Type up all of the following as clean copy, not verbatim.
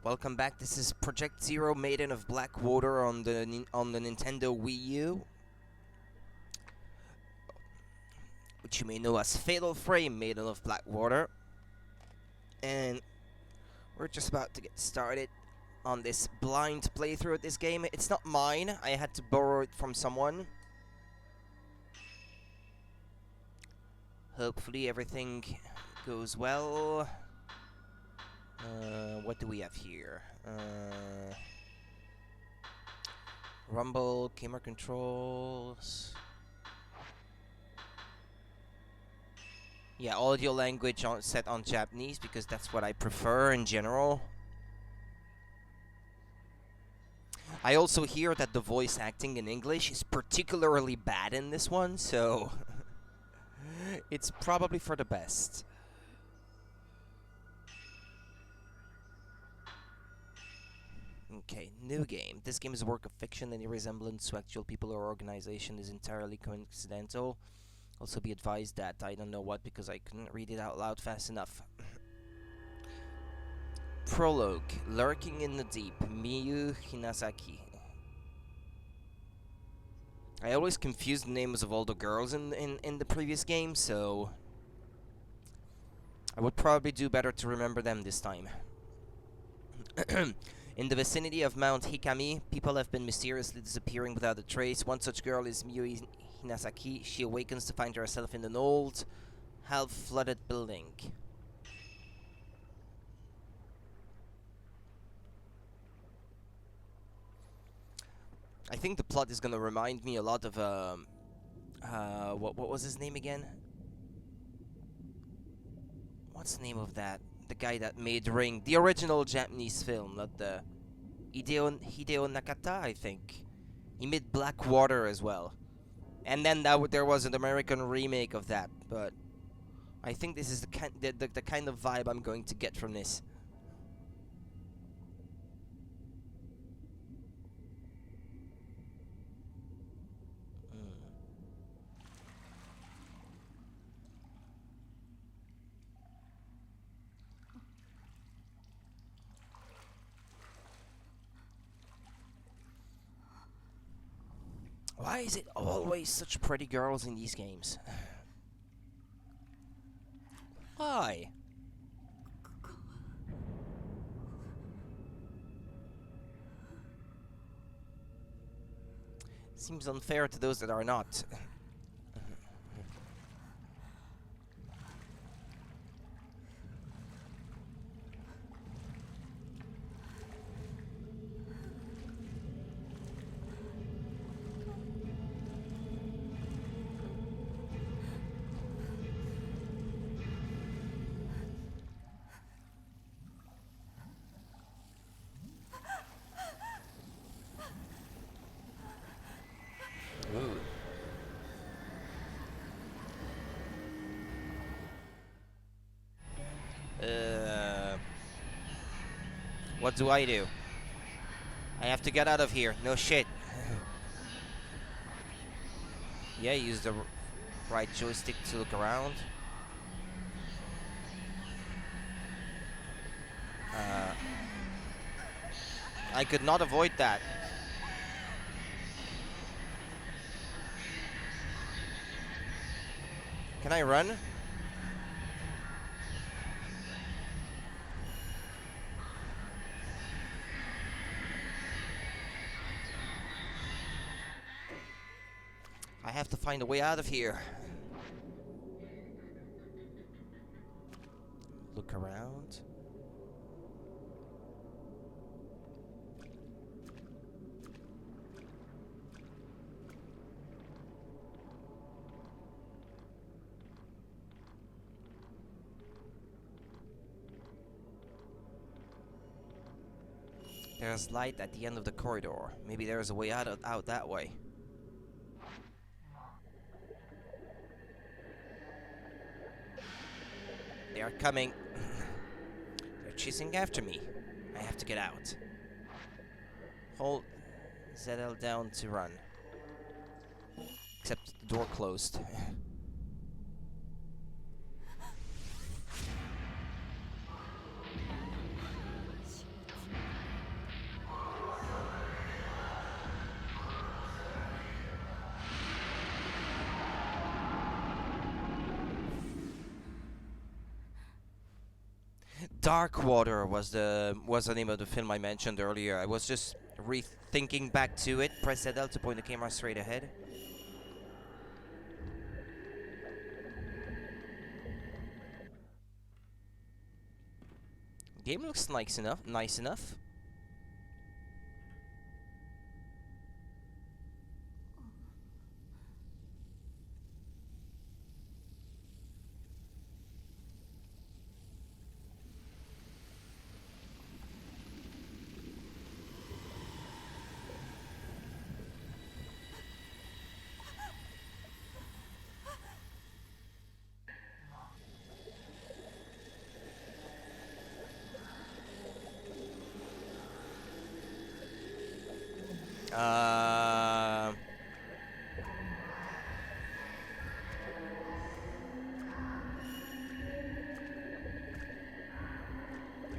Welcome back. This is Project Zero, Maiden of Blackwater on the Nintendo Wii U, which you may know as Fatal Frame, Maiden of Blackwater. And we're just about to get started on this blind playthrough of this game. It's not mine. I had to borrow it from someone. Hopefully everything goes well. What do we have here? Rumble, camera controls. Yeah, audio language set on Japanese because that's what I prefer in general. I also hear that the voice acting in English is particularly bad in this one, so it's probably for the best. Okay, new game. This game is a work of fiction. Any resemblance to actual people or organization is entirely coincidental. Also be advised that I don't know what because I couldn't read it out loud fast enough. Prologue. Lurking in the Deep. Miyu Hinasaki. I always confuse the names of all the girls in the previous game, so I would probably do better to remember them this time. In the vicinity of Mount Hikami, people have been mysteriously disappearing without a trace. One such girl is Miyu Hinasaki. She awakens to find herself in an old, half-flooded building. I think the plot is gonna remind me a lot of what was his name again? What's the name of that? The guy that made Ring, the original Japanese film, not the Hideo Nakata, I think. He made Blackwater as well, and then there was an American remake of that. But I think this is the kind of vibe I'm going to get from this. Why is it always such pretty girls in these games? Why? Seems unfair to those that are not. What do? I have to get out of here. No shit. Yeah, use the right joystick to look around. I could not avoid that. Can I run? I have to find a way out of here. Look around. There's light at the end of the corridor. Maybe there's a way out that way. They are coming. They're chasing after me. I have to get out. Hold ZL down to run. Except the door closed. Dark Water was the name of the film I mentioned earlier. I was just rethinking back to it. Press ZL to point the camera straight ahead. Game looks nice enough. Nice enough. Uh,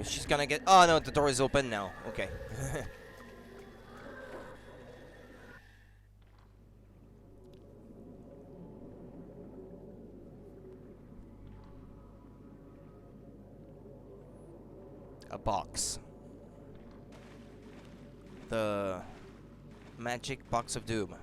she's gonna get. Oh no, the door is open now. Okay. A box. The magic box of doom.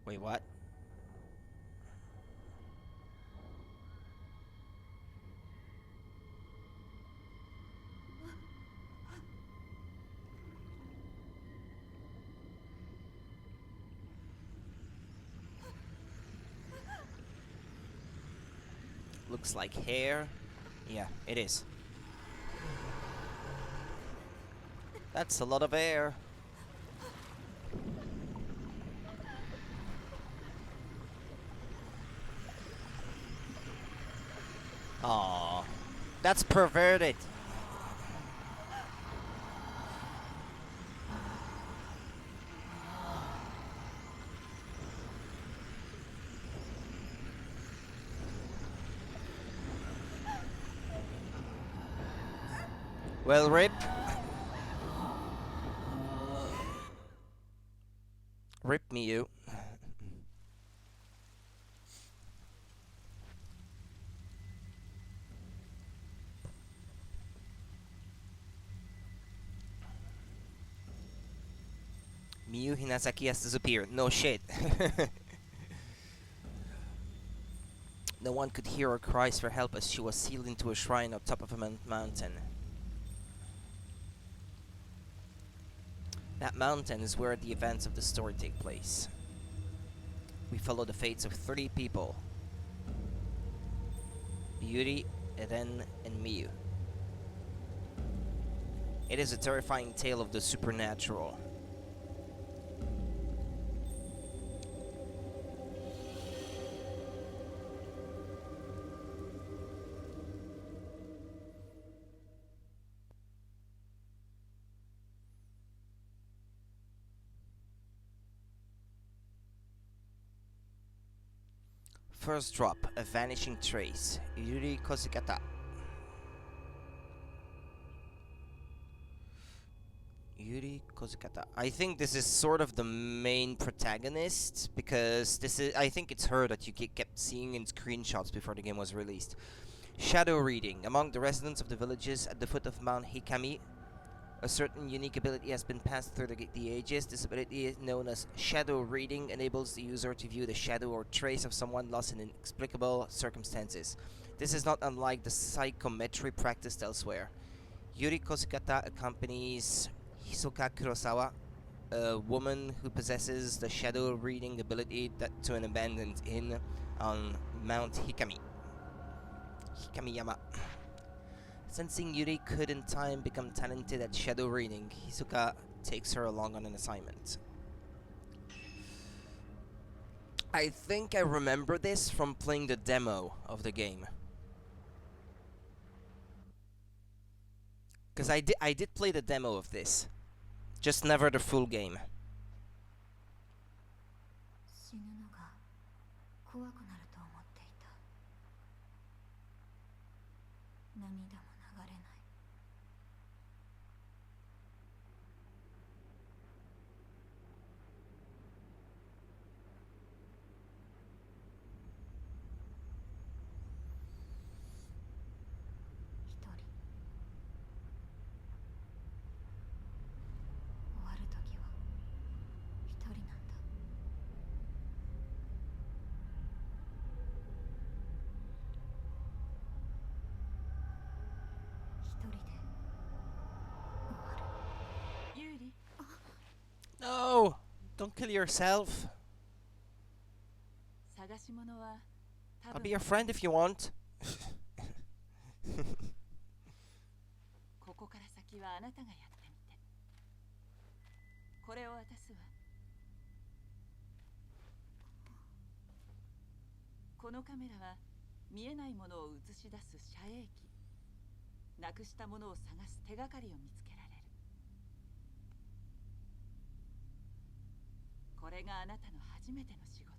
Wait, what? Looks like hair. Yeah, it is. That's a lot of air. Aww. That's perverted. Well, rip. Rip me, you. Miyu Hinazaki has disappeared. No shit. No one could hear her cries for help as she was sealed into a shrine on top of a mountain. That mountain is where the events of the story take place. We follow the fates of 3 people. Yuri, Eren, and Miyu. It is a terrifying tale of the supernatural. First drop, a vanishing trace. Yuri Kozukata. Yuri Kozukata. I think this is sort of the main protagonist because I think it's her that you kept seeing in screenshots before the game was released. Shadow reading. Among the residents of the villages at the foot of Mount Hikami, a certain unique ability has been passed through the ages. This ability, known as shadow reading, enables the user to view the shadow or trace of someone lost in inexplicable circumstances. This is not unlike the psychometry practiced elsewhere. Yuri Kozukata accompanies Hisoka Kurosawa, a woman who possesses the shadow reading ability, to an abandoned inn on Mount Hikamiyama. Sensing Yuri could in time become talented at shadow reading, Hisoka takes her along on an assignment. I think I remember this from playing the demo of the game. Because I did play the demo of this, just never the full game. 怖くなると思っていた。涙も流れない。一人。終わる時は一人なんだ。一人で終わる。ユーリ。No! Don't kill yourself. 探し物は多 I'll 分 be your friend if you want. ここから先はあなたがやってみて。これを渡すわ。このカメラは見えないものを映し出す遮影機。なくしたものを探す手がかりを見つけられる。これがあなたの初めての仕事。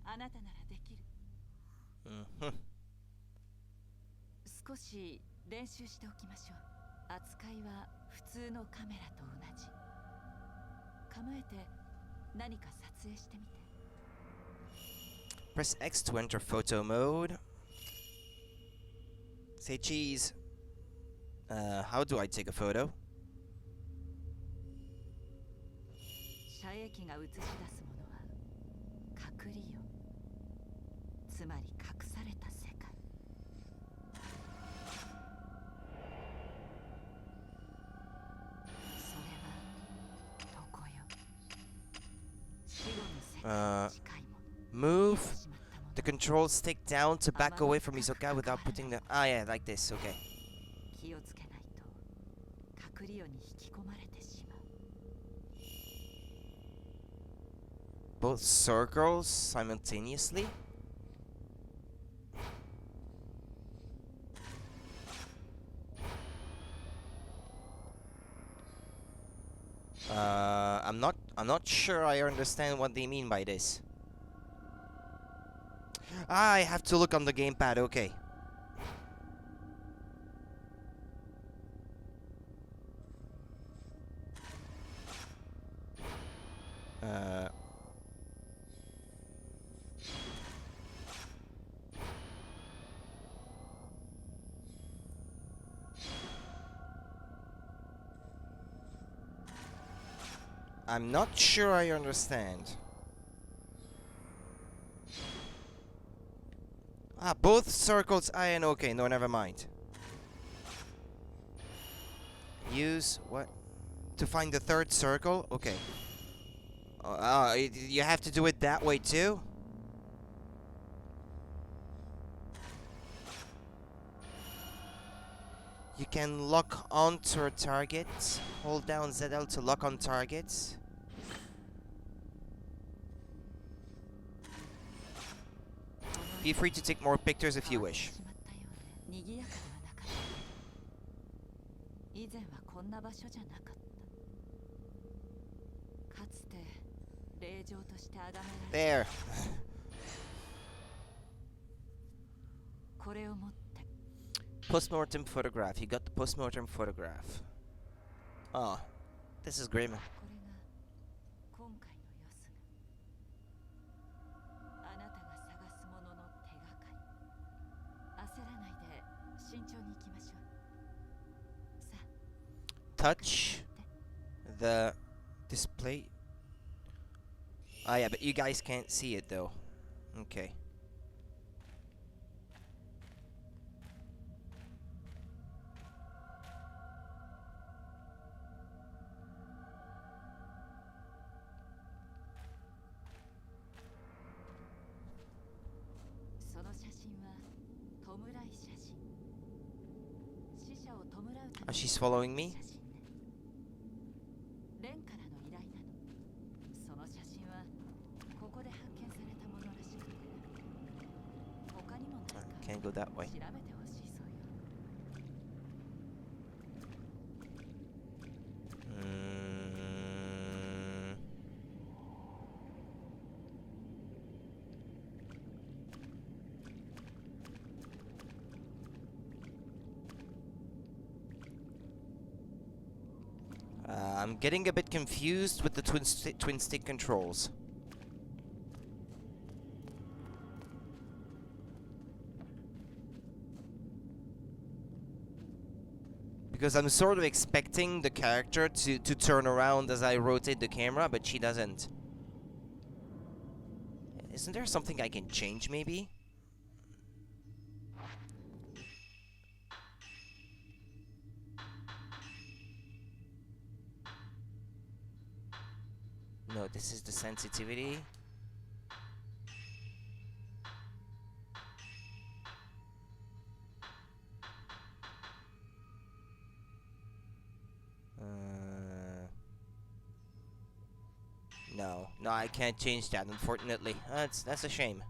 あなたならできる。少し練習しておきましょう。扱いは普通のカメラと同じ。構えて何か撮影してみて。Press X to enter photo mode. Say cheese. How do I take a photo? 遮影機が映し出すものは隠りよ。つまり隠された世界。それはどこよ。死後の世界に近いもの。 Move the control stick down to back away from Hisoka without putting the... Ah, yeah, like this, okay. 気をつけないと隠りよに引き込まれてしまう。 Both circles simultaneously? I'm not sure I understand what they mean by this. Ah, I have to look on the gamepad, okay. I'm not sure I understand. Ah, both circles. Okay, no, never mind. Use what? To find the third circle? Okay. You have to do it that way too? You can lock onto a target. Hold down ZL to lock on targets. Feel free to take more pictures if you wish. 以前はこんな場所じゃなかった。かつて霊場として崇められ There. これを持って Postmortem photograph. You got the postmortem photograph. Oh, this is grim. これが今回の様子。あなたが探すものの手がかり。焦らないで慎重に行きましょう。さあ Touch the display. Ah, yeah, but you guys can't see it though. Okay. Oh, she's following me? レンからの依頼なの。その写真はここで発見されたものらしくて、他にも何か Can't go that way. 調べてほしいそうよ。I'm getting a bit confused with the twin stick controls. Because I'm sort of expecting the character to turn around as I rotate the camera, but she doesn't. Isn't there something I can change, maybe? No, this is the sensitivity. No, I can't change that, unfortunately. That's a shame.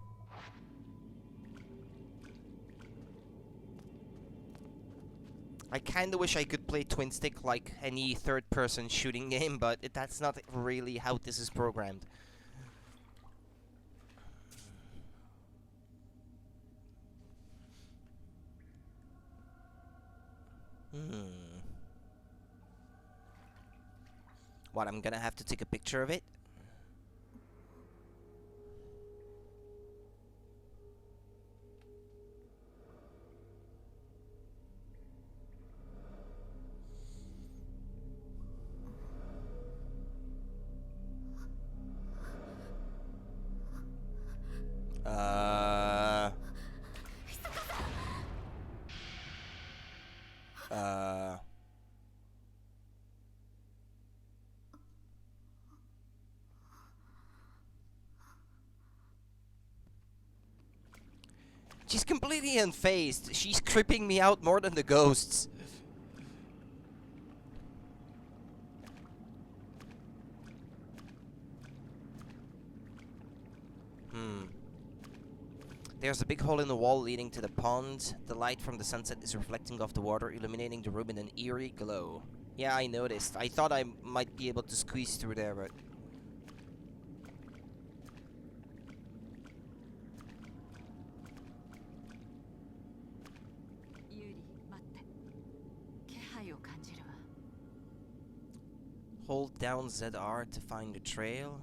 I kinda wish I could play twin stick like any third-person shooting game, but that's not really how this is programmed. What, I'm gonna have to take a picture of it? Uh... Uh... She's completely unfazed. She's creeping me out more than the ghosts. There's a big hole in the wall leading to the pond. The light from the sunset is reflecting off the water, illuminating the room in an eerie glow. Yeah, I noticed. I thought I might be able to squeeze through there, but... Hold down ZR to find the trail.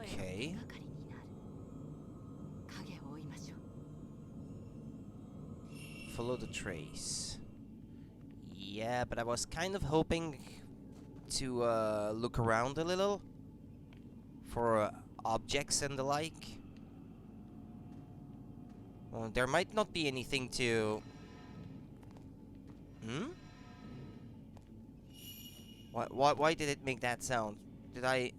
Okay. Follow the trace. Yeah, but I was kind of hoping to look around a little for objects and the like. Well, there might not be anything to... Why did it make that sound? Did I...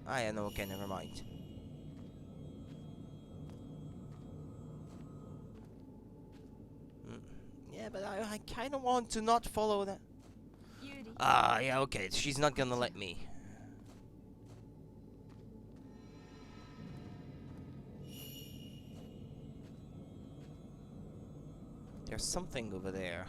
Ah, yeah, no, okay, never mind. Yeah, but I kind of want to not follow that. Ah, yeah, okay, she's not gonna let me. There's something over there.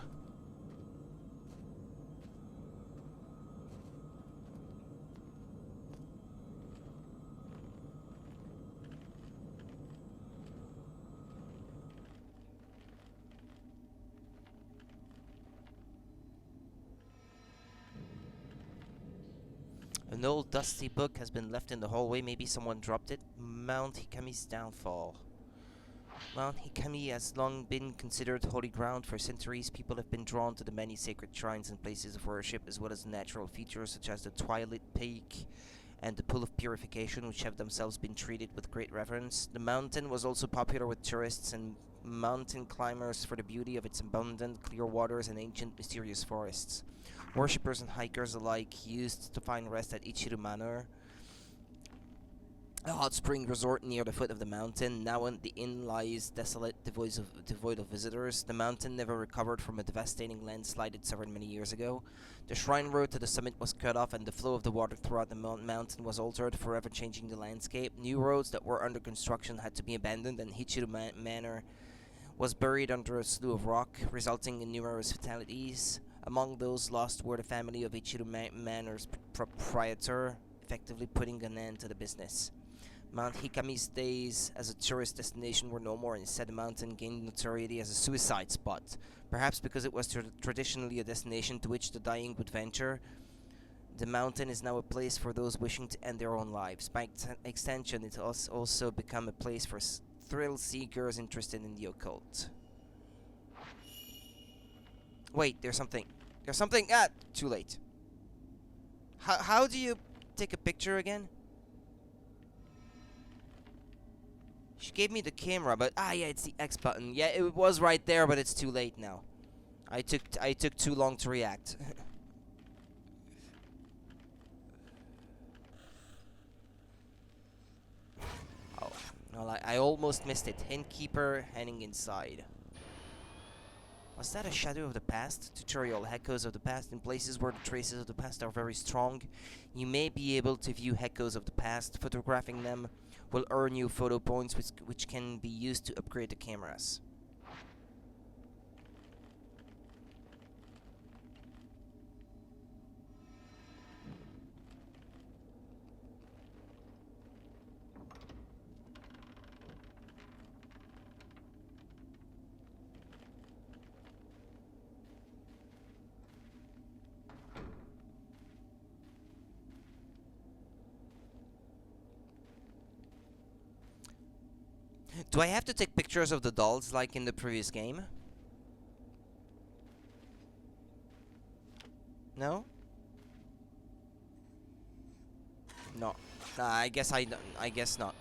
An old dusty book has been left in the hallway. Maybe someone dropped it. Mount Hikami's downfall. Mount Hikami has long been considered holy ground. For centuries, people have been drawn to the many sacred shrines and places of worship, as well as natural features such as the Twilight Peak and the Pool of Purification, which have themselves been treated with great reverence. The mountain was also popular with tourists and mountain climbers for the beauty of its abundant, clear waters and ancient, mysterious forests. Worshippers and hikers alike used to find rest at Ichiru Manor, a hot spring resort near the foot of the mountain. Now the inn lies desolate, devoid of visitors. The mountain never recovered from a devastating landslide it suffered many years ago. The shrine road to the summit was cut off, and the flow of the water throughout the mountain was altered, forever changing the landscape. New roads that were under construction had to be abandoned, and Hichiru Manor was buried under a slew of rock, resulting in numerous fatalities. Among those lost were the family of Ichiro Manor's proprietor, effectively putting an end to the business. Mount Hikami's days as a tourist destination were no more. Instead, the mountain gained notoriety as a suicide spot, perhaps because it was traditionally a destination to which the dying would venture. The mountain is now a place for those wishing to end their own lives. By extension, it has also become a place for thrill seekers interested in the occult. Wait, there's something. There's something. Ah, too late. How do you take a picture again? She gave me the camera, but yeah, it's the X button. Yeah, it was right there, but it's too late now. I took too long to react. Oh, well, I almost missed it. Innkeeper heading inside. Was that a shadow of the past? Tutorial. Echoes of the past. In places where the traces of the past are very strong, you may be able to view echoes of the past. Photographing them will earn you photo points, which can be used to upgrade the cameras. Do I have to take pictures of the dolls like in the previous game? No? No. Nah, I guess I guess not.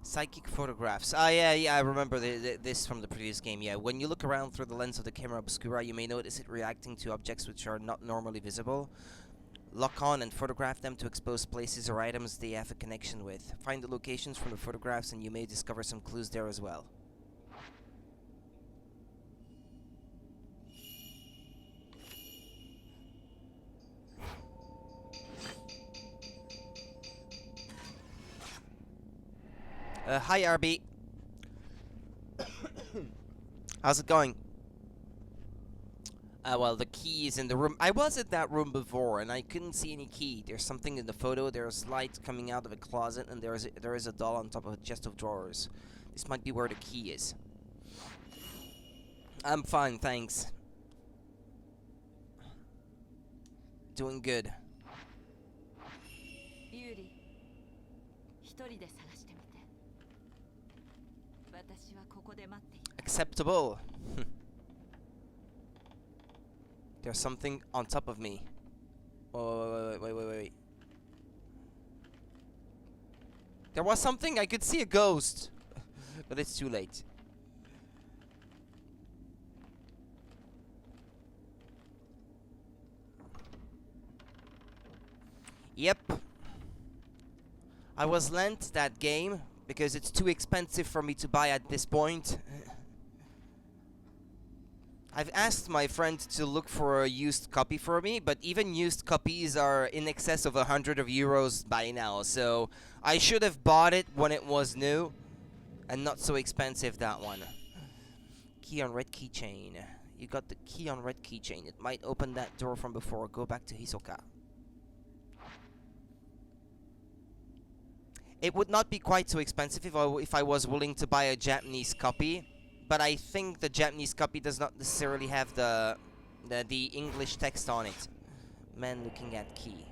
Psychic photographs. Ah, yeah, I remember this from the previous game. Yeah, when you look around through the lens of the camera obscura, you may notice it reacting to objects which are not normally visible. Lock on and photograph them to expose places or items they have a connection with. Find the locations from the photographs and you may discover some clues there as well. Hi RB. How's it going? Well, the key is in the room. I was at that room before, and I couldn't see any key. There's something in the photo. There's light coming out of a closet, and there is a doll on top of a chest of drawers. This might be where the key is. I'm fine, thanks. Doing good. Acceptable. There's something on top of me. Wait. There was something. I could see a ghost. But it's too late. Yep. I was lent that game because it's too expensive for me to buy at this point. I've asked my friend to look for a used copy for me, but even used copies are in excess of €100 by now, so I should have bought it when it was new, and not so expensive, that one. Key on red keychain. You got the key on red keychain. It might open that door from before. Go back to Hisoka. It would not be quite so expensive if I was willing to buy a Japanese copy. But I think the Japanese copy does not necessarily have the English text on it. Man looking at key.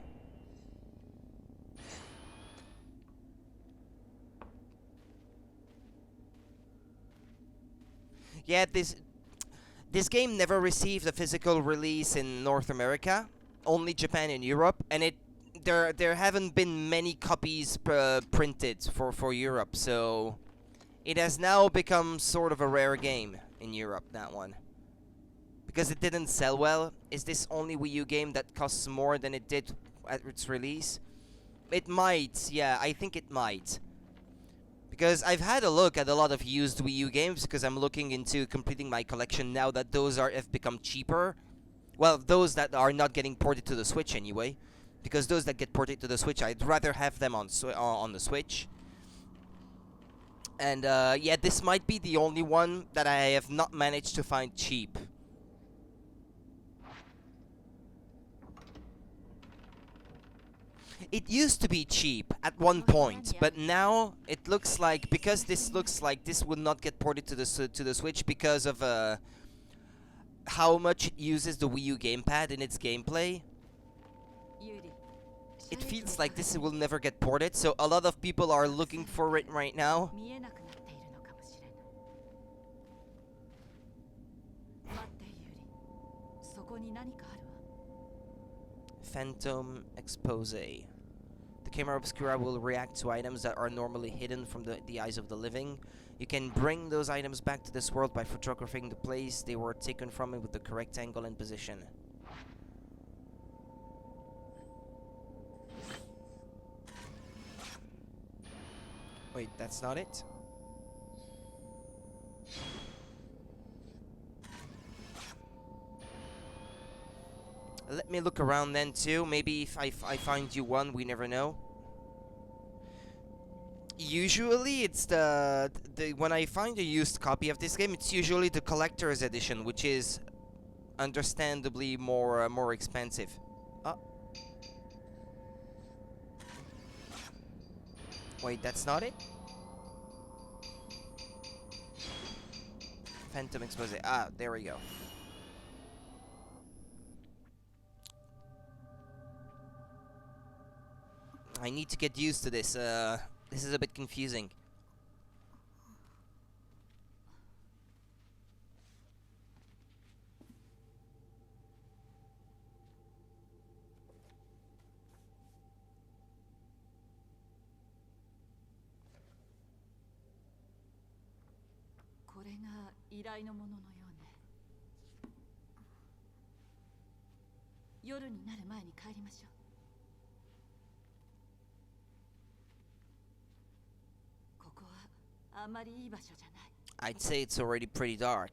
Yeah, this game never received a physical release in North America, only Japan and Europe, and there haven't been many copies printed for Europe, so It has now become sort of a rare game in Europe, that one. Because it didn't sell well. Is this only Wii U game that costs more than it did at its release? It might, yeah, I think it might. Because I've had a look at a lot of used Wii U games because I'm looking into completing my collection now that those have become cheaper. Well, those that are not getting ported to the Switch anyway. Because those that get ported to the Switch, I'd rather have them on the Switch. And yeah, this might be the only one that I have not managed to find cheap. It used to be cheap at one point, but now it looks like, because this looks like this would not get ported to the Switch because of how much it uses the Wii U gamepad in its gameplay. It feels like this will never get ported, so a lot of people are looking for it right now. Phantom Expose. The camera obscura will react to items that are normally hidden from the eyes of the living. You can bring those items back to this world by photographing the place they were taken from with the correct angle and position. Wait, that's not it? Let me look around then too. Maybe if I find you one, we never know. Usually it's the when I find a used copy of this game, it's usually the collector's edition, which is understandably more expensive. Oh. Wait, that's not it? Phantom Expose. Ah, there we go. I need to get used to this. This is a bit confusing. I'd say it's already pretty dark.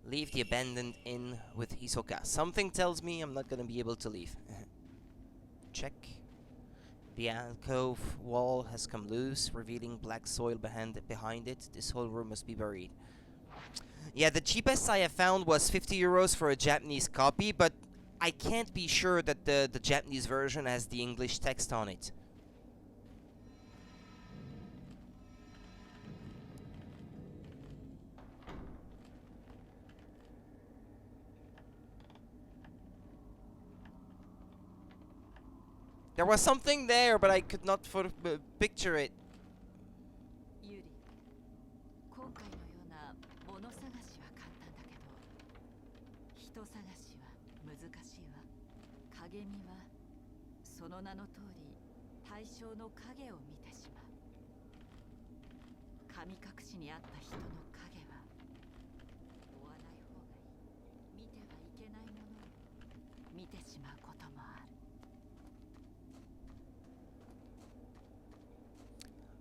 Leave the abandoned inn with Hisoka. Something tells me I'm not gonna be able to leave. Check. The alcove wall has come loose, revealing black soil behind it. This whole room must be buried. Yeah, the cheapest I have found was 50 euros for a Japanese copy, but I can't be sure that the Japanese version has the English text on it. There was something there, but I could not picture it.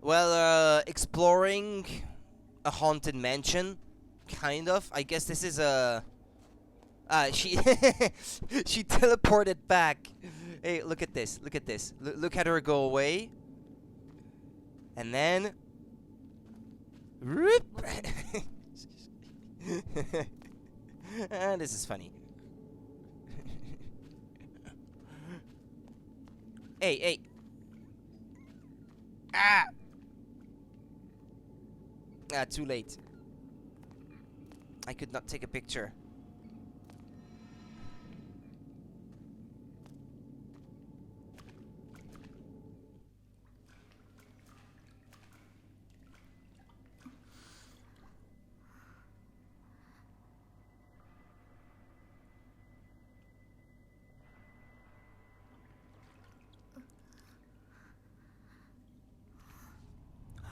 Well, exploring a haunted mansion, kind of. I guess this is a... she... she teleported back. Hey, look at this. Look at this. Look at her go away. And then... This is funny. Hey, hey. Ah! Ah, too late. I could not take a picture.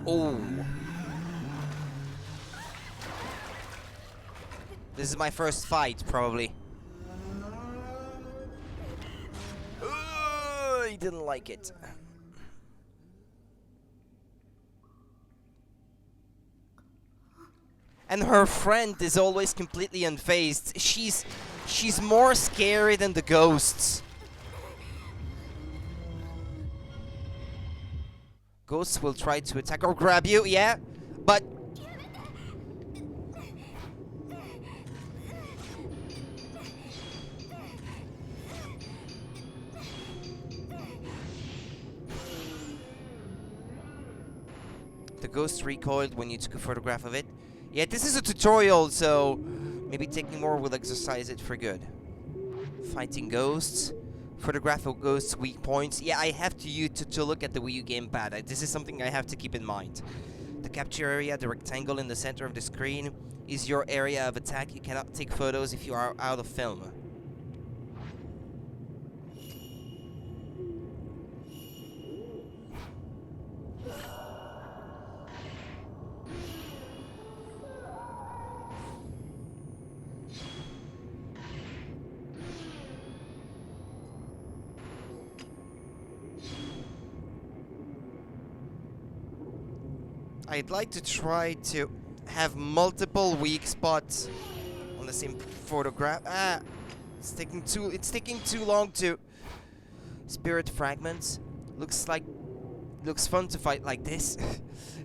Oh. This is my first fight, probably. He didn't like it. And her friend is always completely unfazed. She's more scary than the ghosts. Ghosts will try to attack or grab you, yeah? But the ghost recoiled when you took a photograph of it. Yeah, this is a tutorial, so maybe taking more will exercise it for good. Fighting ghosts. Photograph of ghosts' weak points. Yeah, I have to look at the Wii U gamepad. This is something I have to keep in mind. The capture area, the rectangle in the center of the screen, is your area of attack. You cannot take photos if you are out of film. I'd like to try to have multiple weak spots on the same photograph. It's taking too long to. Spirit fragments. Looks fun to fight like this.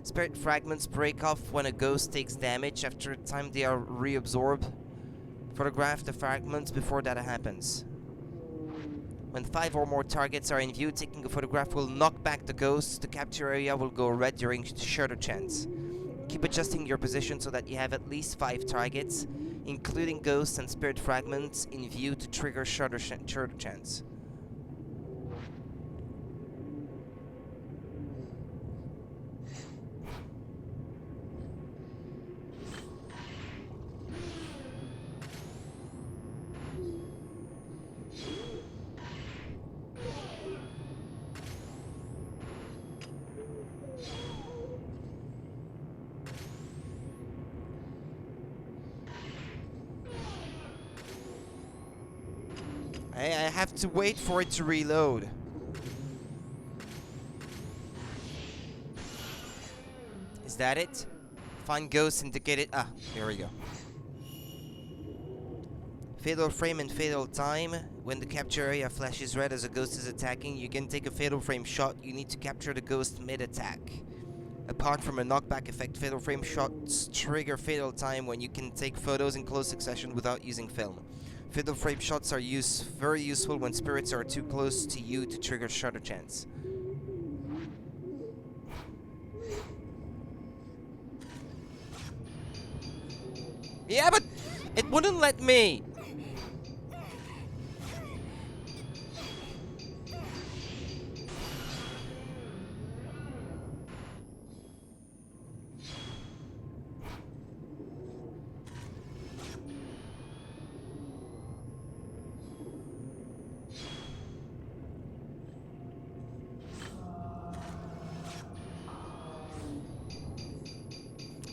Spirit fragments break off when a ghost takes damage. After a time they are reabsorbed. Photograph the fragments before that happens. When 5 or more targets are in view, taking a photograph will knock back the ghosts. The capture area will go red during shutter chance. Keep adjusting your position so that you have at least 5 targets, including ghosts and spirit fragments, in view to trigger shutter chance. I have to wait for it to reload. Is that it? Find ghosts indicated. Ah, here we go. Fatal frame and fatal time. When the capture area flashes red as a ghost is attacking, you can take a fatal frame shot. You need to capture the ghost mid-attack. Apart from a knockback effect, fatal frame shots trigger fatal time when you can take photos in close succession without using film. Fatal frame shots are very useful when spirits are too close to you to trigger shutter chance. Yeah, but it wouldn't let me.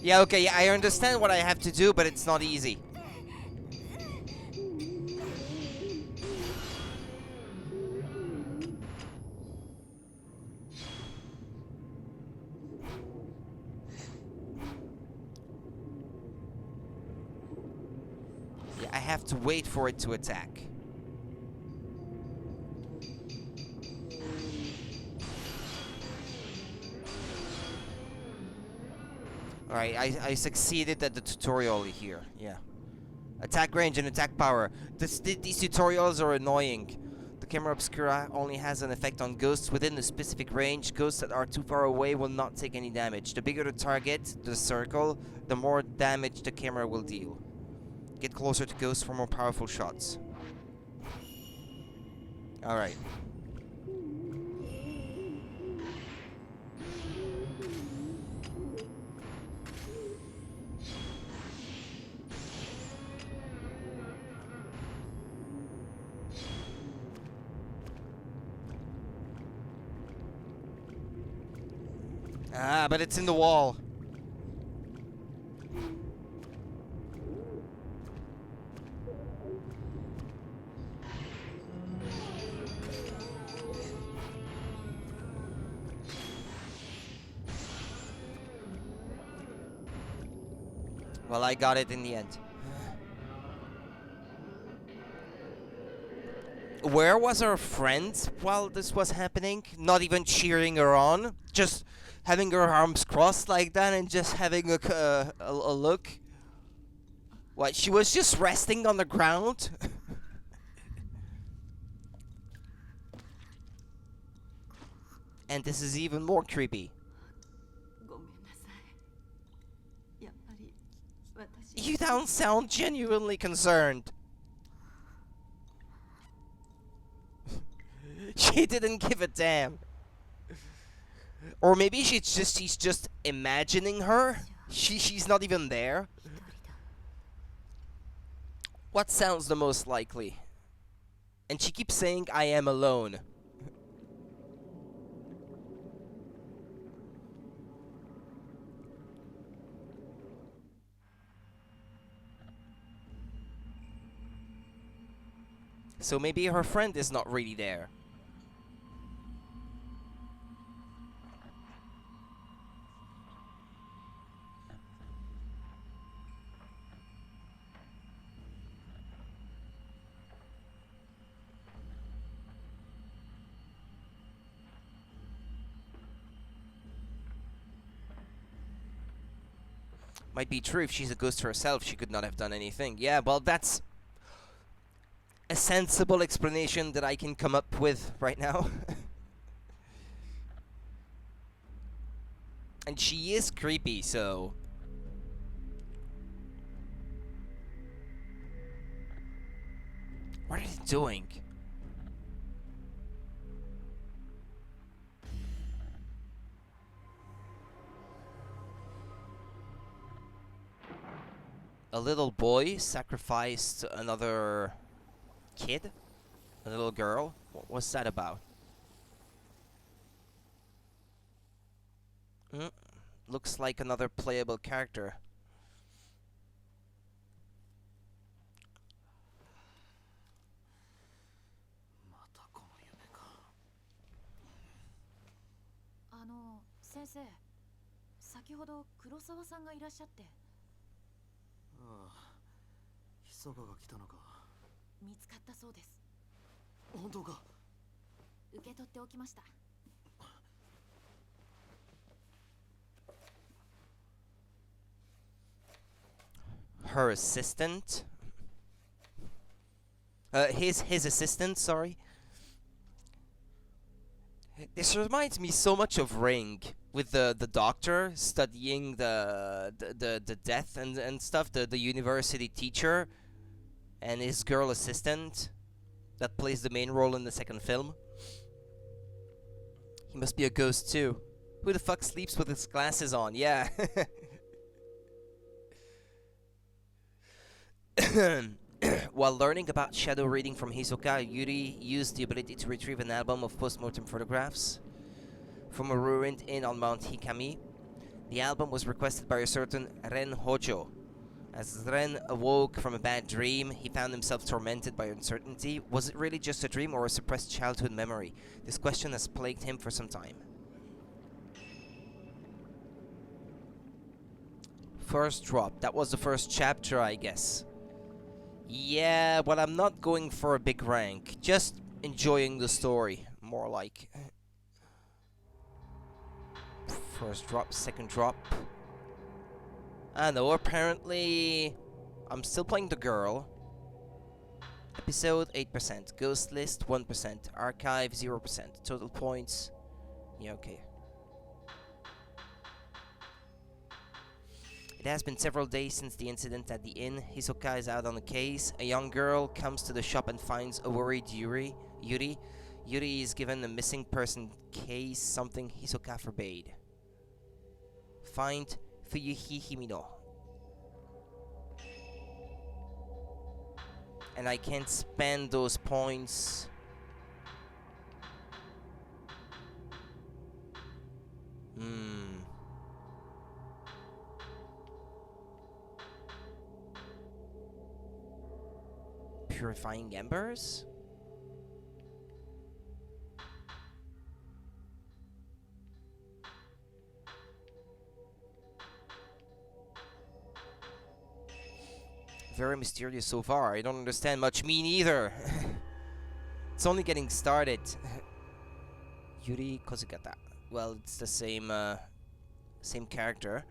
Yeah, okay, yeah, I understand what I have to do, but it's not easy. Yeah, I have to wait for it to attack. Alright, I succeeded at the tutorial here, yeah. Attack range and attack power. These tutorials are annoying. The camera obscura only has an effect on ghosts within a specific range. Ghosts that are too far away will not take any damage. The bigger the target, the circle, the more damage the camera will deal. Get closer to ghosts for more powerful shots. Alright. Ah, but it's in the wall. Well, I got it in the end. Where was her friend while this was happening? Not even cheering her on, just having her arms crossed like that and just having a look. What? She was just resting on the ground. And this is even more creepy. ごめんなさい。やっぱり私 You don't sound genuinely concerned. She didn't give a damn. Or maybe she's just imagining her. She's not even there. 一人だ。 What sounds the most likely? And she keeps saying I am alone. So maybe her friend is not really there. Might be true. If she's a ghost herself, she could not have done anything. Yeah, well, that's a sensible explanation that I can come up with right now. And she is creepy, so... What are they doing? A little boy sacrificed another kid? A little girl? What's that about? Looks like another playable character. .先生、先ほど黒沢さんがいらっしゃって。ああ、ひそかが来たのか。見つかったそうです。本当か。受け取っておきました。Her assistant? His assistant, sorry. This reminds me so much of Ring, with the doctor studying the death and stuff, the university teacher, and his girl assistant that plays the main role in the second film. He must be a ghost too. Who the fuck sleeps with his glasses on? Yeah. While learning about shadow reading from Hisoka, Yuri used the ability to retrieve an album of post-mortem photographs from a ruined inn on Mount Hikami. The album was requested by a certain Ren Hojo. As Ren awoke from a bad dream, he found himself tormented by uncertainty. Was it really just a dream or a suppressed childhood memory? This question has plagued him for some time. First drop. That was the first chapter, I guess. Yeah, but I'm not going for a big rank. Just enjoying the story, more like. First drop, second drop. I know, apparently I'm still playing the girl. Episode 8%, Ghost List 1%, Archive 0%, total points. Yeah, okay. It has been several days since the incident at the inn. Hisoka is out on a case. A young girl comes to the shop and finds a worried Yuri. Yuri is given a missing person case, something Hisoka forbade. Find Fuyuhi Himino. And I can't spend those points. purifying embers? Very mysterious so far. I don't understand much. Me neither. It's only getting started. Yuri Kozugata. Well, it's the same character.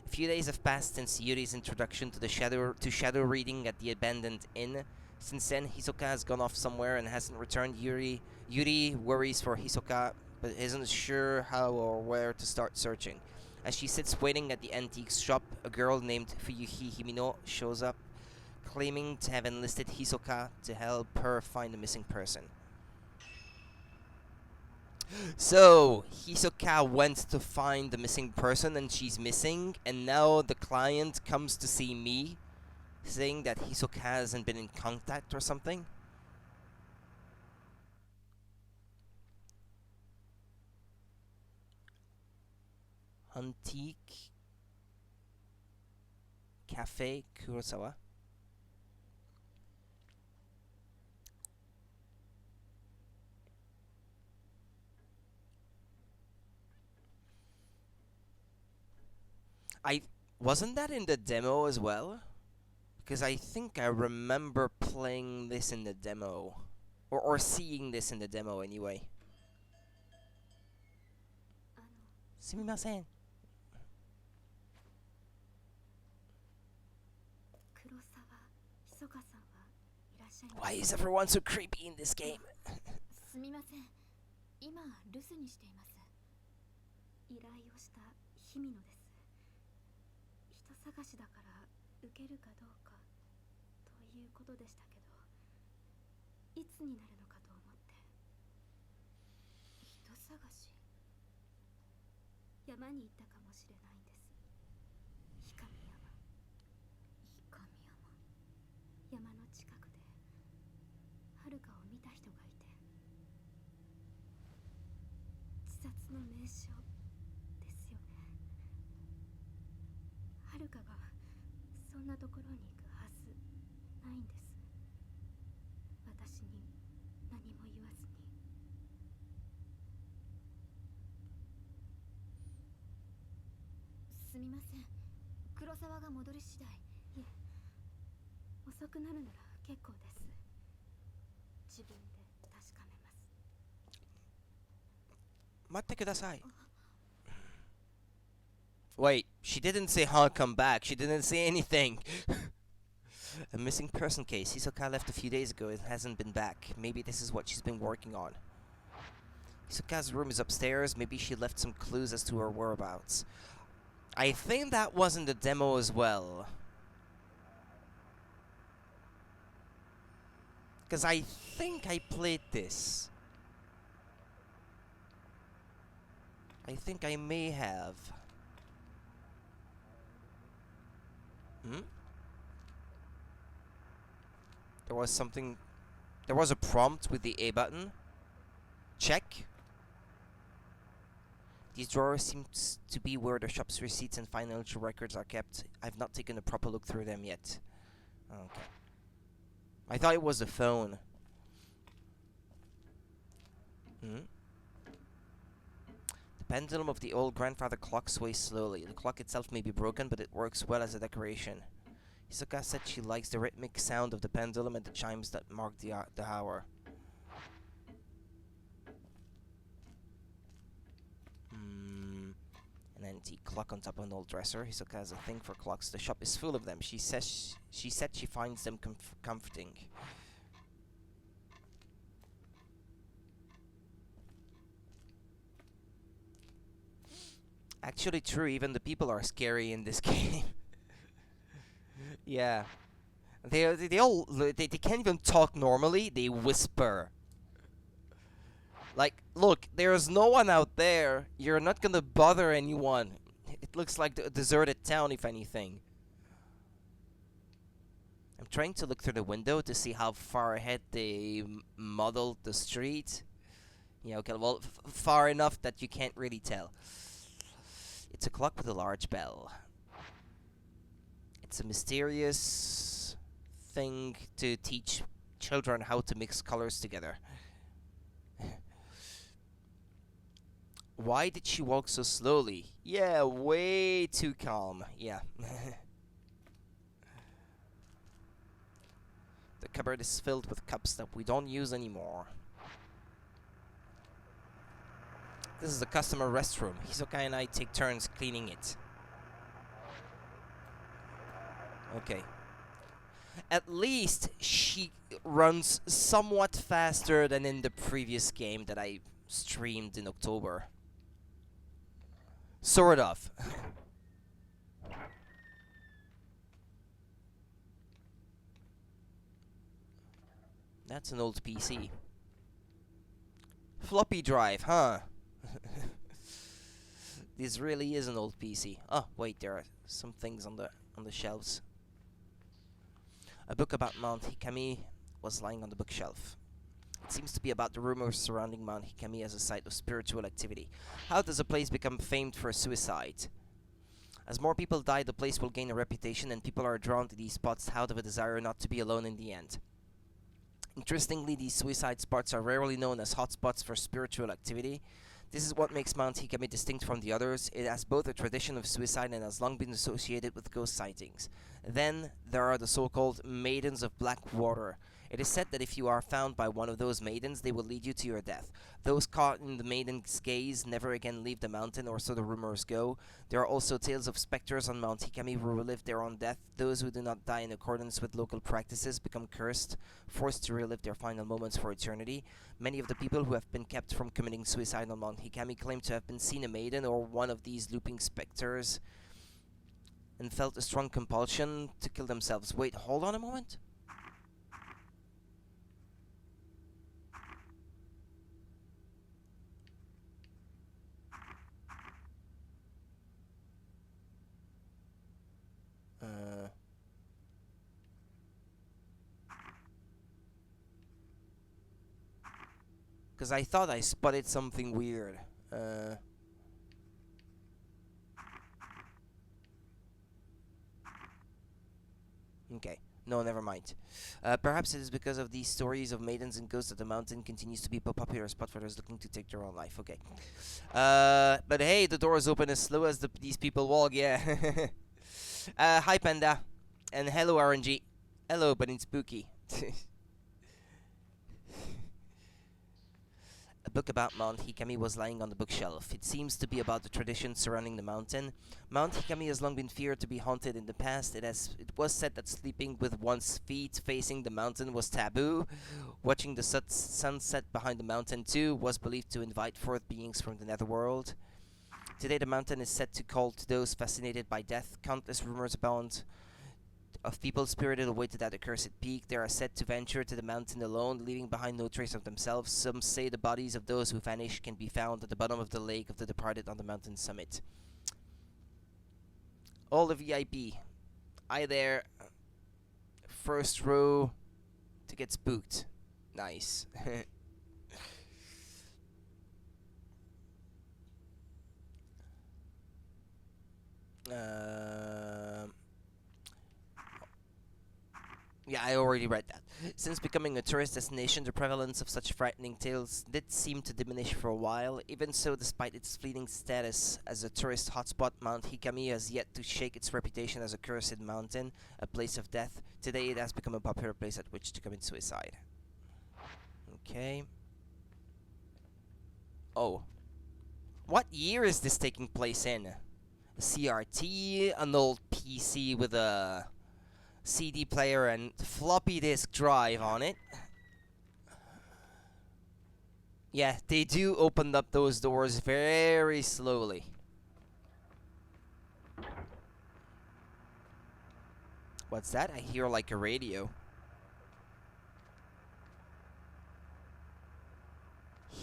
A few days have passed since Yuri's introduction to shadow reading at the abandoned inn. Since then, Hisoka has gone off somewhere and hasn't returned. Yuri worries for Hisoka, but isn't sure how or where to start searching. As she sits waiting at the antiques shop, a girl named Fuyuhi Himino shows up, claiming to have enlisted Hisoka to help her find a missing person. So, Hisoka went to find the missing person and she's missing, and now the client comes to see me, saying that Hisoka hasn't been in contact or something. Antique Cafe Kurosawa. Wasn't that in the demo as well? Because I think I remember playing this in the demo. Or seeing this in the demo anyway. Sumimasen. Why is everyone so creepy in this game? すみません。今留守にしています。依頼をした日々野です。人探しだから受けるかどうかということでしたけど、いつになるのかと思って。人探し。山に行ったかもしれないんです。氷上山。山の近くで遥を見た人がいて、自殺の名所ですよね。遥がそんなところに行くはずないんです。私に何も言わずに。すみません。黒沢が戻り次第。いえ、遅くなるなら結構です。自分で確かめます。待ってください. Wait, she didn't say I'll come back. She didn't say anything. A missing person case. Hisoka left a few days ago and hasn't been back. Maybe this is what she's been working on. Hisoka's room is upstairs. Maybe she left some clues as to her whereabouts. I think that was in the demo as well. Because I think I played this. I think I may have. There was something... There was a prompt with the A button. Check. These drawers seem to be where the shop's receipts and financial records are kept. I've not taken a proper look through them yet. Okay. I thought it was the phone. The pendulum of the old grandfather clock sways slowly. The clock itself may be broken, but it works well as a decoration. Hisoka said she likes the rhythmic sound of the pendulum and the chimes that mark the hour. An antique clock on top of an old dresser. Hisoka has a thing for clocks. The shop is full of them. She said she finds them comforting. Actually true, even the people are scary in this game. Yeah. They can't even talk normally, they whisper. Like, look, there's no one out there. You're not gonna bother anyone. It looks like a deserted town, if anything. I'm trying to look through the window to see how far ahead they modeled the street. Yeah, okay, well, far enough that you can't really tell. It's a clock with a large bell. It's a mysterious thing to teach children how to mix colors together. Why did she walk so slowly? Yeah, way too calm. Yeah. The cupboard is filled with cups that we don't use anymore. This is the customer restroom. Hisoka and I take turns cleaning it. Okay. At least she runs somewhat faster than in the previous game that I streamed in October. Sort of. That's an old PC. Floppy drive, huh? This really is an old PC. Oh, wait, there are some things on the shelves. A book about Mount Hikami was lying on the bookshelf. It seems to be about the rumors surrounding Mount Hikami as a site of spiritual activity. How does a place become famed for suicide? As more people die, the place will gain a reputation, and people are drawn to these spots out of a desire not to be alone in the end. Interestingly, these suicide spots are rarely known as hotspots for spiritual activity. This is what makes Mount Hikami distinct from the others. It has both a tradition of suicide and has long been associated with ghost sightings. Then, there are the so-called Maidens of Black Water. It is said that if you are found by one of those maidens, they will lead you to your death. Those caught in the maiden's gaze never again leave the mountain, or so the rumors go. There are also tales of specters on Mount Hikami who relive their own death. Those who do not die in accordance with local practices become cursed, forced to relive their final moments for eternity. Many of the people who have been kept from committing suicide on Mount Hikami claim to have been seen a maiden or one of these looping specters and felt a strong compulsion to kill themselves. Wait, hold on a moment. Because I thought I spotted something weird. Okay. No, never mind. Perhaps it is because of these stories of maidens and ghosts that the mountain continues to be a popular spot for those looking to take their own life. Okay. But hey, the door is open as slow as these people walk. Yeah. Hi, Panda. And hello, RNG. Hello, but it's spooky. A book about Mount Hikami was lying on the bookshelf. It seems to be about the traditions surrounding the mountain. Mount Hikami has long been feared to be haunted in the past. It was said that sleeping with one's feet facing the mountain was taboo. Watching the sunset behind the mountain too was believed to invite forth beings from the netherworld. Today the mountain is said to call to those fascinated by death. Countless rumors abound of people spirited away to that accursed peak. They are said to venture to the mountain alone, leaving behind no trace of themselves. Some say the bodies of those who vanished can be found at the bottom of the lake of the departed on the mountain summit. All the VIP. I there. First row to get spooked. Nice. Yeah, I already read that. Since becoming a tourist destination, the prevalence of such frightening tales did seem to diminish for a while. Even so, despite its fleeting status as a tourist hotspot, Mount Hikami has yet to shake its reputation as a cursed mountain, a place of death. Today, it has become a popular place at which to commit suicide. Okay. Oh. What year is this taking place in? A CRT, an old PC with a CD player and floppy disk drive on it. Yeah, they do open up those doors very slowly. What's that? I hear like a radio.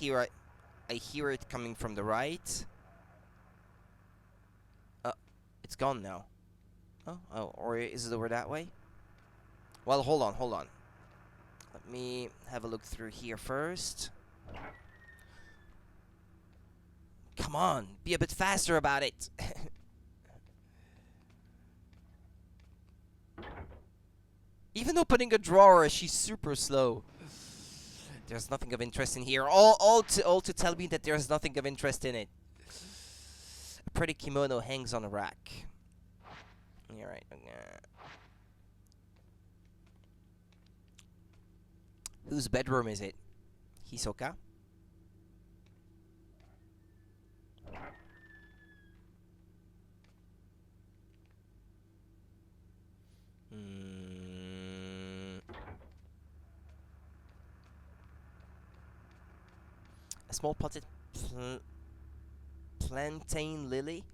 I hear it coming from the right. It's gone now. Oh, or is it over that way? Well, hold on. Let me have a look through here first. Come on, be a bit faster about it. Even opening a drawer, she's super slow. There's nothing of interest in here. All to tell me that there's nothing of interest in it. A pretty kimono hangs on a rack. Alright. Whose bedroom is it? Hisoka? A small potted plantain lily?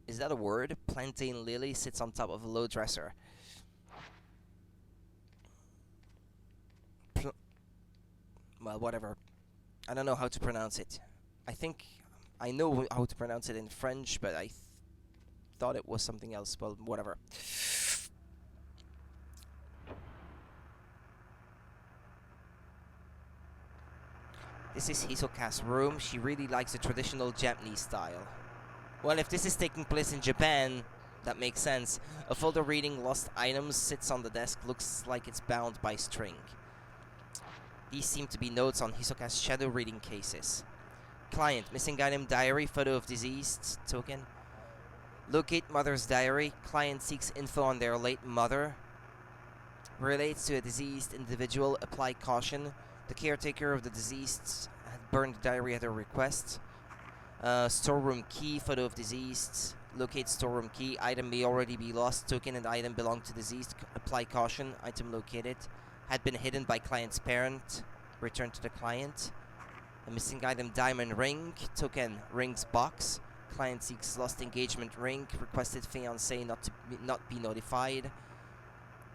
Is that a word? Plantain lily sits on top of a low dresser. Well, whatever. I don't know how to pronounce it. I think I know how to pronounce it in French, but I thought it was something else. Well, whatever. This is Hisoka's room. She really likes the traditional Japanese style. Well, if this is taking place in Japan, that makes sense. A folder reading lost items sits on the desk, looks like it's bound by string. These seem to be notes on Hisoka's shadow reading cases. Client, missing item diary, photo of deceased, token. Locate mother's diary. Client seeks info on their late mother. Relates to a deceased individual, apply caution. The caretaker of the deceased had burned the diary at her request. Storeroom key, photo of deceased. Locate storeroom key. Item may already be lost. Token and item belong to deceased. Apply caution. Item located. Had been hidden by client's parent. Return to the client. A missing item diamond ring. Token rings box. Client seeks lost engagement ring. Requested fiancé not be notified.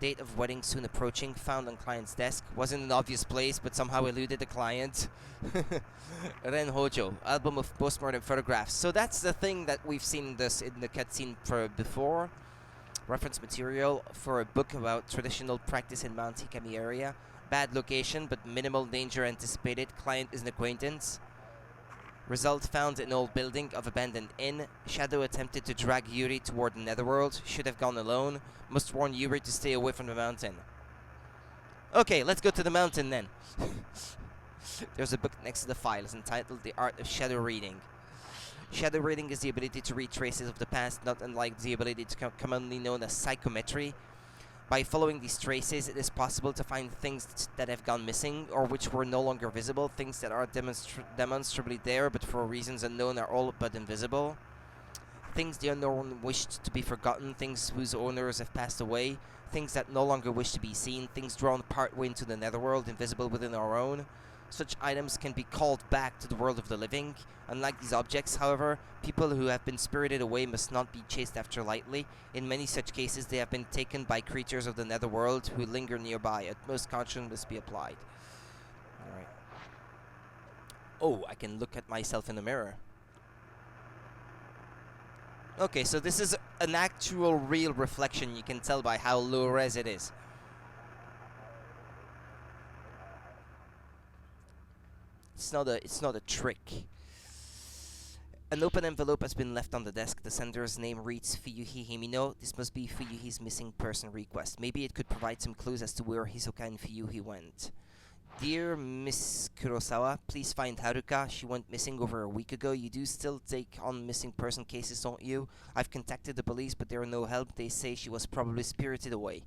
Date of wedding soon approaching. Found on client's desk. Wasn't an obvious place, but somehow eluded the client. Ren Hojo, album of postmortem photographs. So that's the thing that we've seen in the cutscene for before. Reference material for a book about traditional practice in Mount Hikami area. Bad location, but minimal danger anticipated. Client is an acquaintance. Result found in old building of abandoned inn. Shadow attempted to drag Yuri toward the netherworld. Should have gone alone. Must warn Yuri to stay away from the mountain. Okay, let's go to the mountain then. There's a book next to the files entitled The Art of Shadow Reading. Shadow reading is the ability to read traces of the past, not unlike the ability to commonly known as psychometry. By following these traces, it is possible to find things that have gone missing, or which were no longer visible, things that are demonstrably there, but for reasons unknown are all but invisible. Things the unknown wished to be forgotten, things whose owners have passed away, things that no longer wish to be seen, things drawn partway into the netherworld, invisible within our own. Such items can be called back to the world of the living. Unlike these objects, however, people who have been spirited away must not be chased after lightly. In many such cases, they have been taken by creatures of the netherworld who linger nearby. Utmost caution must be applied. Alright. Oh, I can look at myself in the mirror. Okay, so this is an actual real reflection. You can tell by how low res it is. It's not a trick. An open envelope has been left on the desk. The sender's name reads Fuyuhi Himino. This must be Fuyuhi's missing person request. Maybe it could provide some clues as to where Hisoka and Fuyuhi went. Dear Miss Kurosawa, please find Haruka. She went missing over a week ago. You do still take on missing person cases, don't you? I've contacted the police, but they're no help. They say she was probably spirited away.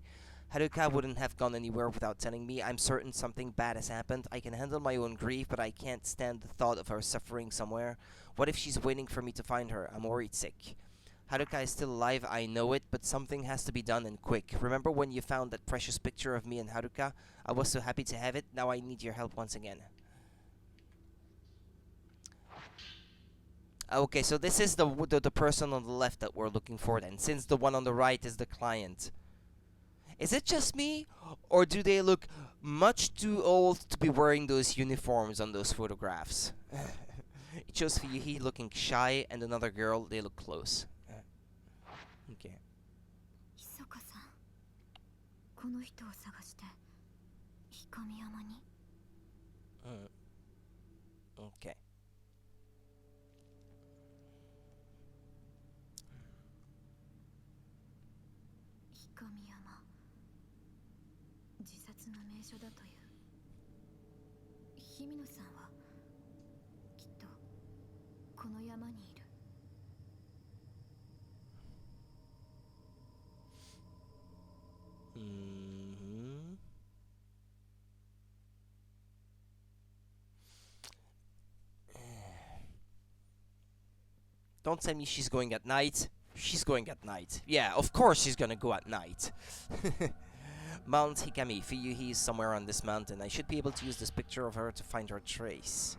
Haruka wouldn't have gone anywhere without telling me. I'm certain something bad has happened. I can handle my own grief, but I can't stand the thought of her suffering somewhere. What if she's waiting for me to find her? I'm worried sick. Haruka is still alive, I know it, but something has to be done and quick. Remember when you found that precious picture of me and Haruka? I was so happy to have it. Now I need your help once again. Okay, so this is the person on the left that we're looking for then, since the one on the right is the client. Is it just me, or do they look much too old to be wearing those uniforms on those photographs? It shows Fuyuhi looking shy and another girl, they look close. Okay. ひそかさん、この人を探して氷山に。Okay. 自殺の名所だという。日比野さんはきっとこの山にいる。Don't tell me she's going at night. She's going at night. Yeah, of course she's gonna go at night. Mount Hikami. Fuyuhi is somewhere on this mountain. I should be able to use this picture of her to find her trace.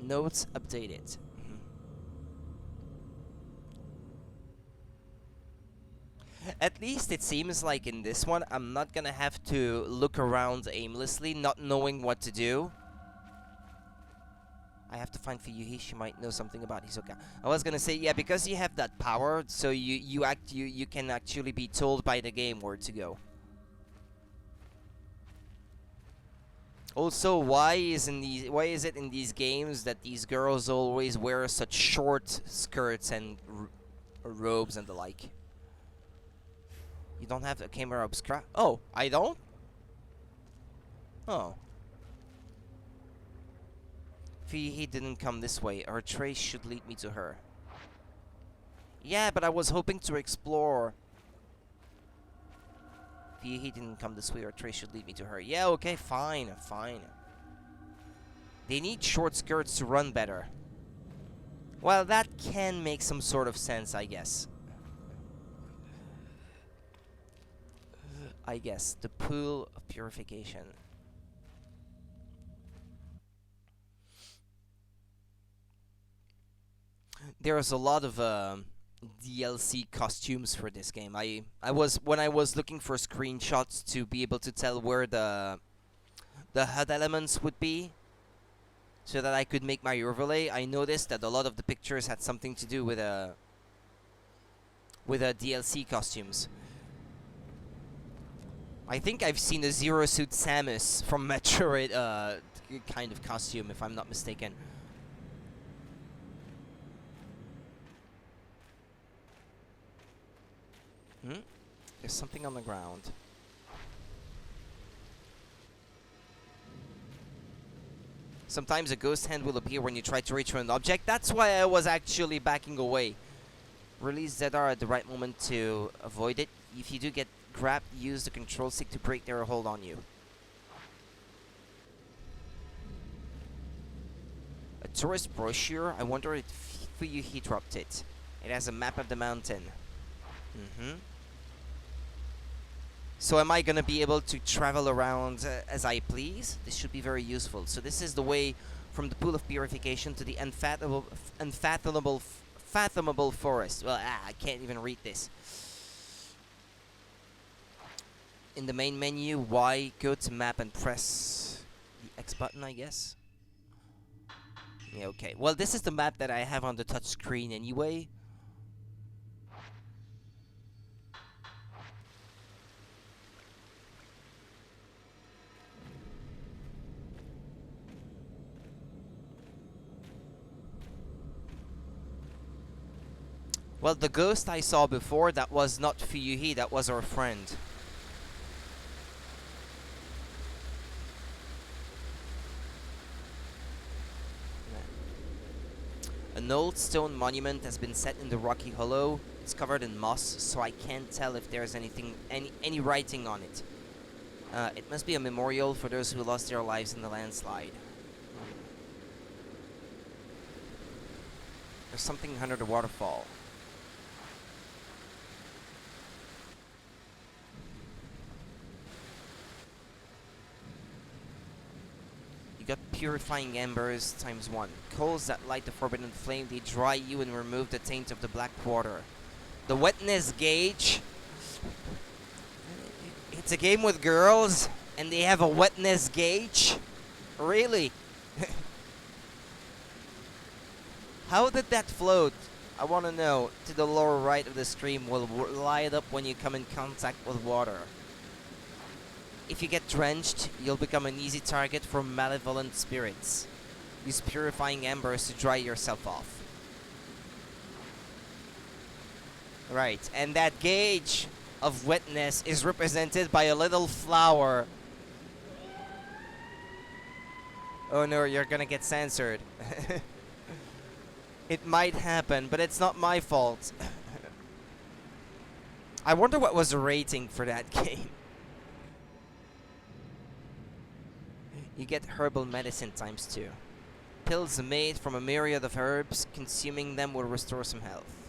Notes updated. At least it seems like in this one, I'm not gonna have to look around aimlessly, not knowing what to do. I have to find Fuyuhi. She might know something about Hisoka. I was gonna say, yeah, because you have that power, so you can actually be told by the game where to go. Also, why is it in these games that these girls always wear such short skirts and robes and the like? You don't have a camera obscura? Oh, I don't? Oh. He didn't come this way. Her trace should lead me to her. Yeah, but I was hoping to explore. He didn't come this way. Her trace should lead me to her. Yeah, okay, fine, fine. They need short skirts to run better. Well, that can make some sort of sense, I guess. The pool of purification. There's a lot of DLC costumes for this game. When I was looking for screenshots to be able to tell where the HUD elements would be, so that I could make my overlay, I noticed that a lot of the pictures had something to do with DLC costumes. I think I've seen a Zero Suit Samus from Metroid kind of costume, if I'm not mistaken. There's something on the ground. Sometimes a ghost hand will appear when you try to reach for an object. That's why I was actually backing away. Release ZR at the right moment to avoid it. If you do get grabbed, use the control stick to break their hold on you. A tourist brochure? I wonder if Fuyuhi dropped it. It has a map of the mountain. So am I going to be able to travel around as I please? This should be very useful. So this is the way from the pool of purification to the unfathomable forest. Well, I can't even read this. In the main menu, Y, go to map and press the X button, I guess. Yeah, okay. Well, this is the map that I have on the touch screen anyway. Well, the ghost I saw before, that was not Fuyuhi, that was our friend. An old stone monument has been set in the rocky hollow. It's covered in moss, so I can't tell if there's any writing on it. It must be a memorial for those who lost their lives in the landslide. There's something under the waterfall. You got purifying embers ×1. Coals that light the forbidden flame, they dry you and remove the taint of the black water. The wetness gauge. It's a game with girls, and they have a wetness gauge? Really? How did that float? I want to know. To the lower right of the stream will light up when you come in contact with water. If you get drenched, you'll become an easy target for malevolent spirits. Use purifying embers to dry yourself off. Right, and that gauge of wetness is represented by a little flower. Oh no, you're gonna get censored. It might happen, but it's not my fault. I wonder what was the rating for that game. You get herbal medicine ×2. Pills made from a myriad of herbs, consuming them will restore some health.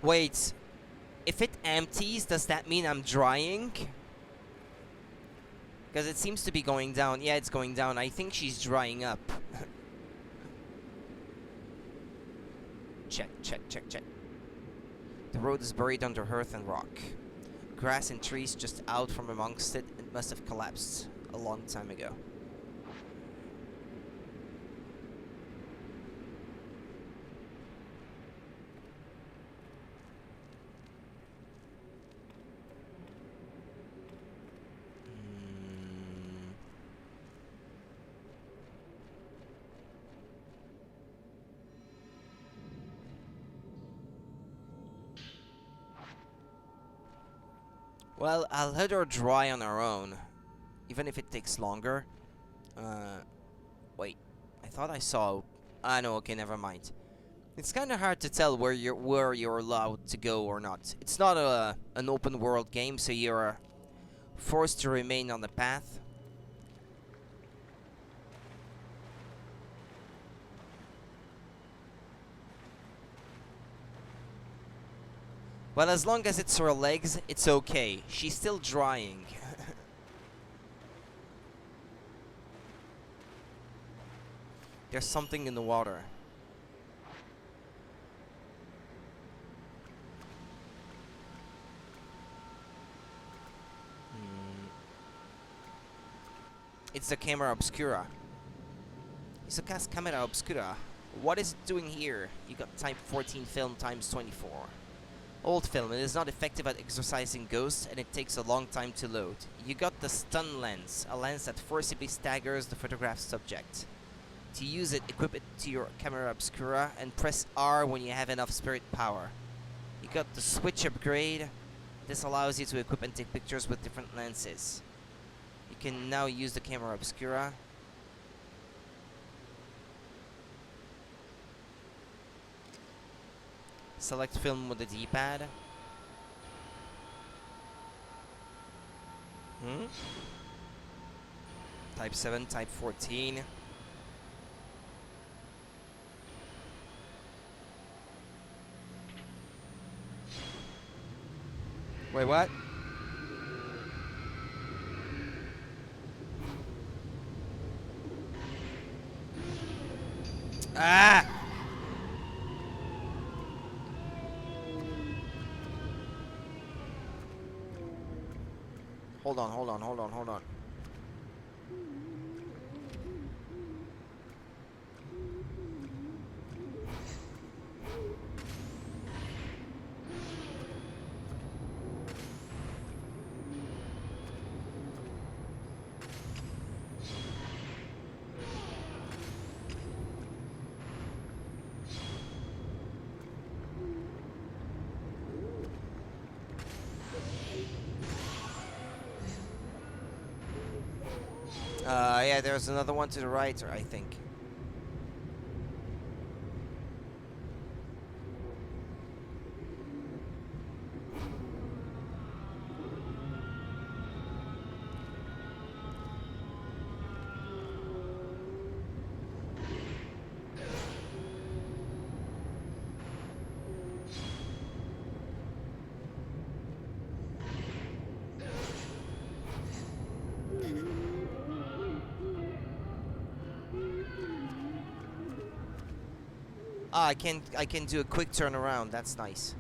Wait, if it empties, does that mean I'm drying? Because it seems to be going down. Yeah, it's going down. I think she's drying up. Check, check, check, check. The road is buried under earth and rock. Grass and trees just out from amongst it. It must have collapsed a long time ago. Well, I'll let her dry on her own, even if it takes longer. Wait, I thought I saw. Ah, no. Okay, never mind. It's kind of hard to tell where you're allowed to go or not. It's not an open world game, so you're forced to remain on the path. Well, as long as it's her legs, it's okay. She's still drying. There's something in the water. It's the camera obscura. It's a camera obscura. What is it doing here? You got type 14 film ×24. Old film, it is not effective at exorcising ghosts and it takes a long time to load. You got the stun lens, a lens that forcibly staggers the photograph subject. To use it, equip it to your camera obscura and press R when you have enough spirit power. You got the switch upgrade. This allows you to equip and take pictures with different lenses. You can now use the camera obscura. Select film with the D-pad. Type 7, type 14. Wait, what? Ah! Hold on. Yeah, there's another one to the right, I think. Ah, I can do a quick turnaround. That's nice.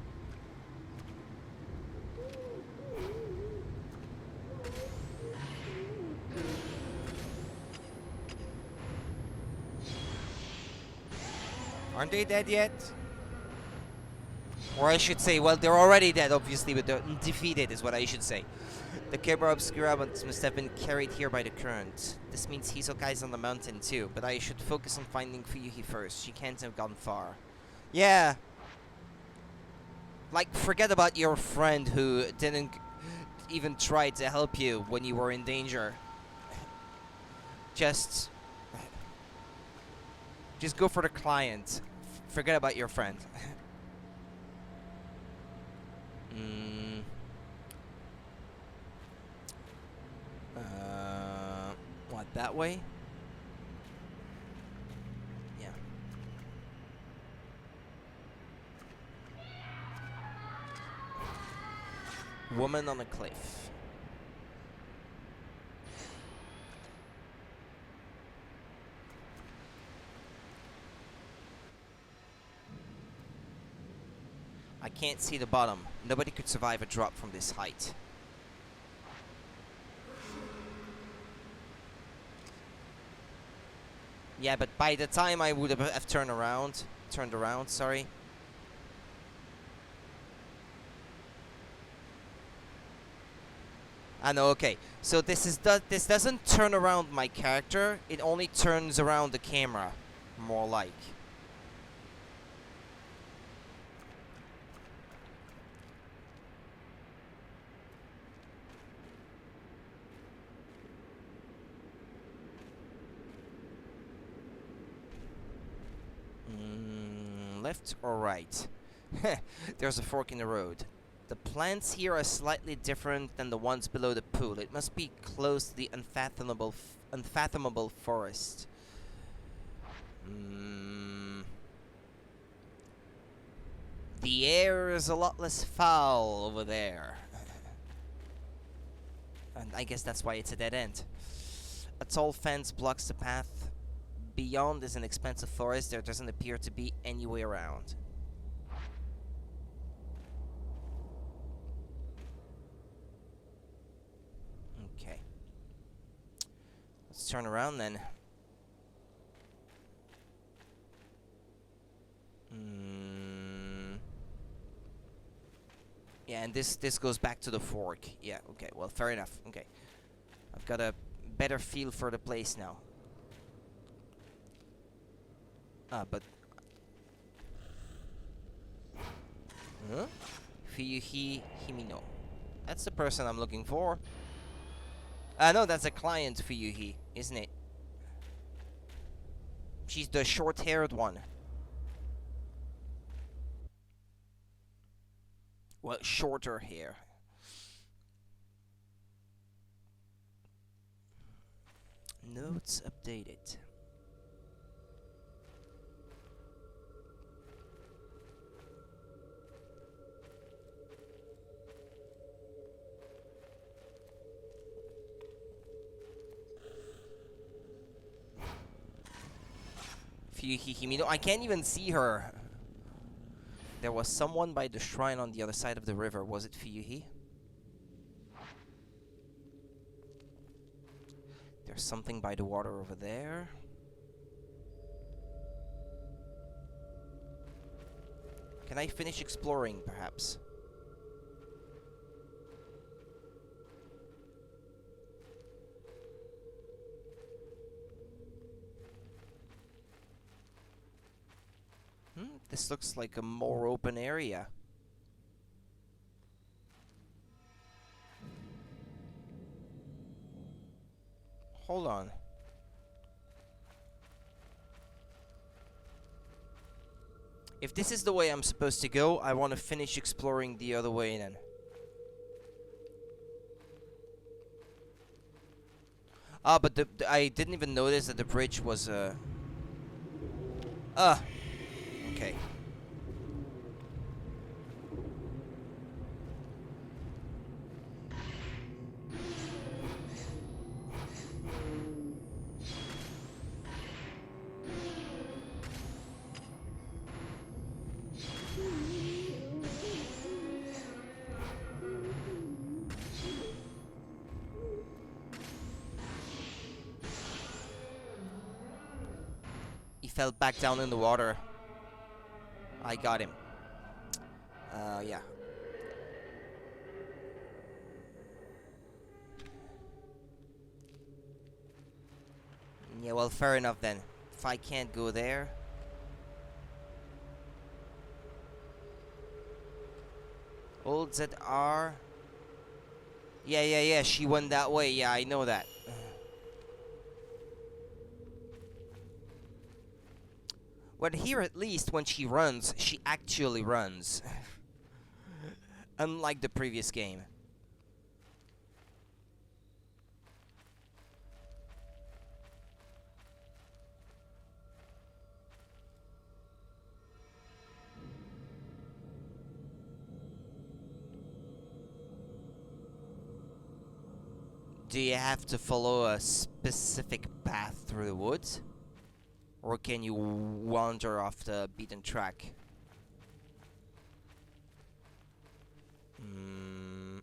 Aren't they dead yet? Or I should say, well, they're already dead, obviously, but they're defeated is what I should say. The Cabra Obscura must have been carried here by the current. This means Hisokai's on the mountain too, but I should focus on finding Fuyuhi first. She can't have gone far. Yeah. Like, forget about your friend who didn't even try to help you when you were in danger. Just go for the client. Forget about your friend. What, that way? Yeah. Woman on a cliff. I can't see the bottom. Nobody could survive a drop from this height. Yeah, but by the time I would have turned around, sorry. I know, okay. So this doesn't turn around my character, it only turns around the camera, more like. Left or right? There's a fork in the road. The plants here are slightly different than the ones below the pool. It must be close to the unfathomable forest. The air is a lot less foul over there. And I guess that's why it's a dead end. A tall fence blocks the path. Beyond is an expansive forest. There doesn't appear to be any way around. Okay. Let's turn around then. Yeah, and this goes back to the fork. Yeah, okay, well, fair enough. Okay. I've got a better feel for the place now. But... Huh? Fuyuhi Himino. That's the person I'm looking for. No, that's a client, Fuyuhi, isn't it? She's the short-haired one. Well, shorter hair. Notes updated. Fuyuhi Himino. I can't even see her. There was someone by the shrine on the other side of the river. Was it Fuyuhi? There's something by the water over there. Can I finish exploring, perhaps? This looks like a more open area. Hold on. If this is the way I'm supposed to go, I want to finish exploring the other way then. Ah, but I didn't even notice that the bridge was okay. He fell back down in the water. I got him. Yeah. Yeah, well, fair enough then. If I can't go there... Old ZR... Yeah, she went that way. Yeah, I know that. But here, at least, when she runs, she actually runs. Unlike the previous game. Do you have to follow a specific path through the woods? Or can you wander off the beaten track? Hmm.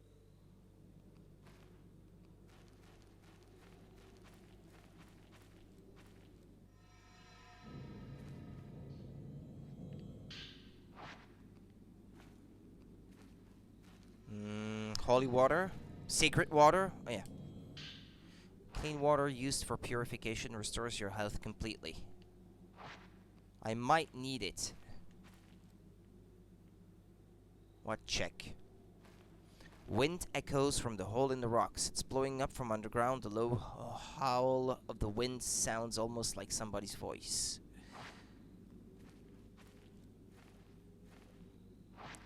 Holy water? Sacred water? Oh, yeah. Clean water used for purification restores your health completely. I might need it. What check? Wind echoes from the hole in the rocks. It's blowing up from underground. The low howl of the wind sounds almost like somebody's voice.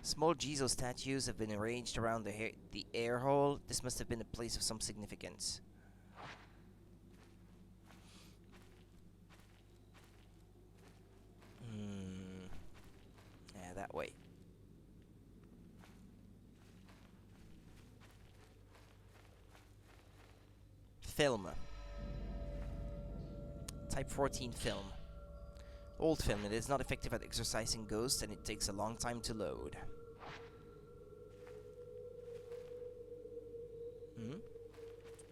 Small Jesus statues have been arranged around the air hole. This must have been a place of some significance. Yeah, that way. Film. Type 14 film. Old film. It is not effective at exorcising ghosts and it takes a long time to load.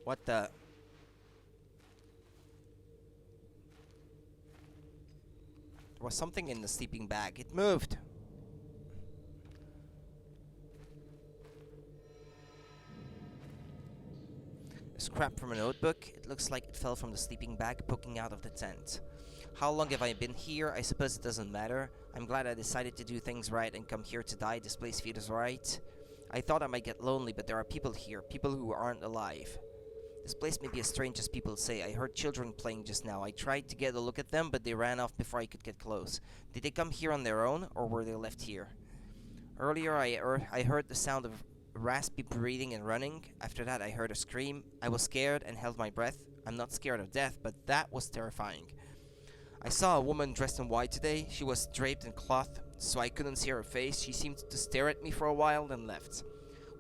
What the... There was something in the sleeping bag. It moved! A scrap from a notebook. It looks like it fell from the sleeping bag poking out of the tent. How long have I been here? I suppose it doesn't matter. I'm glad I decided to do things right and come here to die. This place feels right. I thought I might get lonely, but there are people here. People who aren't alive. This place may be as strange as people say. I heard children playing just now. I tried to get a look at them, but they ran off before I could get close. Did they come here on their own, or were they left here? Earlier, I heard the sound of raspy breathing and running. After that, I heard a scream. I was scared and held my breath. I'm not scared of death, but that was terrifying. I saw a woman dressed in white today. She was draped in cloth, so I couldn't see her face. She seemed to stare at me for a while, then left.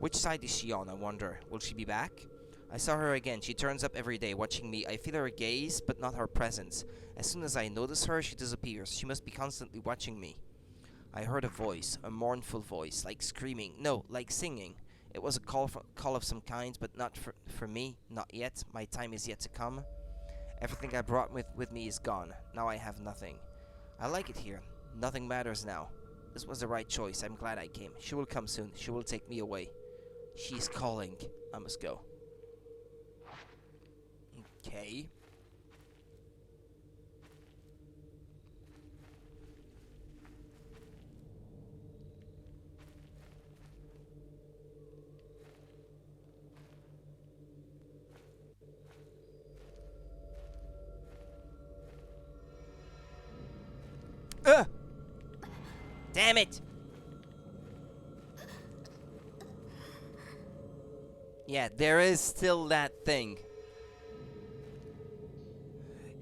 Which side is she on, I wonder? Will she be back? I saw her again. She turns up every day, watching me. I feel her gaze, but not her presence. As soon as I notice her, she disappears. She must be constantly watching me. I heard a voice, a mournful voice, like screaming. No, like singing. It was a call of some kind, but not for me. Not yet. My time is yet to come. Everything I brought with me is gone. Now I have nothing. I like it here. Nothing matters now. This was the right choice. I'm glad I came. She will come soon. She will take me away. She's calling. I must go. Okay. Ugh! Damn it! Yeah, there is still that thing.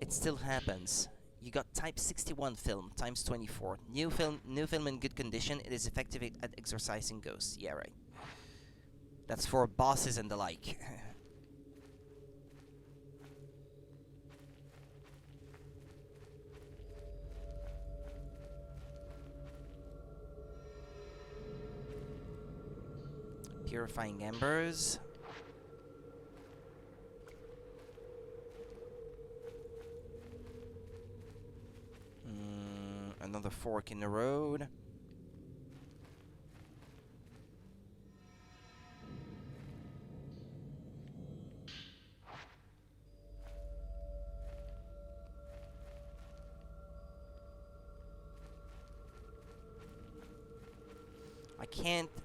It still happens. You got type 61 film times 24. New film in good condition. It is effective at exorcising ghosts. Yeah, right. That's for bosses and the like. Purifying embers. Another fork in the road.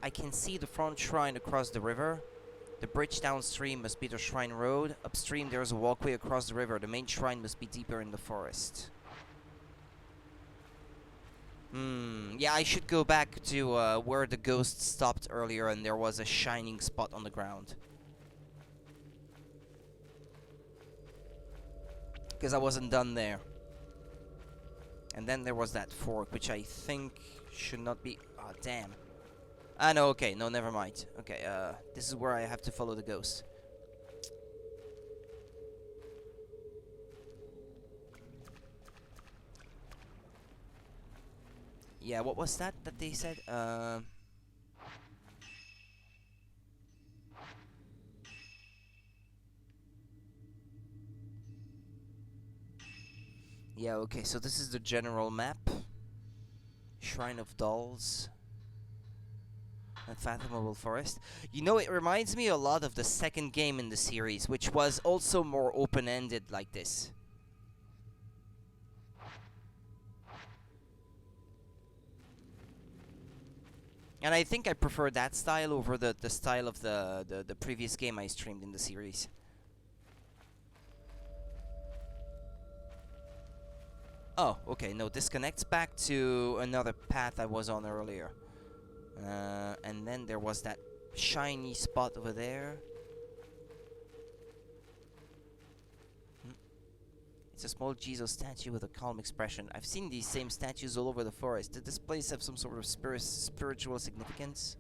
I can see the front shrine across the river. The bridge downstream must be the shrine road. Upstream there's a walkway across the river. The main shrine must be deeper in the forest. Yeah, I should go back to where the ghost stopped earlier and there was a shining spot on the ground. Because I wasn't done there. And then there was that fork, which I think should not be... Oh, damn. Ah, no, okay. No, never mind. Okay, this is where I have to follow the ghost. Yeah, what was that they said? Yeah, okay, so this is the general map. Shrine of Dolls. Unfathomable Forest. You know, it reminds me a lot of the second game in the series, which was also more open-ended like this. And I think I prefer that style over the style of the previous game I streamed in the series. Oh, okay, no, this connects back to another path I was on earlier. And then there was that shiny spot over there. It's a small Jesus statue with a calm expression. I've seen these same statues all over the forest. Did this place have some sort of spiritual significance?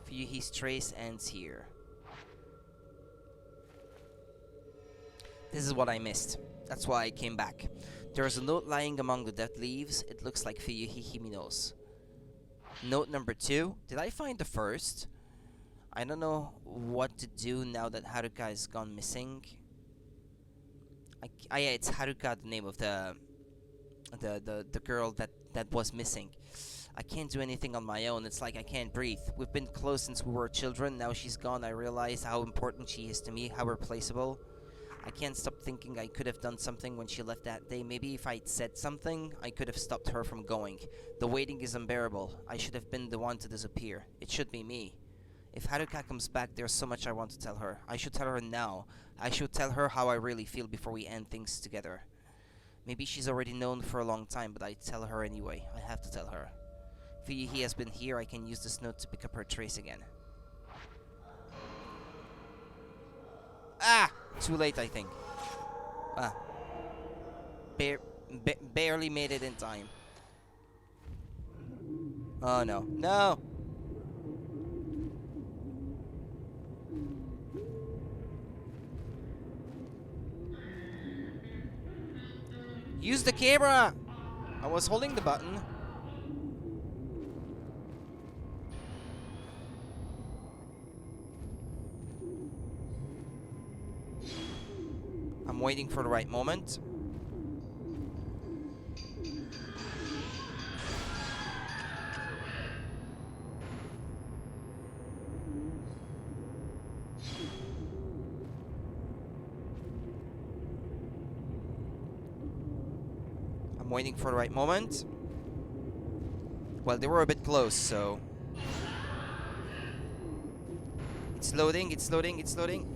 His trace ends here. This is what I missed. That's why I came back. There's a note lying among the dead leaves. It looks like Fuyuhi Himino's. Note number 2. Did I find the first? I don't know what to do now that Haruka is gone missing. Yeah, it's Haruka, the name of the girl that was missing. I can't do anything on my own. It's like I can't breathe. We've been close since we were children. Now she's gone. I realize how important she is to me, how replaceable. I can't stop thinking I could have done something when she left that day. Maybe if I'd said something, I could have stopped her from going. The waiting is unbearable. I should have been the one to disappear. It should be me. If Haruka comes back, there's so much I want to tell her. I should tell her now. I should tell her how I really feel before we end things together. Maybe she's already known for a long time, but I'd tell her anyway. I have to tell her. If he has been here, I can use this note to pick up her trace again. Ah! Too late, I think. Ah. Barely made it in time. Oh, no. No! Use the camera! I was holding the button. I'm waiting for the right moment. I'm waiting for the right moment. Well, they were a bit close, so... It's loading, it's loading, it's loading.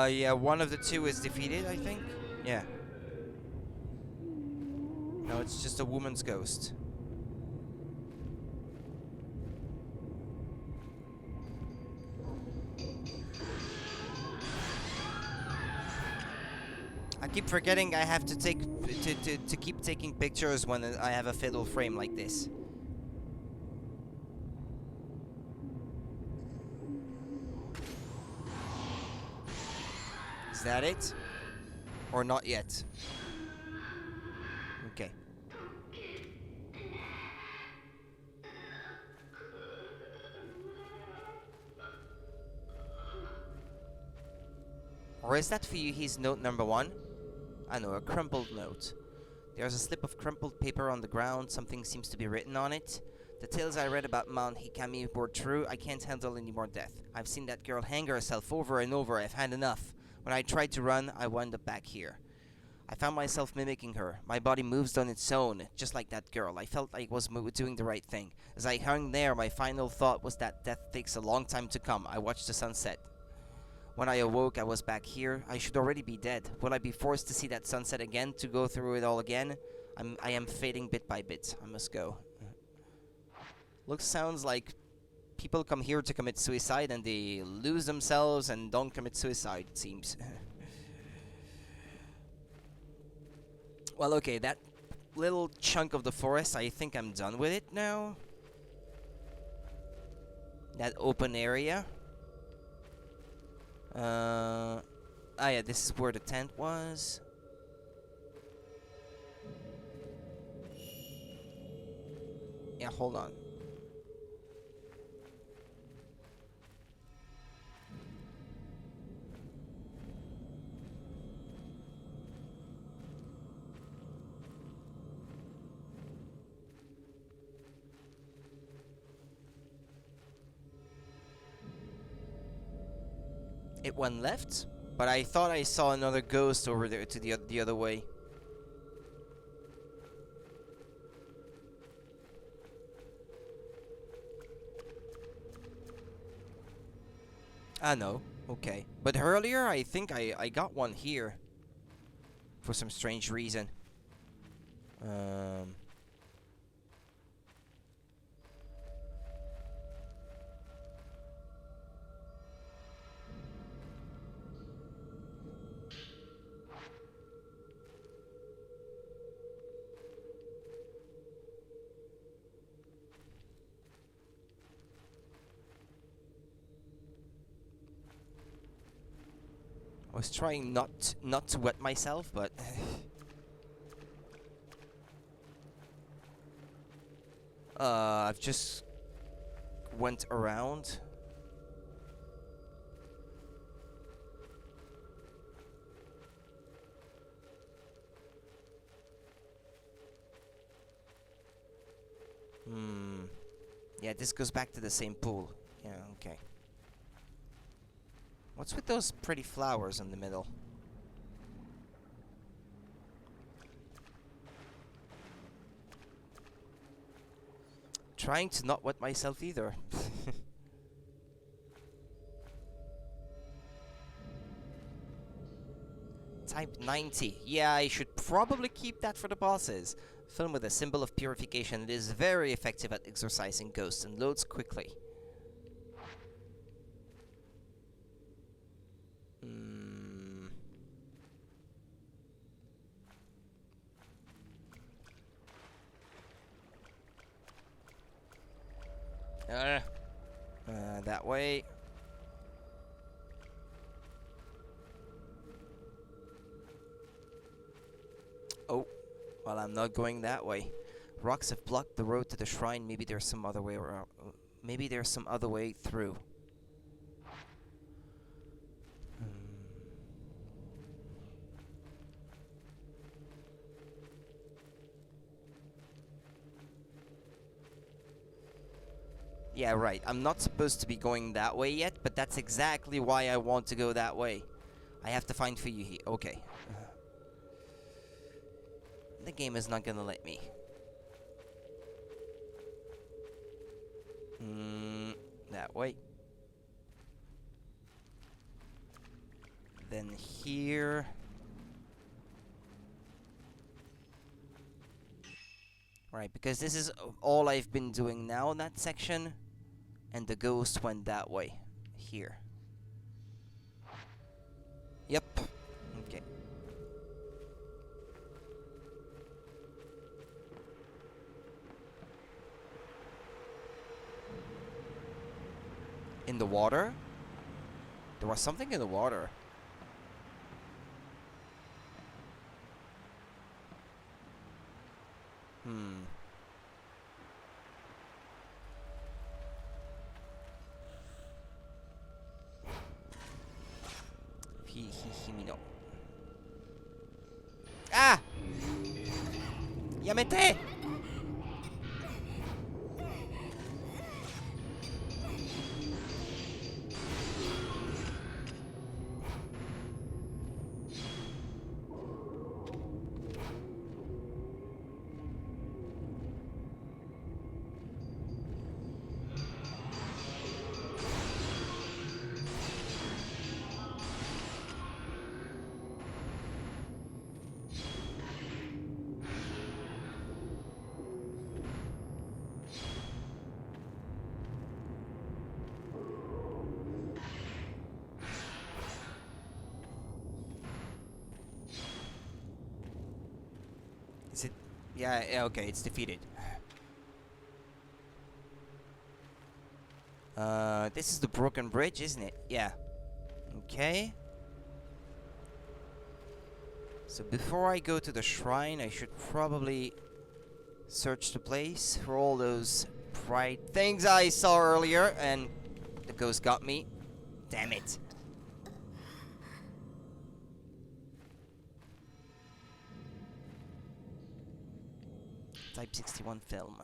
Yeah, one of the two is defeated, I think. Yeah. No, it's just a woman's ghost. keep forgetting I have to to keep taking pictures when I have a fiddle frame like this. Is that it? Or not yet? Okay. Or is that Fuyuhi's note number 1? I know, a crumpled note. There's a slip of crumpled paper on the ground. Something seems to be written on it. The tales I read about Mount Hikami were true. I can't handle any more death. I've seen that girl hang herself over and over. I've had enough. When I tried to run, I wound up back here. I found myself mimicking her. My body moves on its own, just like that girl. I felt I was doing the right thing. As I hung there, my final thought was that death takes a long time to come. I watched the sunset. When I awoke, I was back here. I should already be dead. Will I be forced to see that sunset again, to go through it all again? I am fading bit by bit. I must go. Sounds like people come here to commit suicide and they lose themselves and don't commit suicide, it seems. Well, okay, that little chunk of the forest, I think I'm done with it now. That open area. Ah yeah, this is where the tent was. Yeah, hold on. It went left, but I thought I saw another ghost over there to the other way. Ah, no. Okay. But earlier, I think I got one here. For some strange reason. I was trying not to wet myself, but I've just went around. Yeah, this goes back to the same pool. Yeah, okay. What's with those pretty flowers in the middle? Trying to not wet myself either. Type 90. Yeah, I should probably keep that for the bosses. Film with a symbol of purification. It is very effective at exorcising ghosts and loads quickly. That way. Oh, well, I'm not going that way. Rocks have blocked the road to the shrine. Maybe there's some other way around. Maybe there's some other way through. Yeah, right. I'm not supposed to be going that way yet, but that's exactly why I want to go that way. I have to find Fuyuhi. Okay. The game is not gonna let me. That way. Then here. Right, because this is all I've been doing now in that section. And the ghost went that way. Here. Yep. Okay. In the water? There was something in the water. Himino. Ah! Yamete! Is it? Yeah, okay, it's defeated. This is the broken bridge, isn't it? Yeah. Okay. So before I go to the shrine, I should probably search the place for all those bright things I saw earlier, and the ghost got me. Damn it. Type 61 film.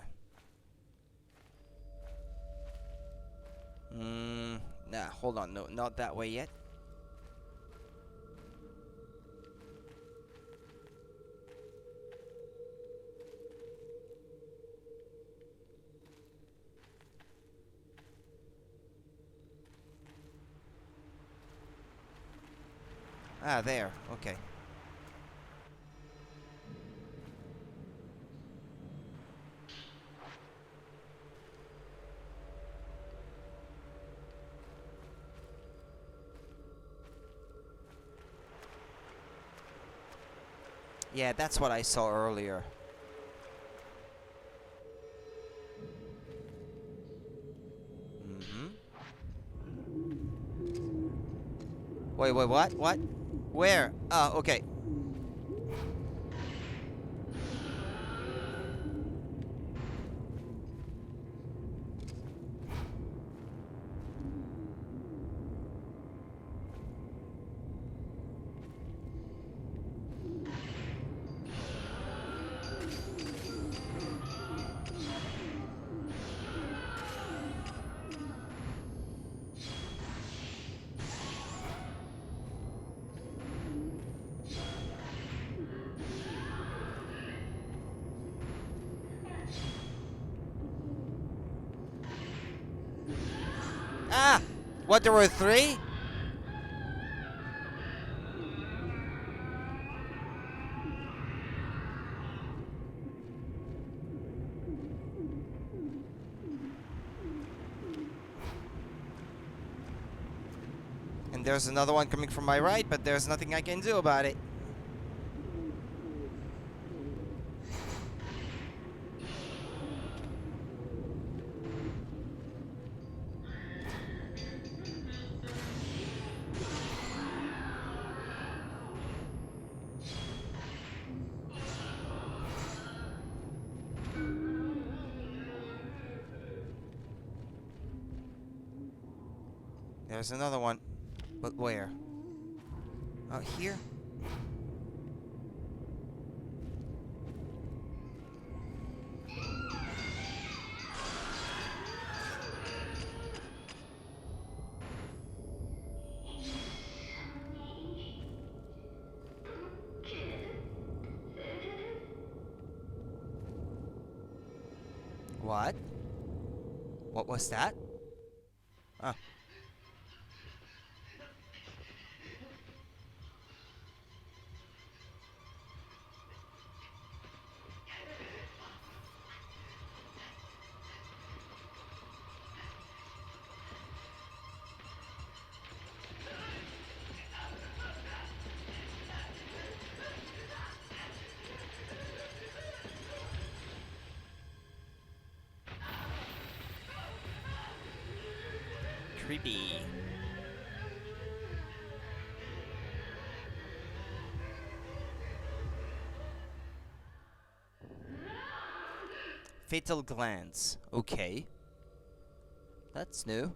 Nah, hold on, no, not that way yet. Ah, there, okay. Yeah, that's what I saw earlier. Wait, what? What? Where? Ah, okay. Ah! What, there were 3? And there's another one coming from my right, but there's nothing I can do about it. There's another one. But where? Oh, here? What? What was that? Ah. Creepy. Fatal glands. Okay. That's new.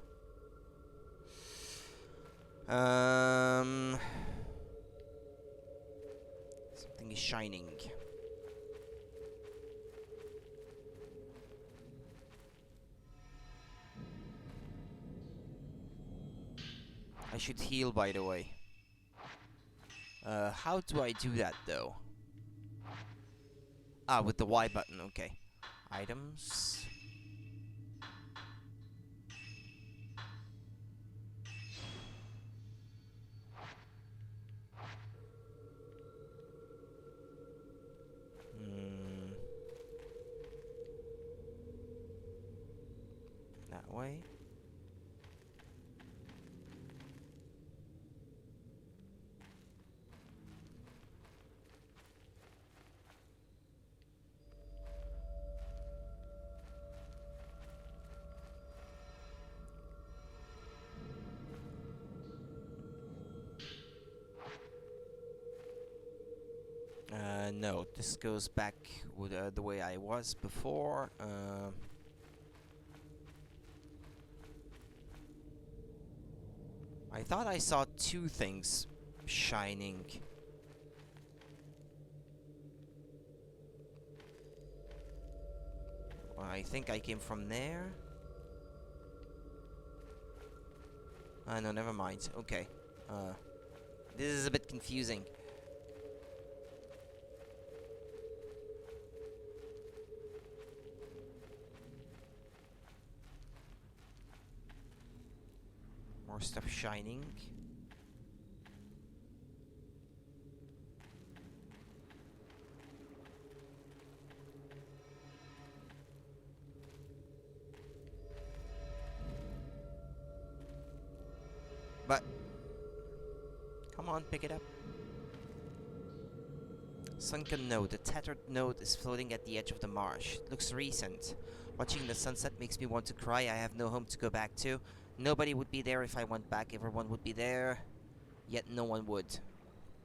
Something is shining. I should heal, by the way. How do I do that, though? Ah, with the Y button, okay. Items. That way. No, this goes back with the way I was before. I thought I saw two things shining. Well, I think I came from there. No, never mind. Okay. This is a bit confusing. More stuff shining. But come on, pick it up. Sunken node. The tattered node is floating at the edge of the marsh. Looks recent. Watching the sunset makes me want to cry. I have no home to go back to. Nobody would be there if I went back. Everyone would be there, yet no one would.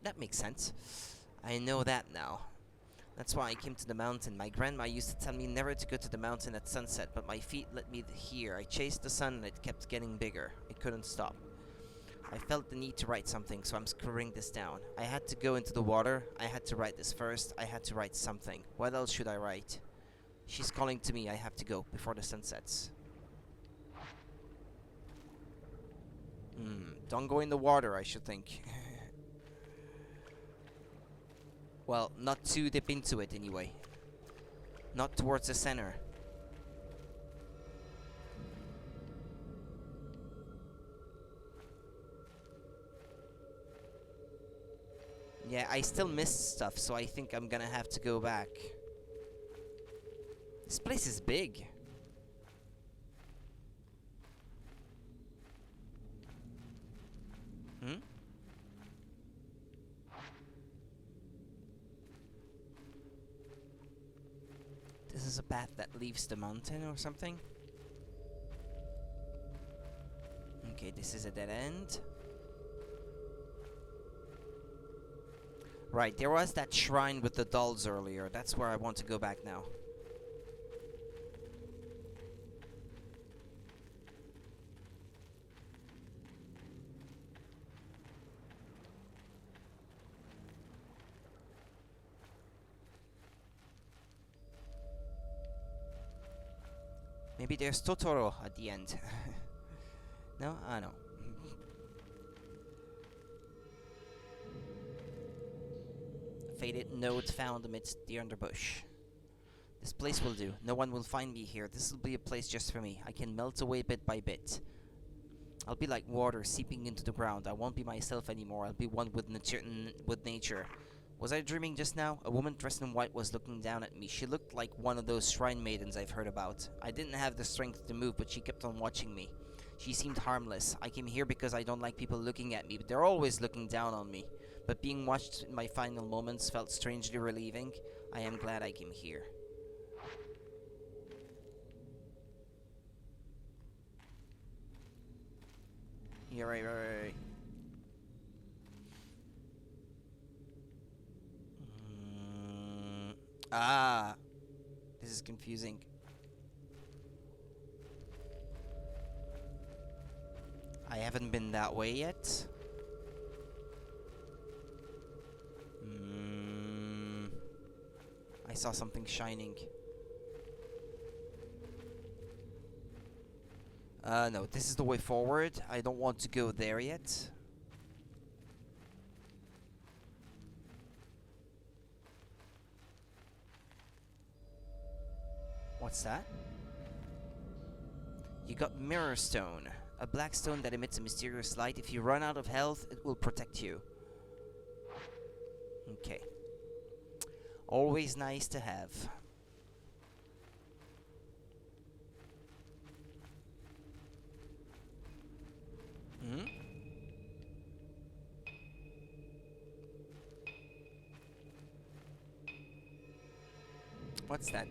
That makes sense. I know that now. That's why I came to the mountain. My grandma used to tell me never to go to the mountain at sunset, but my feet led me here. I chased the sun and it kept getting bigger. It couldn't stop. I felt the need to write something, so I'm scribbling this down. I had to go into the water. I had to write this first. I had to write something. What else should I write? She's calling to me. I have to go before the sun sets. Don't go in the water, I should think. Well, not too deep into it anyway. Not towards the center. Yeah, I still missed stuff, so I think I'm gonna have to go back. This place is big. This is a path that leaves the mountain or something. Okay, this is a dead end. Right, there was that shrine with the dolls earlier. That's where I want to go back now. Maybe there's Totoro at the end. No? Ah, no. Faded note found amidst the underbush. This place will do. No one will find me here. This will be a place just for me. I can melt away bit by bit. I'll be like water seeping into the ground. I won't be myself anymore. I'll be one with nature. Was I dreaming just now? A woman dressed in white was looking down at me. She looked like one of those shrine maidens I've heard about. I didn't have the strength to move, but she kept on watching me. She seemed harmless. I came here because I don't like people looking at me, but they're always looking down on me. But being watched in my final moments felt strangely relieving. I am glad I came here. Yeah, right. Ah, this is confusing. I haven't been that way yet. I saw something shining. No, this is the way forward. I don't want to go there yet. What's that? You got Mirror Stone. A black stone that emits a mysterious light. If you run out of health, it will protect you. Okay. Always nice to have. Hmm? What's that?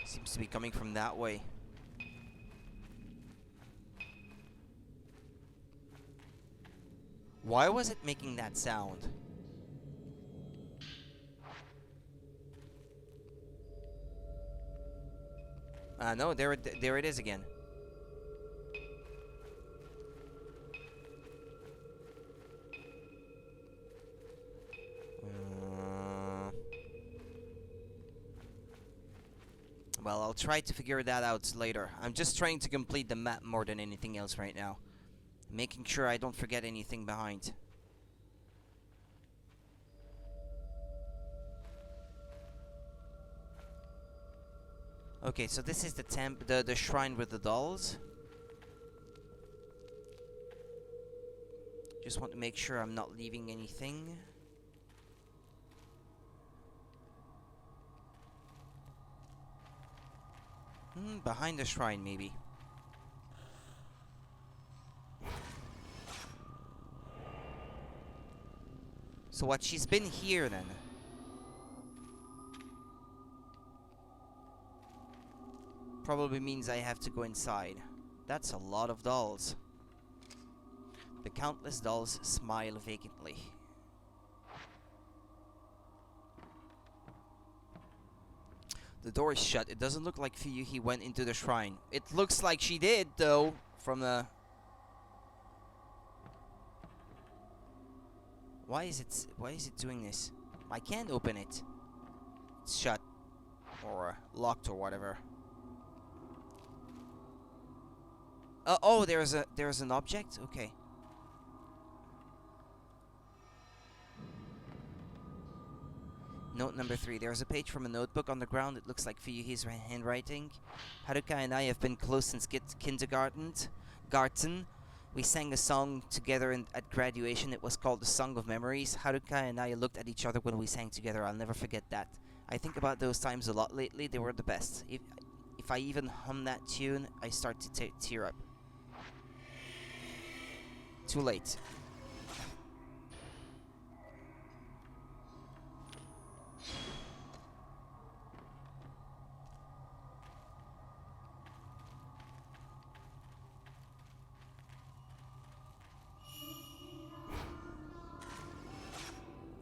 Seems to be coming from that way. Why was it making that sound? No, there it is again. Well, I'll try to figure that out later. I'm just trying to complete the map more than anything else right now. Making sure I don't forget anything behind. Okay, so this is the shrine with the dolls. Just want to make sure I'm not leaving anything. Behind the shrine, maybe. So what, she's been here then? Probably means I have to go inside. That's a lot of dolls. The countless dolls smile vacantly. The door is shut. It doesn't look like Fuyuhi went into the shrine. It looks like she did, though, from the... Why is it doing this? I can't open it. It's shut. Or locked or whatever. Oh, there's an object? Okay. Note number 3. There's a page from a notebook on the ground. It looks like Fuyuhi's handwriting. Haruka and I have been close since kindergarten. We sang a song together at graduation. It was called The Song of Memories. Haruka and I looked at each other when we sang together. I'll never forget that. I think about those times a lot lately. They were the best. If I even hum that tune, I start to tear up. Too late.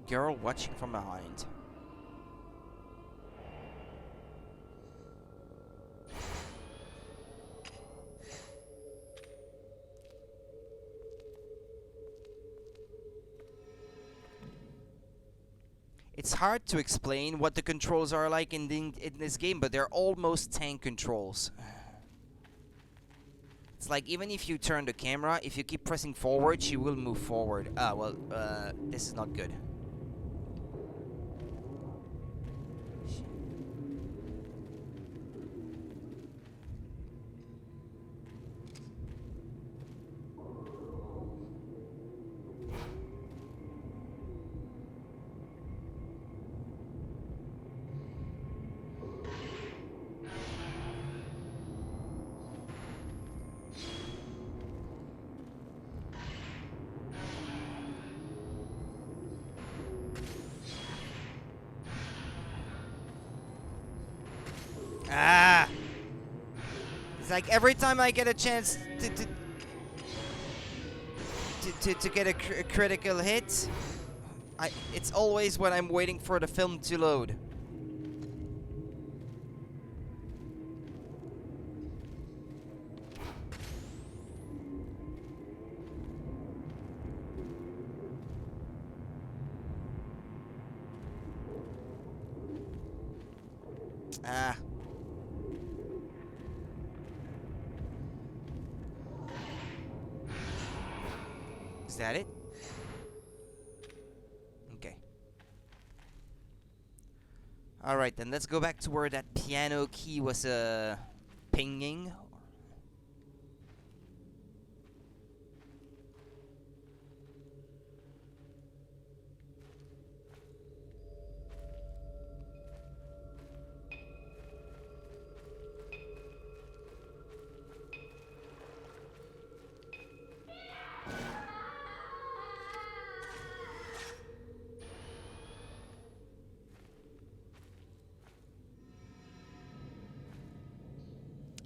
Girl watching from behind. It's hard to explain what the controls are like in this game, but they're almost tank controls. It's like even if you turn the camera, if you keep pressing forward, she will move forward. This is not good. like every time I get a chance to get a critical hit, it's always when I'm waiting for the film to load. Ah. Is that it? Okay. Alright, then let's go back to where that piano key was pinging.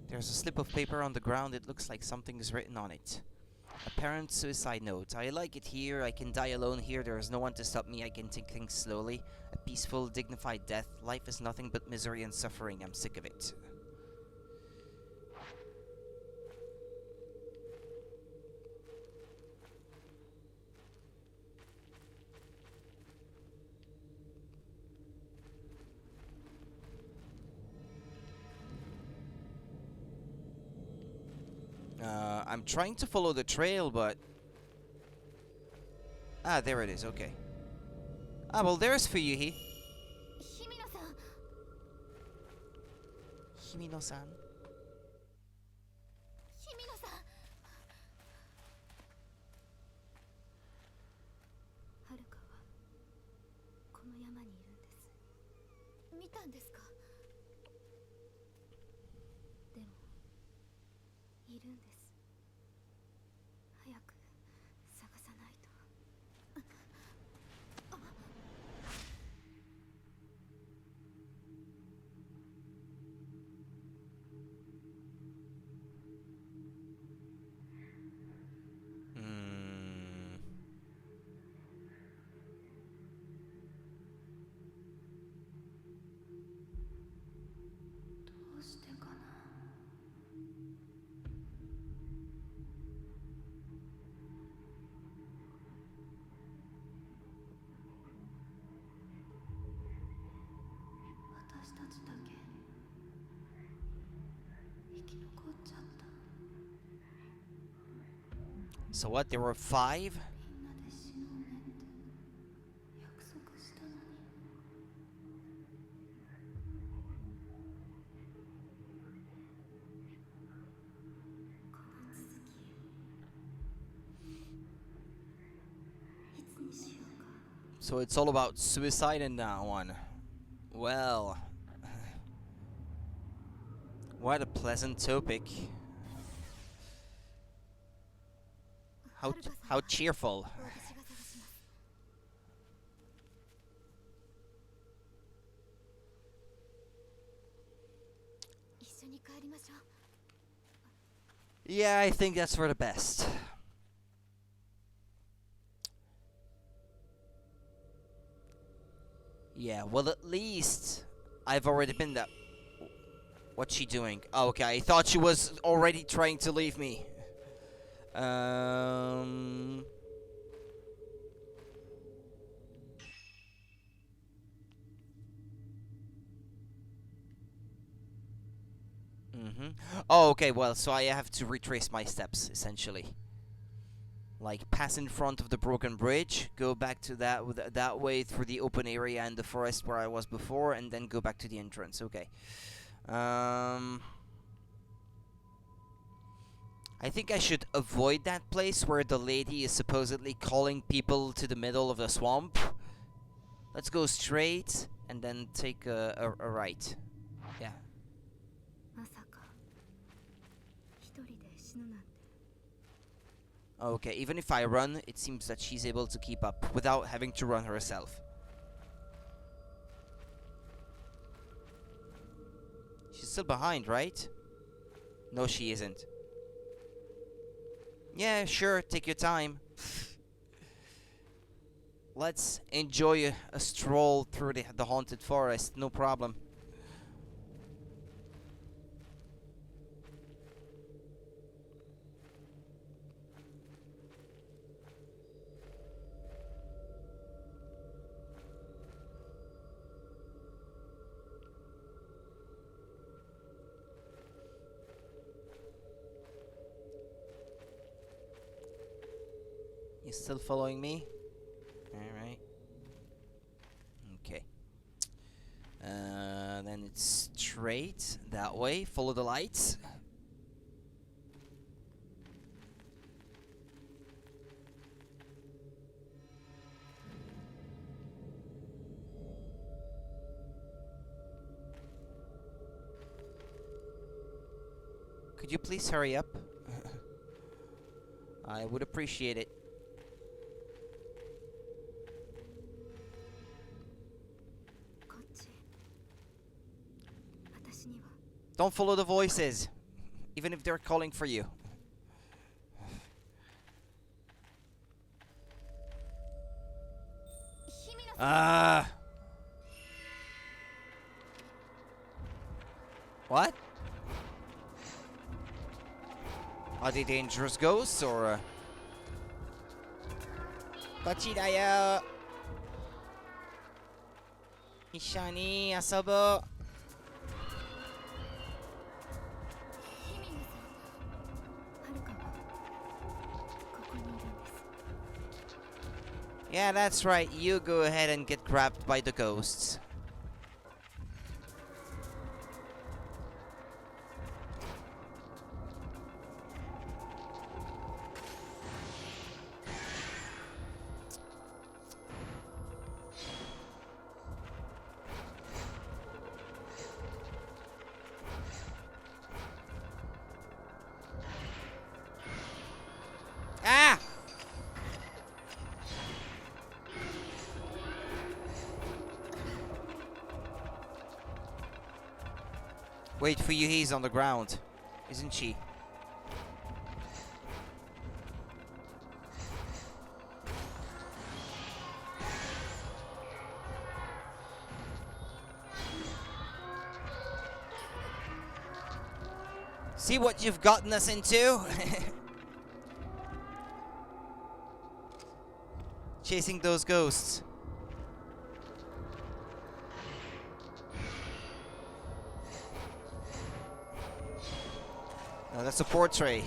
There's a slip of paper on the ground. It looks like something is written on it. A parent's suicide note. I like it here. I can die alone here. There is no one to stop me. I can take things slowly. A peaceful, dignified death. Life is nothing but misery and suffering. I'm sick of it. I'm trying to follow the trail, but... Ah, there it is, okay. Ah, well, there's Fuyuhi. Himino-san. はるかはこの山にいるんです。見たんですか？でもいるんです。早く探さないと。どうしてかな。私たちだけ生き残っちゃった。 So what, there were 5? みんなで死のうねって約束したのに。この続きいつにしようか。 So it's all about suicide in that one. Well... What a pleasant topic. How cheerful. 私が探します。 一緒に帰りましょう。 Yeah, I think that's for the best. Yeah, well, at least I've already been that. What's she doing? Oh, okay, I thought she was already trying to leave me. Oh, okay, well, so I have to retrace my steps, essentially. Like, pass in front of the broken bridge, go back to that way through the open area and the forest where I was before, and then go back to the entrance. Okay. I think I should avoid that place where the lady is supposedly calling people to the middle of the swamp. Let's go straight and then take a right. Yeah. まさか一人で死ぬなんて。 Okay, even if I run, it seems that she's able to keep up without having to run herself. She's still behind, right? No, she isn't. Yeah, sure, take your time. Let's enjoy a stroll through the haunted forest, no problem. You still following me? Alright. Okay. Then it's straight that way. Follow the lights. Could you please hurry up? I would appreciate it. Don't follow the voices, even if they're calling for you. What? Are they dangerous ghosts or? こっちだよ。一緒に遊ぼう。Yeah, that's right. You go ahead and get grabbed by the ghosts. Ah! Wait for you, he's on the ground, isn't she? See what you've gotten us into? Chasing those ghosts. No, that's a portrait.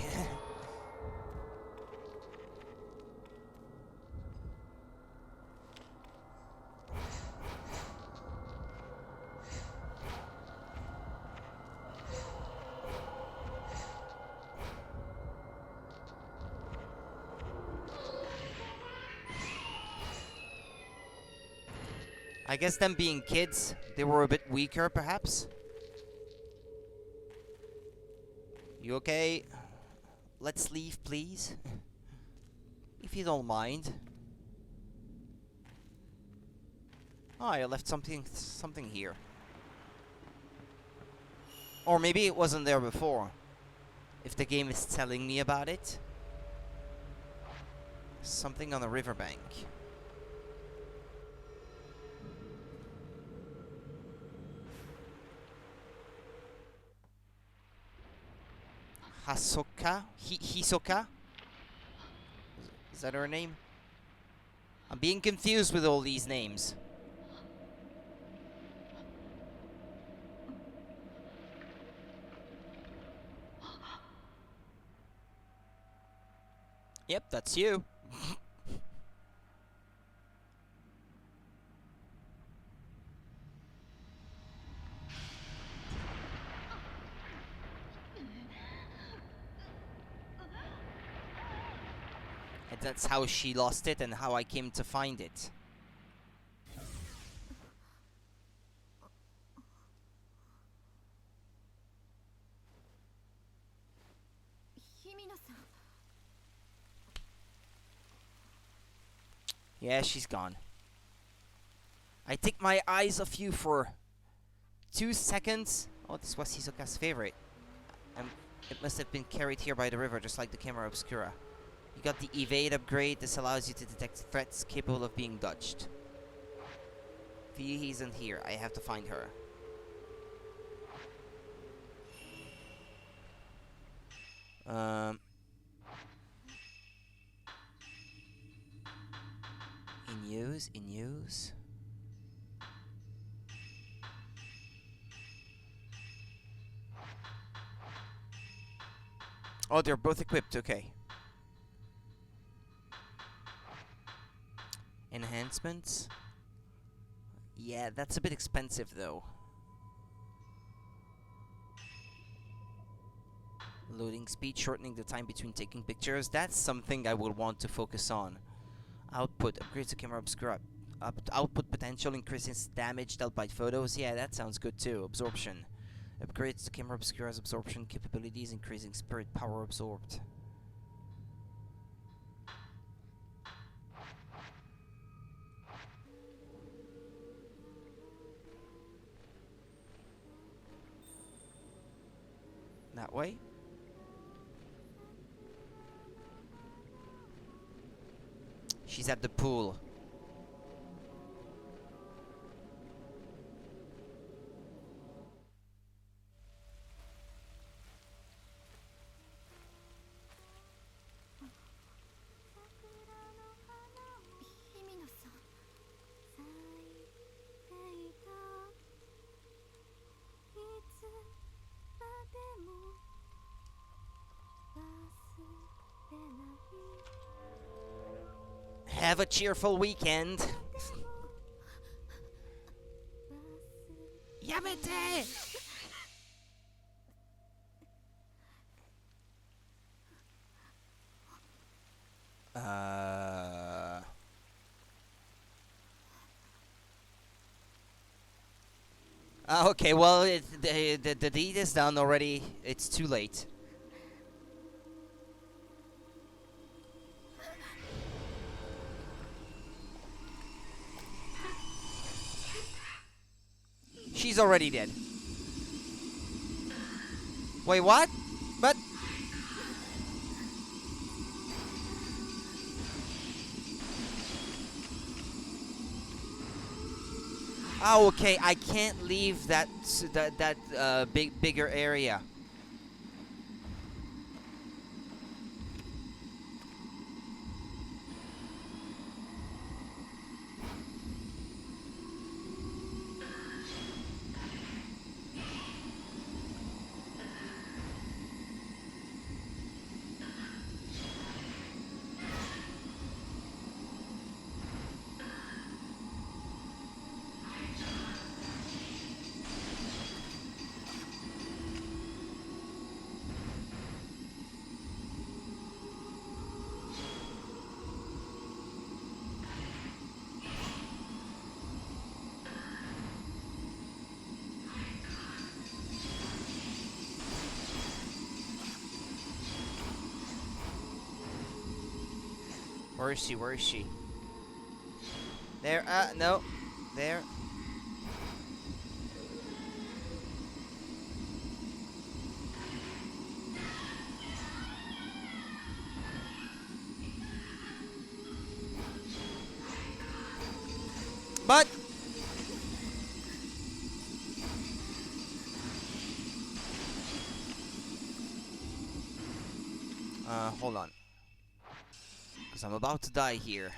I guess them being kids, they were a bit weaker, perhaps? You okay? Let's leave, please. If you don't mind. Oh, I left something here. Or maybe it wasn't there before. If the game is telling me about it. Something on the riverbank. Hasoka? Hisoka? Is that her name? I'm being confused with all these names. Yep, that's you. And that's how she lost it and how I came to find it. Yeah, she's gone. I take my eyes off you for 2 seconds. Oh, this was Hisoka's favorite. It must have been carried here by the river, just like the camera obscura. You got the evade upgrade. This allows you to detect threats capable of being dodged. V isn't here. I have to find her. In use. Oh, they're both equipped, okay. Enhancements? Yeah, that's a bit expensive though. Loading speed, shortening the time between taking pictures. That's something I will want to focus on. Output, upgrades to camera obscura. Output potential, increases damage dealt by photos. Yeah, that sounds good too. Absorption. Upgrades to camera obscura's absorption capabilities, increasing spirit power absorbed. That way? She's at the pool. Have a cheerful weekend. Yamete! Okay, well, the deed is done already. It's too late. She's already dead. Wait, what? But... Oh, okay. I can't leave that bigger area. Where is she? Where is she? There, no. There. But... hold on. Because I'm about to die here.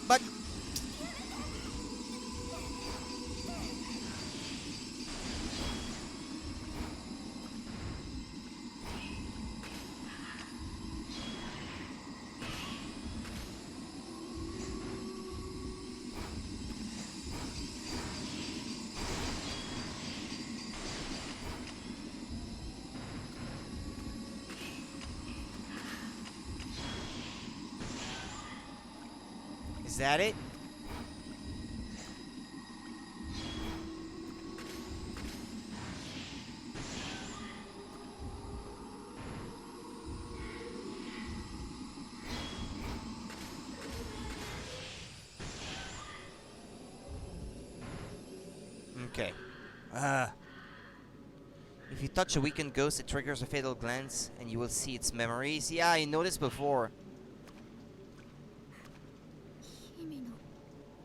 But... Is that it? Okay. If you touch a weakened ghost, it triggers a fatal glance, and you will see its memories. Yeah, I noticed before. 日々の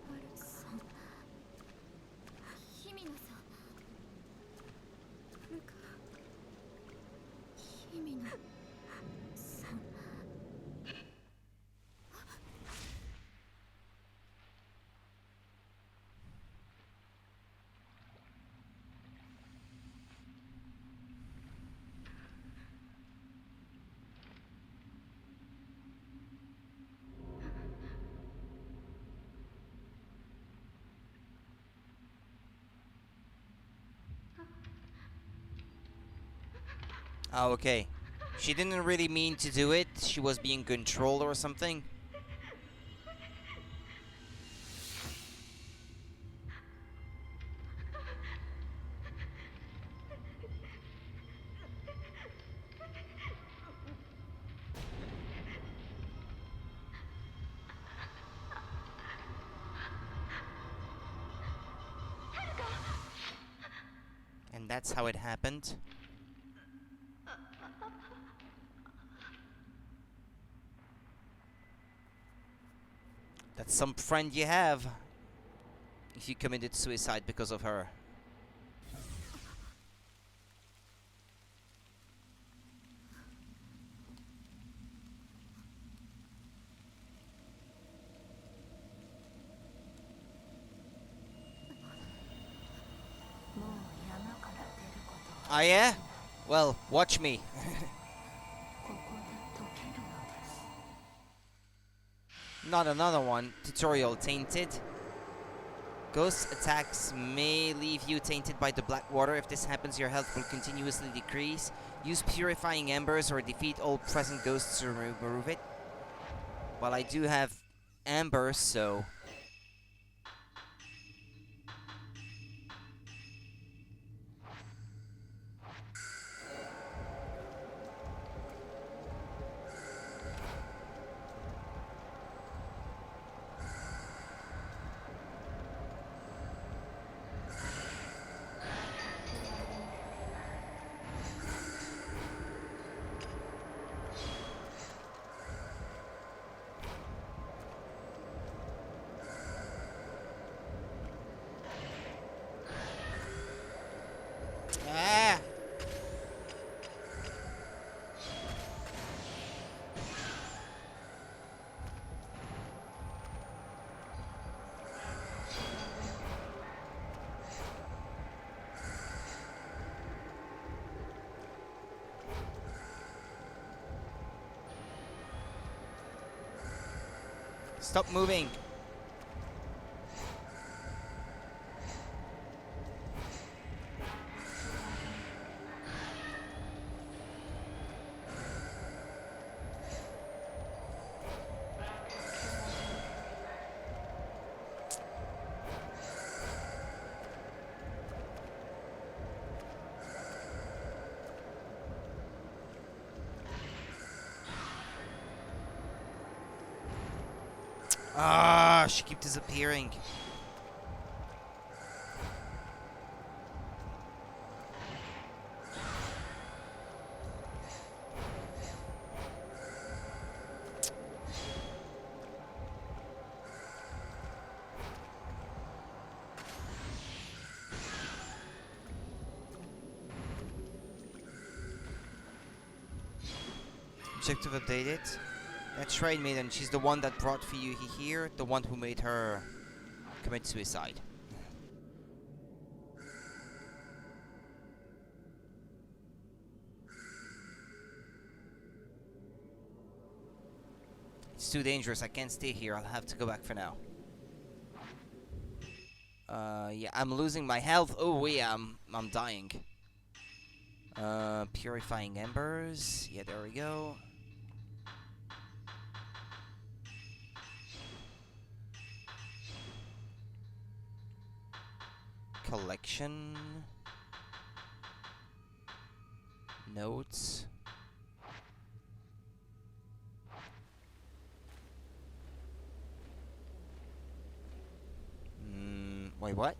春さん日々野さんルカ日々野さん Oh, okay. She didn't really mean to do it. She was being controlled or something. And that's how it happened. That's some friend you have. If you committed suicide because of her. Ah, yeah? Well, watch me. Not another one. Tutorial tainted. Ghost attacks may leave you tainted by the black water. If this happens, your health will continuously decrease. Use purifying embers or defeat all present ghosts to remove it. Well, I do have embers, so... Ah! Stop moving! Ah, she keeps disappearing. Objective updated. That's right, Maiden. She's the one that brought Fuyuhi here, the one who made her commit suicide. It's too dangerous. I can't stay here. I'll have to go back for now. Yeah, I'm losing my health. Oh, yeah, I'm dying. Purifying embers. Yeah, there we go. Collection. Notes. Wait, what?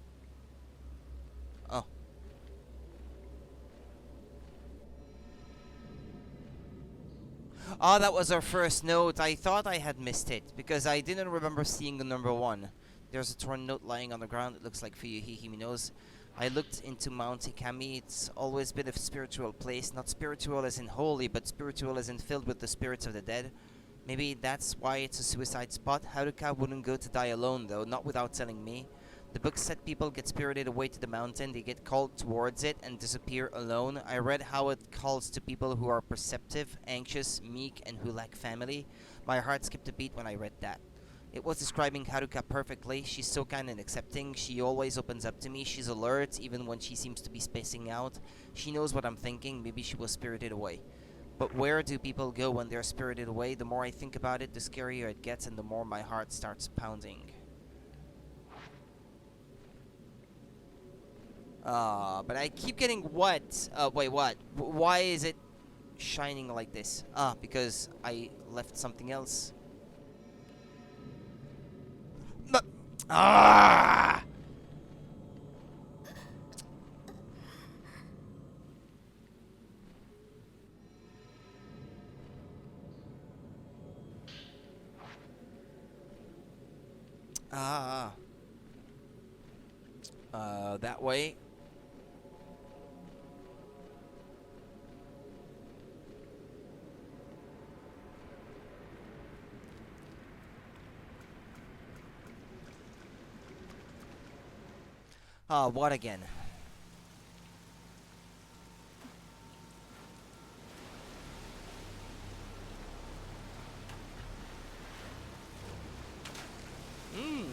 Oh, that was our first note. I thought I had missed it because I didn't remember seeing the number one. There's a torn note lying on the ground. It looks like Fuyuhi Himino's. I looked into Mount Ikami. It's always been a spiritual place. Not spiritual as in holy, but spiritual as in filled with the spirits of the dead. Maybe that's why it's a suicide spot. Haruka wouldn't go to die alone, though, not without telling me. The book said people get spirited away to the mountain, they get called towards it, and disappear alone. I read how it calls to people who are perceptive, anxious, meek, and who lack family. My heart skipped a beat when I read that. It was describing Haruka perfectly. She's so kind and accepting. She always opens up to me. She's alert, even when she seems to be spacing out. She knows what I'm thinking. Maybe she was spirited away. But where do people go when they're spirited away? The more I think about it, the scarier it gets, and the more my heart starts pounding. But I keep getting what? Wait, what? Why is it shining like this? Because I left something else. But, ah! Ah. That way. What again? Hmm.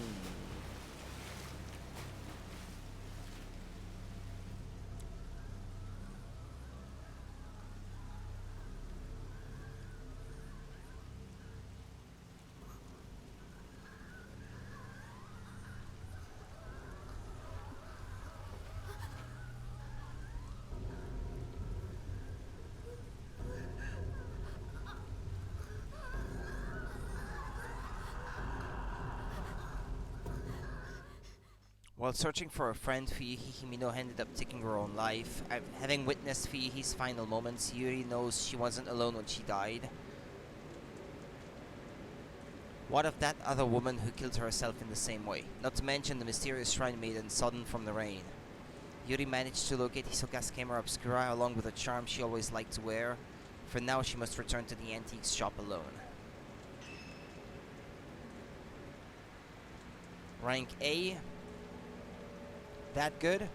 While searching for a friend, Fuyuhi Himino ended up taking her own life. Having witnessed Fuyuhi's final moments, Yuri knows she wasn't alone when she died. What of that other woman who killed herself in the same way? Not to mention the mysterious shrine maiden sodden from the rain. Yuri managed to locate Hisoka's camera obscura along with a charm she always liked to wear. For now, she must return to the antiques shop alone. Rank A. That good?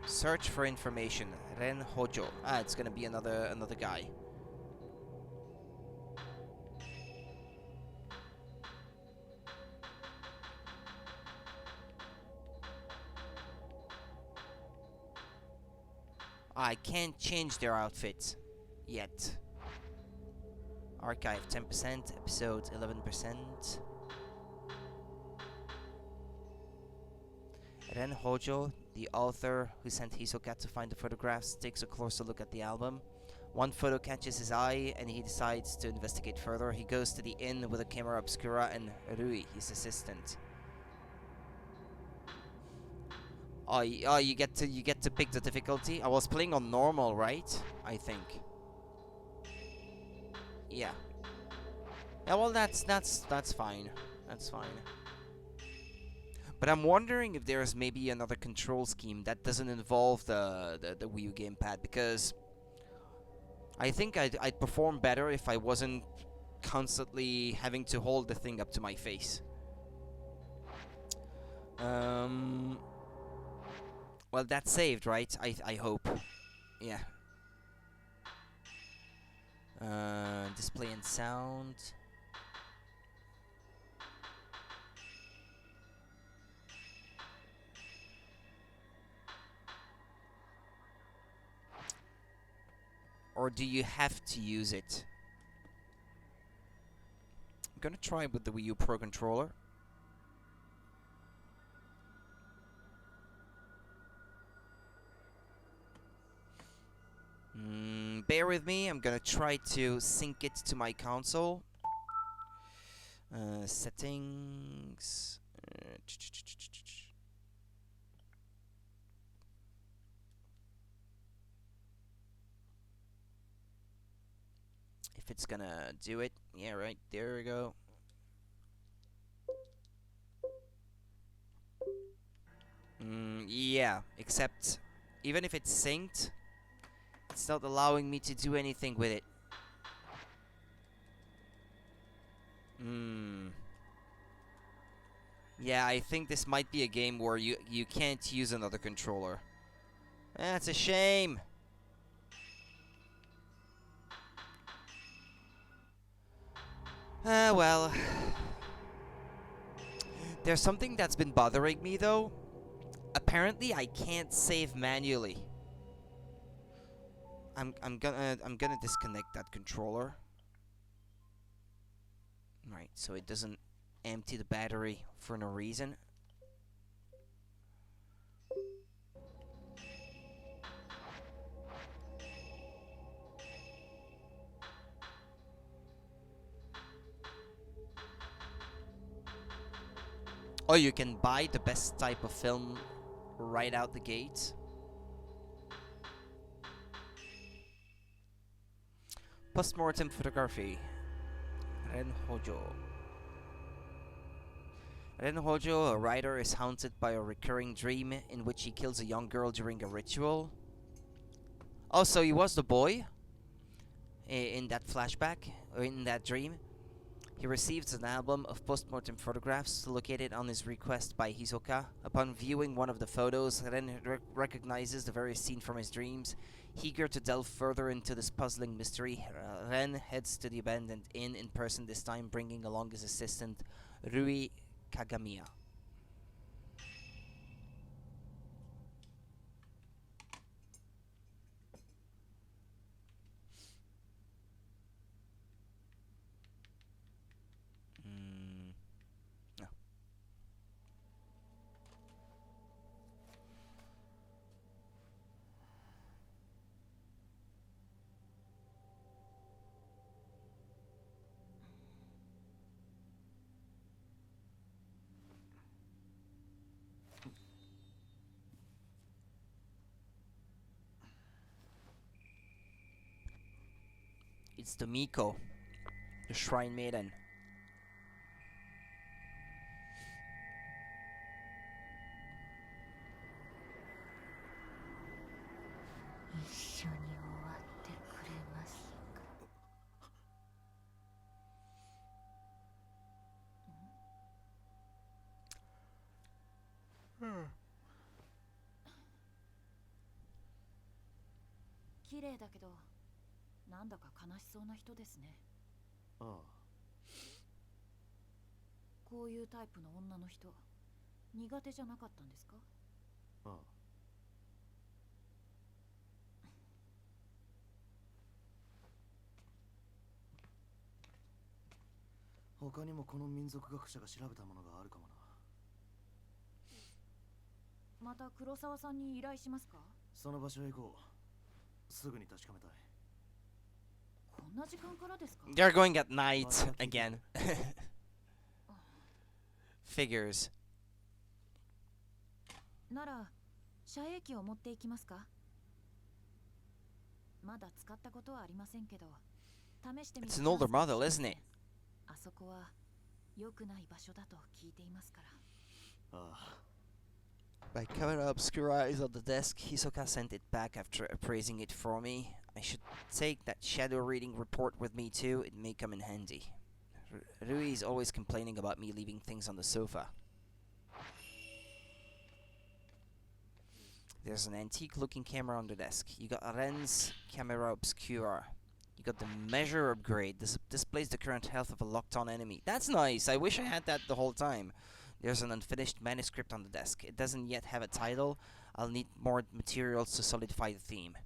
Search for information. Ren Hojo. It's gonna be another guy. I can't change their outfit yet. Archive 10%, episode 11%. Ren Hojo, the author who sent Hisoka to find the photographs, takes a closer look at the album. One photo catches his eye and he decides to investigate further. He goes to the inn with a camera obscura and Rui, his assistant. You get to pick the difficulty. I was playing on normal, right? I think. Yeah. Yeah, well that's fine. That's fine. But I'm wondering if there's maybe another control scheme that doesn't involve the Wii U gamepad, because I think I'd perform better if I wasn't constantly having to hold the thing up to my face. Well, that's saved, right? I hope. Yeah. Display and sound. Or do you have to use it? I'm gonna try with the Wii U Pro controller. Bear with me, I'm gonna try to sync it to my console. Settings. if it's gonna do it. Yeah, right, there we go. Yeah, except even if it's synced, it's not allowing me to do anything with it. Yeah, I think this might be a game where you can't use another controller. That's a shame. Well. There's something that's been bothering me though. Apparently I can't save manually. I'm gonna disconnect that controller. Right, so it doesn't empty the battery for no reason. Oh, you can buy the best type of film right out the gate. Postmortem photography. Ren Hojo. Ren Hojo, a writer, is haunted by a recurring dream in which he kills a young girl during a ritual. Oh, so he was the boy in that flashback, or in that dream. He receives an album of postmortem photographs located on his request by Hisoka. Upon viewing one of the photos, Ren recognizes the very scene from his dreams. Eager to delve further into this puzzling mystery, Ren heads to the abandoned inn in person this time, bringing along his assistant, Rui Kagamiya. No. It's the Miko, the Shrine Maiden. 一緒に終わってくれますか。綺麗だけど、なんだか悲しそうな人ですね。ああ。こういうタイプの女の人、苦手じゃなかったんですか？ああ。他にもこの民族学者が調べたものがあるかもな。また黒沢さんに依頼しますか？その場所へ行こう。すぐに確かめたい。こんな時間からですか？ They're going at night again. Figures. なら、遮影機を持っていきますか？まだ使ったことはありませんけど、試してみて。 It's an older model, isn't it? あそこは良くない場所だと聞いていますから。ああ。 My camera obscura is on the desk. Hisoka sent it back after appraising it for me. I should take that shadow reading report with me too. It may come in handy. Rui is always complaining about me leaving things on the sofa. There's an antique-looking camera on the desk. You got Ren's camera obscura. You got the measure upgrade. This displays the current health of a locked-on enemy. That's nice. I wish I had that the whole time. There's an unfinished manuscript on the desk. It doesn't yet have a title. I'll need more materials to solidify the theme.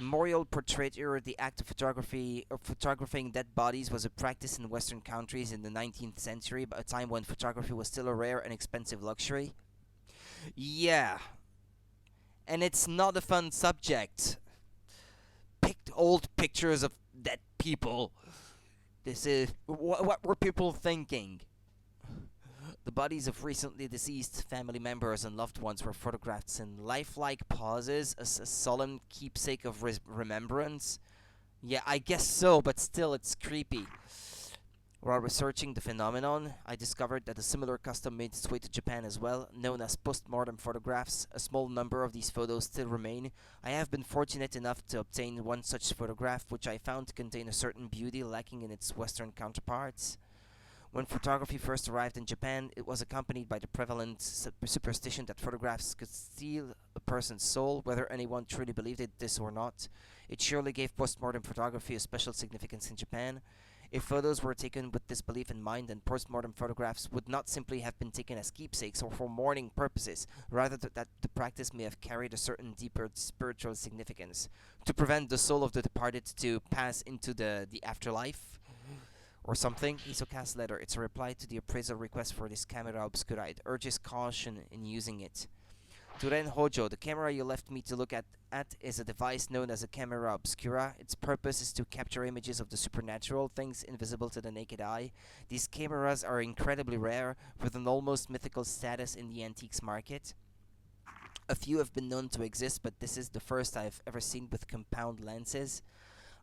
Memorial portraiture, the act of photographing dead bodies was a practice in Western countries in the 19th century, but a time when photography was still a rare and expensive luxury. Yeah. And it's not a fun subject. Picked old pictures of dead people. This is... What were people thinking? The bodies of recently deceased family members and loved ones were photographed in lifelike poses as a solemn keepsake of remembrance. Yeah, I guess so, but still, it's creepy. While researching the phenomenon, I discovered that a similar custom made its way to Japan as well, known as postmortem photographs. A small number of these photos still remain. I have been fortunate enough to obtain one such photograph, which I found to contain a certain beauty lacking in its Western counterparts. When photography first arrived in Japan, it was accompanied by the prevalent superstition that photographs could steal a person's soul, whether anyone truly believed this or not. It surely gave postmortem photography a special significance in Japan. If photos were taken with this belief in mind, then postmortem photographs would not simply have been taken as keepsakes or for mourning purposes, rather that the practice may have carried a certain deeper spiritual significance, to prevent the soul of the departed to pass into the afterlife or something. Hisoka's letter. It's a reply to the appraisal request for this camera obscura. It urges caution in using it. To Ren Hojo, the camera you left me to look at is a device known as a camera obscura. Its purpose is to capture images of the supernatural, things invisible to the naked eye. These cameras are incredibly rare, with an almost mythical status in the antiques market. A few have been known to exist, but this is the first I've ever seen with compound lenses.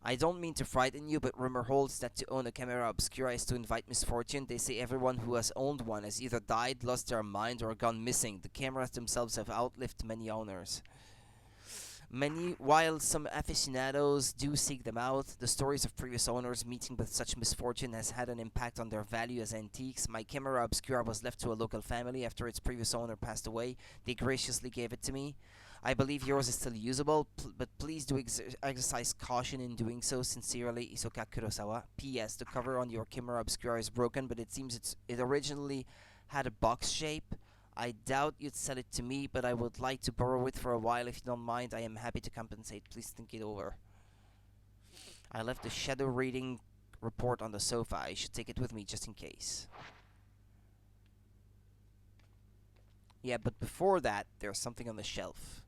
I don't mean to frighten you, but rumor holds that to own a camera obscura is to invite misfortune. They say everyone who has owned one has either died, lost their mind, or gone missing. The cameras themselves have outlived many owners. While some aficionados do seek them out, the stories of previous owners meeting with such misfortune has had an impact on their value as antiques. My camera obscura was left to a local family after its previous owner passed away. They graciously gave it to me. I believe yours is still usable, but please do exercise caution in doing so. Sincerely, Isoka Kurosawa. P.S. The cover on your camera obscura is broken, but it seems it originally had a box shape. I doubt you'd sell it to me, but I would like to borrow it for a while if you don't mind. I am happy to compensate. Please think it over. I left the shadow reading report on the sofa. I should take it with me just in case. Yeah, but before that, there's something on the shelf.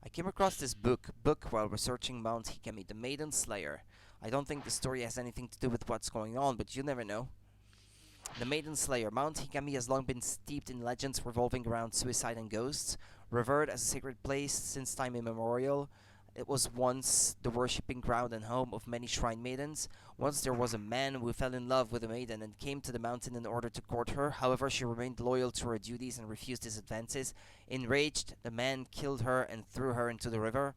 I came across this book while researching Mount Hikami, the Maiden Slayer. I don't think the story has anything to do with what's going on, but you never know. The Maiden Slayer. Mount Hikami has long been steeped in legends revolving around suicide and ghosts. Revered as a sacred place since time immemorial, it was once the worshipping ground and home of many shrine maidens. Once there was a man who fell in love with a maiden and came to the mountain in order to court her. However, she remained loyal to her duties and refused his advances. Enraged, the man killed her and threw her into the river.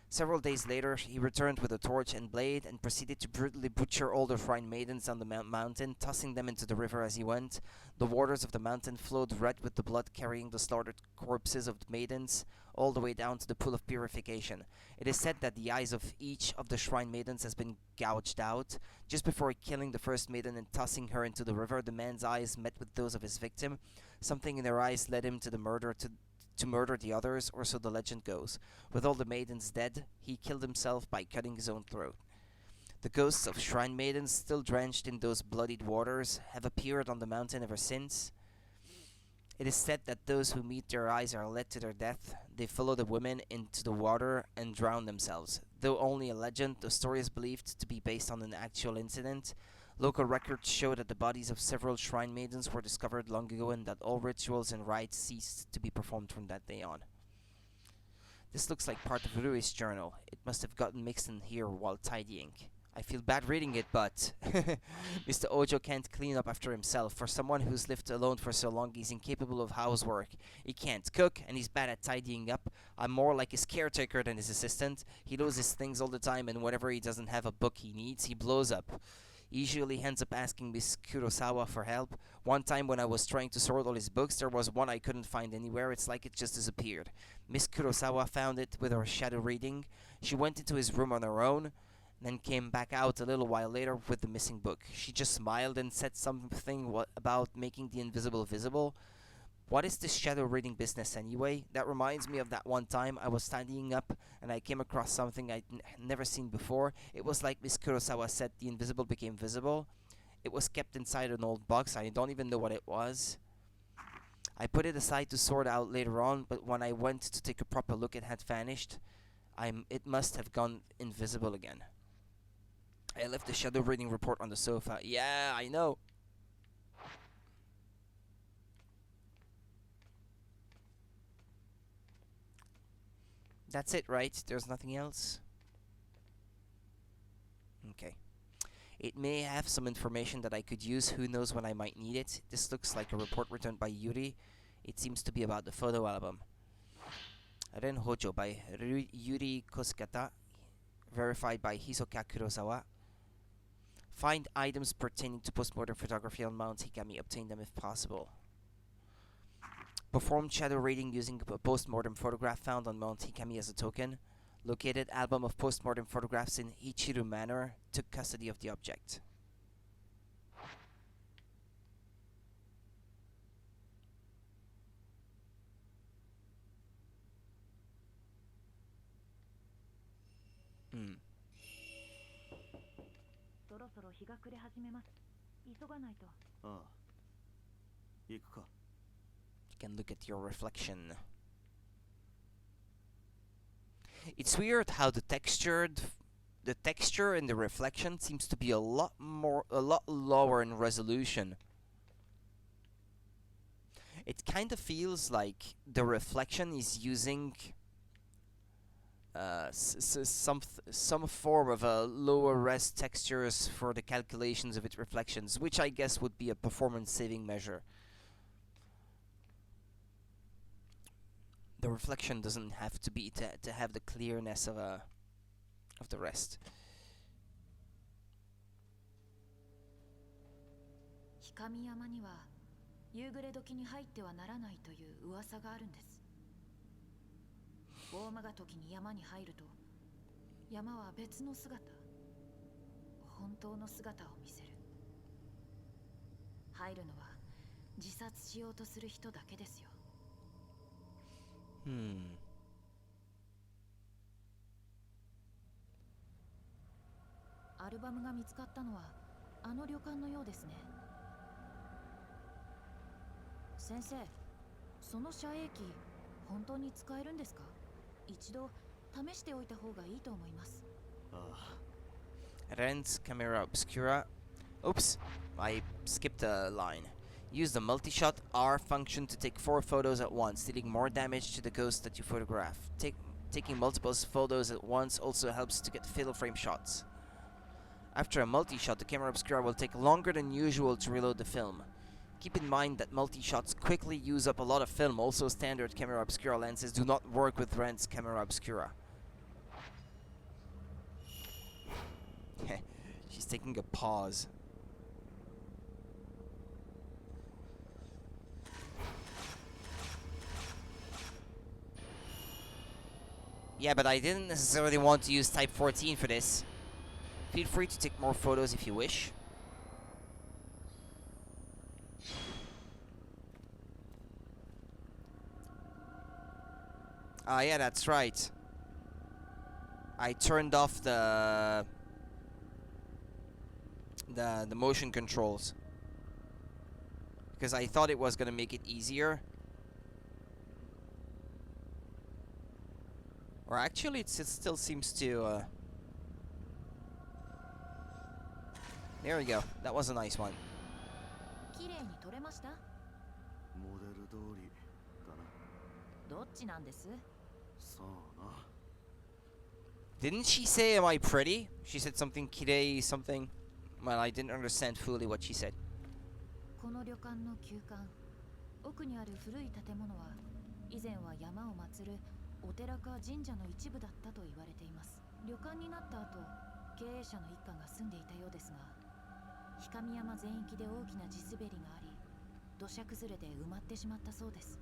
Several days later, he returned with a torch and blade and proceeded to brutally butcher all the shrine maidens on the mountain, tossing them into the river as he went. The waters of the mountain flowed red with the blood, carrying the slaughtered corpses of the maidens all the way down to the pool of purification. It is said that the eyes of each of the shrine maidens has been gouged out. Just before killing the first maiden and tossing her into the river, the man's eyes met with those of his victim. Something in their eyes led him to murder the others, or so the legend goes. With all the maidens dead, he killed himself by cutting his own throat. The ghosts of shrine maidens, still drenched in those bloodied waters, have appeared on the mountain ever since. It is said that those who meet their eyes are led to their death. They follow the women into the water and drown themselves. Though only a legend, the story is believed to be based on an actual incident. Local records show that the bodies of several shrine maidens were discovered long ago and that all rituals and rites ceased to be performed from that day on. This looks like part of Rui's journal. It must have gotten mixed in here while tidying. I feel bad reading it, but Mr. Ojo can't clean up after himself. For someone who's lived alone for so long, he's incapable of housework. He can't cook, and he's bad at tidying up. I'm more like his caretaker than his assistant. He loses things all the time, and whenever he doesn't have a book he needs, he blows up. He usually ends up asking Miss Kurosawa for help. One time when I was trying to sort all his books, there was one I couldn't find anywhere. It's like it just disappeared. Miss Kurosawa found it with her shadow reading. She went into his room on her own, then came back out a little while later with the missing book. She just smiled and said something about making the invisible visible. What is this shadow reading business anyway? That reminds me of that one time I was standing up and I came across something I'd never seen before. It was like Miss Kurosawa said, the invisible became visible. It was kept inside an old box. I don't even know what it was. I put it aside to sort out later on, but when I went to take a proper look, it had vanished. It must have gone invisible again. I left the shadow reading report on the sofa. Yeah, I know. That's it, right? There's nothing else? Okay. It may have some information that I could use. Who knows when I might need it. This looks like a report returned by Yuri. It seems to be about the photo album. Ren Hojo by Yuri Koskata. Verified by Hisoka Kurosawa. Find items pertaining to postmortem photography on Mount Hikami. Obtain them if possible. Performed shadow rating using a postmortem photograph found on Mount Hikami as a token. Located album of postmortem photographs in Ichiru Manor. Took custody of the object. Hmm. そろそろ日が暮れ始めます。急がないと。ああ、行くか。 You can look at your reflection. It's weird how the texture in the reflection seems to be a lot lower in resolution. It kind of feels like the reflection is using some form of a lower res textures for the calculations of its reflections, which I guess would be a performance saving measure. The reflection doesn't have to be to have the clearness of the rest. 氷上山には夕暮れ時に入ってはならないという噂があるんです。大間が時に山に入ると山は別の姿、本当の姿を見せる。入るのは自殺しようとする人だけですよ。アルバムが見つかったのはあの旅館のようですね。先生、その遮影機本当に使えるんですか？一度試しておいた方がいいと思います。Ren's camera obscura. Oops, I skipped a line. Use the multi-shot R function to take 4 photos at once, dealing more damage to the ghost that you photograph. Taking multiple photos at once also helps to get fill frame shots. After a multi-shot, the camera obscura will take longer than usual to reload the film. Keep in mind that multi-shots quickly use up a lot of film. Also, standard camera obscura lenses do not work with Ren's camera obscura. She's taking a pause. Yeah, but I didn't necessarily want to use Type 14 for this. Feel free to take more photos if you wish. Ah, yeah, that's right. I turned off the motion controls because I thought it was gonna make it easier. Or actually, it still seems to. There we go. That was a nice one. 綺麗に撮れました？モデル通りかな。どっちなんです？さあな。 Didn't she say, "Am I pretty?" She said something kirei something. Well, I didn't understand fully what she said. この旅館の旧館、奥にある古い建物は以前は山を祀るお寺か神社の一部だったと言われています。旅館になった後、経営者の一家が住んでいたようですが、氷上山全域で大きな地滑りがあり、土砂崩れで埋まってしまったそうです。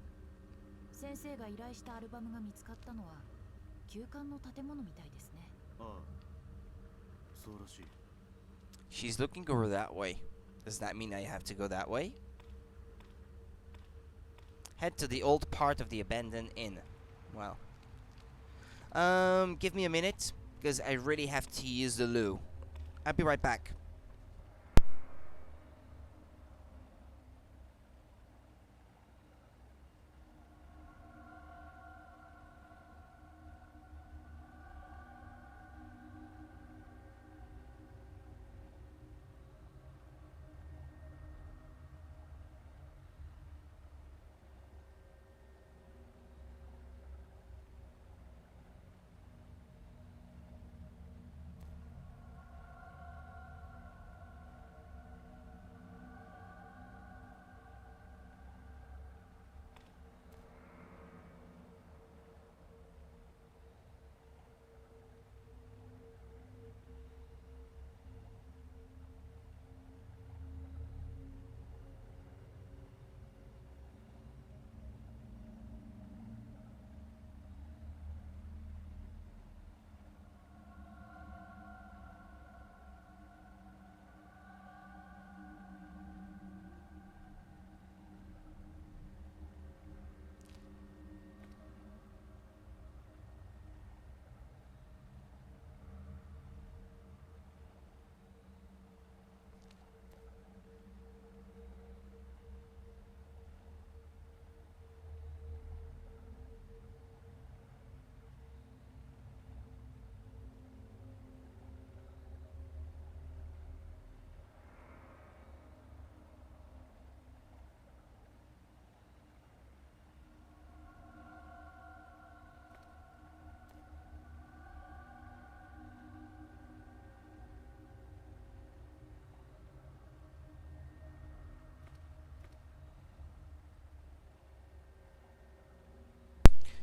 先生が依頼したアルバムが見つかったのは旧館の建物みたいですね。ああ、そうらしい。 She's looking over that way. Does that mean I have to go that way? Head to the old part of the abandoned inn. Well. Give me a minute, because I really have to use the loo. I'll be right back.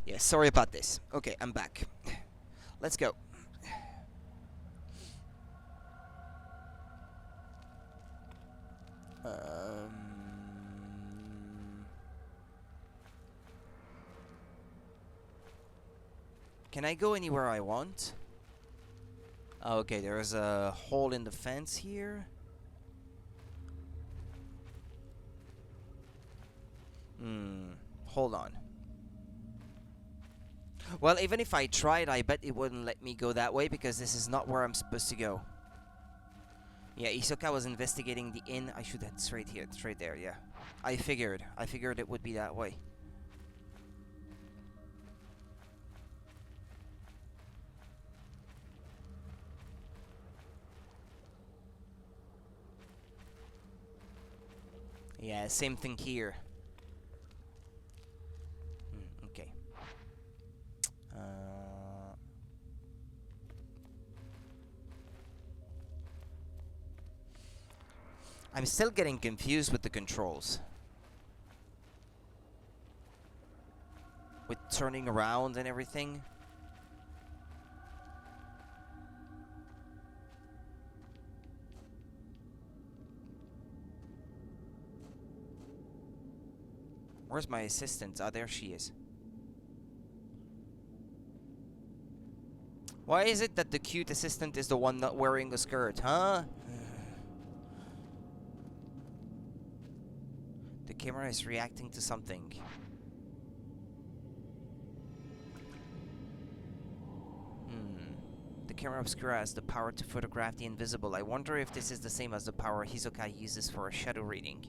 Yeah, sorry about this. Okay, I'm back. Let's go. Um, can I go anywhere I want? Oh, okay, there's a hole in the fence here. Hold on. Well, even if I tried, I bet it wouldn't let me go that way because this is not where I'm supposed to go. Yeah, Isoka was investigating the inn. I should head straight here, straight there, yeah. I figured it would be that way. Yeah, same thing here. Okay. I'm still getting confused with the controls. With turning around and everything. Where's my assistant? Ah, there she is. Why is it that the cute assistant is the one not wearing a skirt, huh? The camera is reacting to something. The camera obscura has the power to photograph the invisible. I wonder if this is the same as the power Hisoka uses for a shadow reading.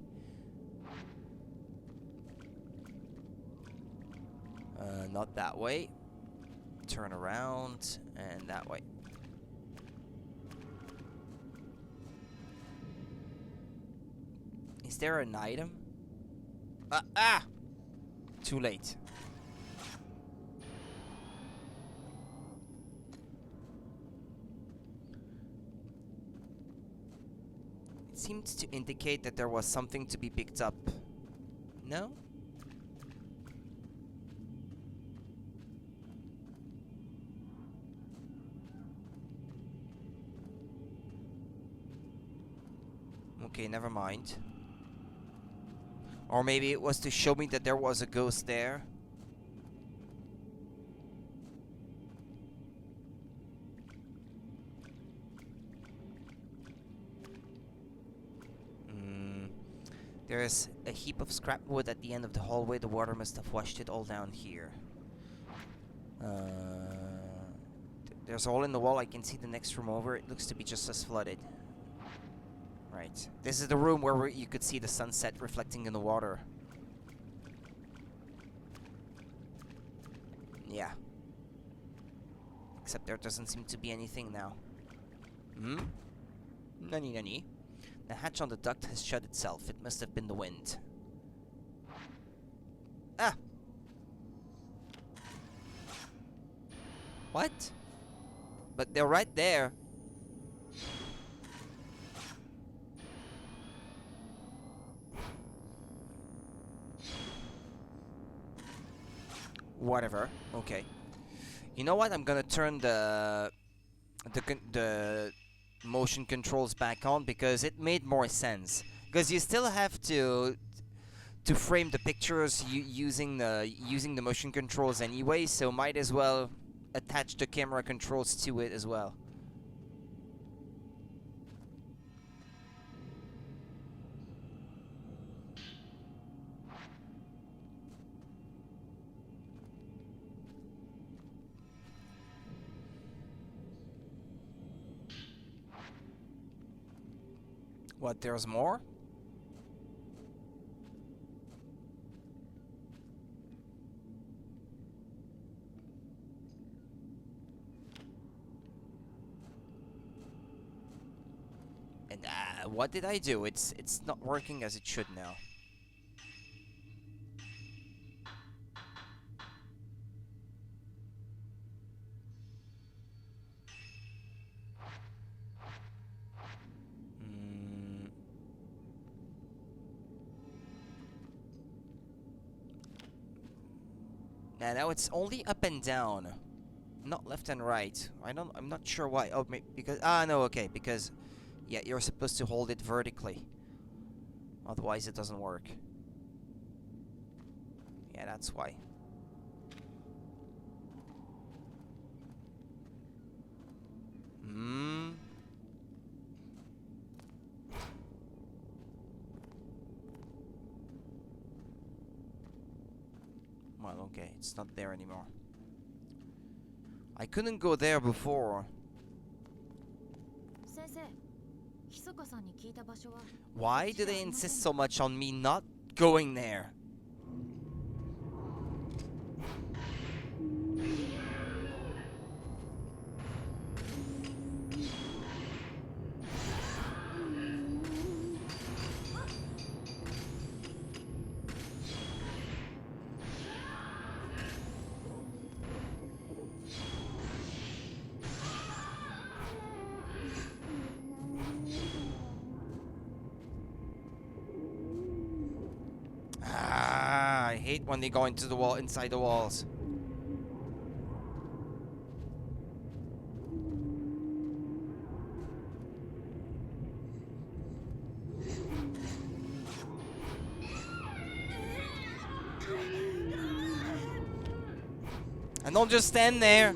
Not that way. Turn around, and that way. Is there an item? Ah! Too late. It seems to indicate that there was something to be picked up. No? Okay, never mind. Or maybe it was to show me that there was a ghost there. There's a heap of scrap wood at the end of the hallway. The water must have washed it all down here. There's a hole in the wall. I can see the next room over. It looks to be just as flooded. Right. This is the room where you could see the sunset reflecting in the water. Yeah. Except there doesn't seem to be anything now. Nani nani? The hatch on the duct has shut itself. It must have been the wind. Ah! What? But they're right there. Whatever. Okay. You know what? I'm gonna turn the motion controls back on because it made more sense. Because you still have to frame the pictures using the motion controls anyway, so might as well attach the camera controls to it as well. What, there's more? And what did I do? It's not working as it should now. Yeah, now it's only up and down, not left and right. I'm not sure why. Oh, because no, okay, because yeah, you're supposed to hold it vertically. Otherwise, it doesn't work. Yeah, that's why. Hmm. Well, okay, it's not there anymore. I couldn't go there before. 先生、密かさんに聞いた場所は Why do they insist so much on me not going there? I hate when they go into the wall, inside the walls. And don't just stand there.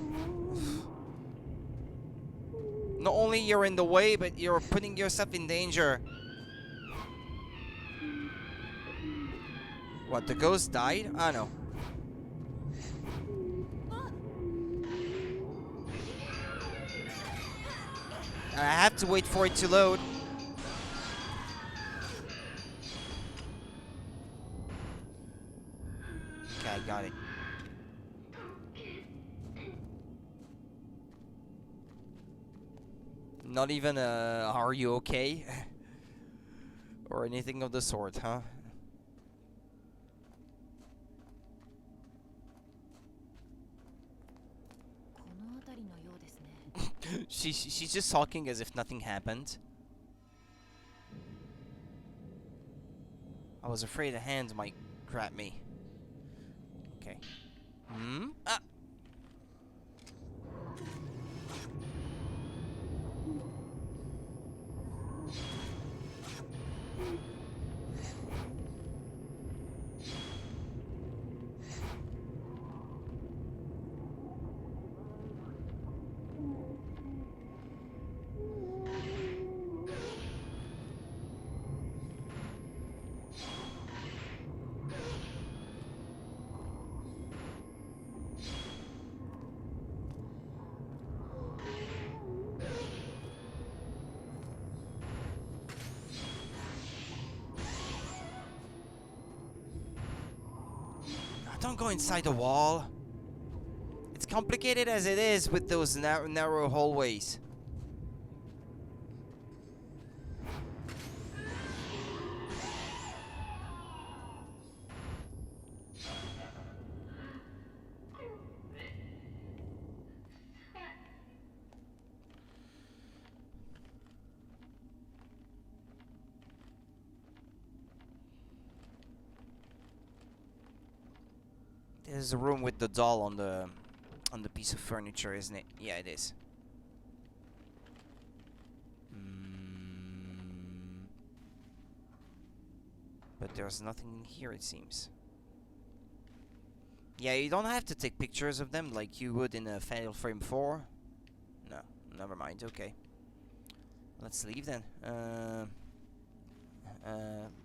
Not only you're in the way, but you're putting yourself in danger. What, the ghost died? I know. And I have to wait for it to load. Okay, I got it. Not even a "are you okay?" or anything of the sort, huh? She's just talking as if nothing happened. I was afraid a hand might grab me. Okay. Hmm? Ah! Don't go inside the wall. It's complicated as it is with those narrow hallways. There's a room with the doll on the piece of furniture, isn't it? Yeah, it is. But there's nothing in here, it seems. Yeah, you don't have to take pictures of them like you would in a Fatal Frame 4. No, never mind, okay. Let's leave then.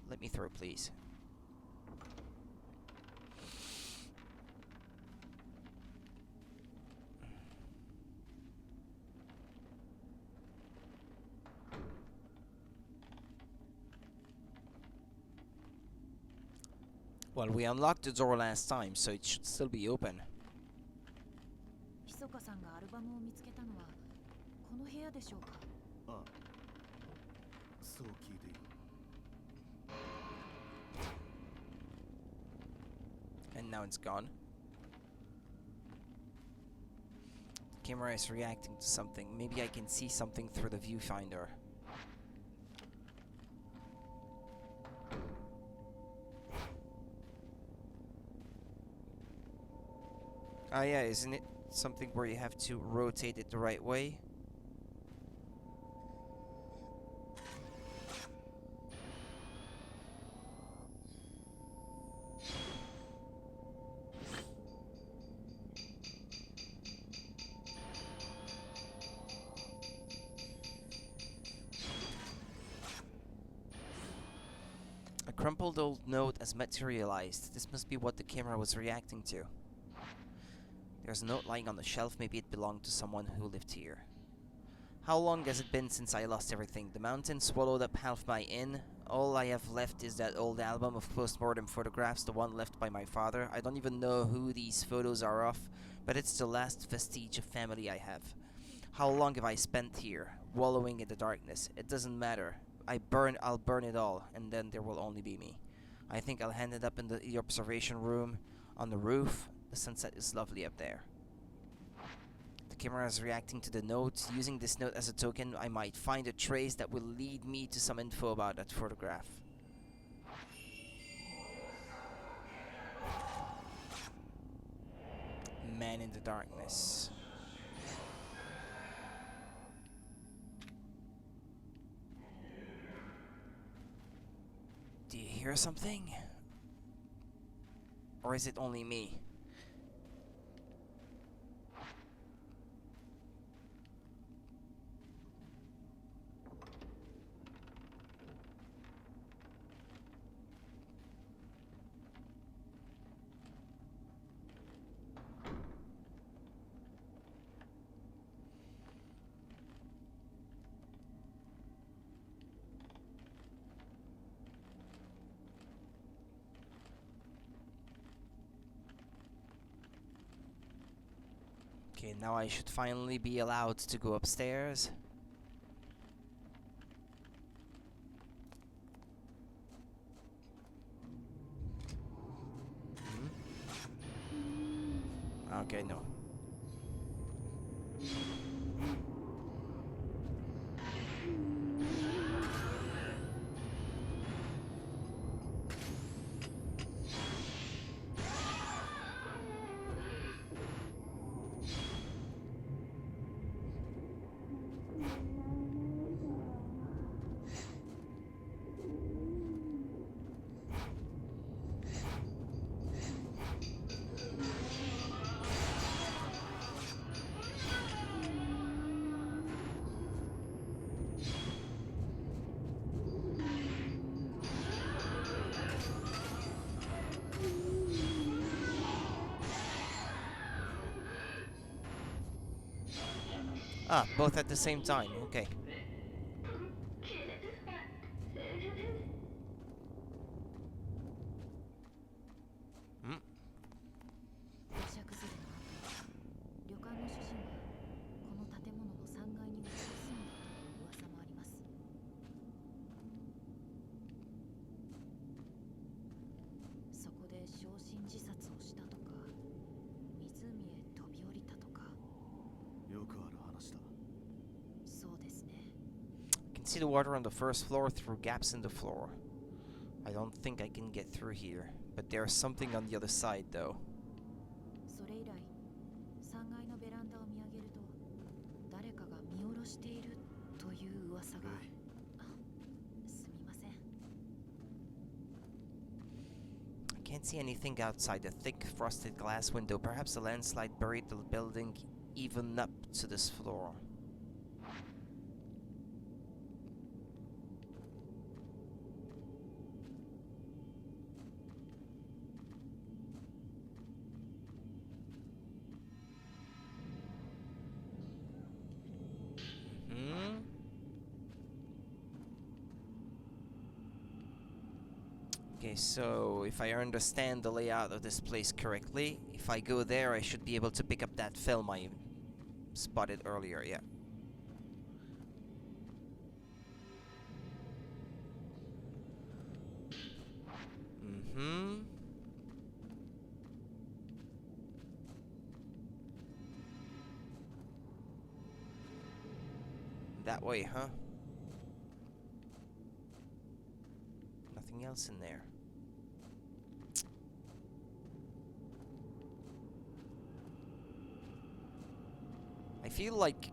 Let me through, please. Well, we unlocked the door last time, so it should still be open. 密かさんがアルバムを見つけたのはこの部屋でしょうか。ああ、そう聞いている。 And now it's gone. The camera is reacting to something. Maybe I can see something through the viewfinder. Ah, yeah, isn't it something where you have to rotate it the right way? A crumpled old note has materialized. This must be what the camera was reacting to. There's a note lying on the shelf. Maybe it belonged to someone who lived here. How long has it been since I lost everything? The mountain swallowed up half my inn. All I have left is that old album of post-mortem photographs, the one left by my father. I don't even know who these photos are of, but it's the last vestige of family I have. How long have I spent here, wallowing in the darkness? It doesn't matter. I'll burn it all, and then there will only be me. I think I'll hang it up in the observation room on the roof. The sunset is lovely up there. The camera is reacting to the note. Using this note as a token, I might find a trace that will lead me to some info about that photograph. Man in the darkness. Do you hear something? Or is it only me? Okay, now I should finally be allowed to go upstairs. Okay, no. Ah, both at the same time. Okay. Hmm. 土砂崩れの後、旅館の主人はこの建物の3階に移り住んだという噂もあります。そこで焼身自殺をしたとか、湖へ飛び降りたとか。よくある話だ。そうですね。I can see the water on the first floor through gaps in the floor. I don't think I can get through here, but there's something on the other side though. それ以来、3階のベランダを見上げると、誰かが見下ろしているという噂が。あ、すみません。I can't see anything outside the thick frosted glass window. Perhaps a landslide buried the building even up to this floor. Okay, so if I understand the layout of this place correctly, if I go there, I should be able to pick up that film I spotted earlier, yeah. That way, huh? Nothing else in there. I feel like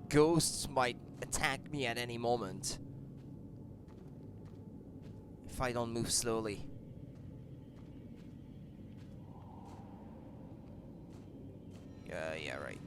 ghosts might attack me at any moment if I don't move slowly. Yeah, right.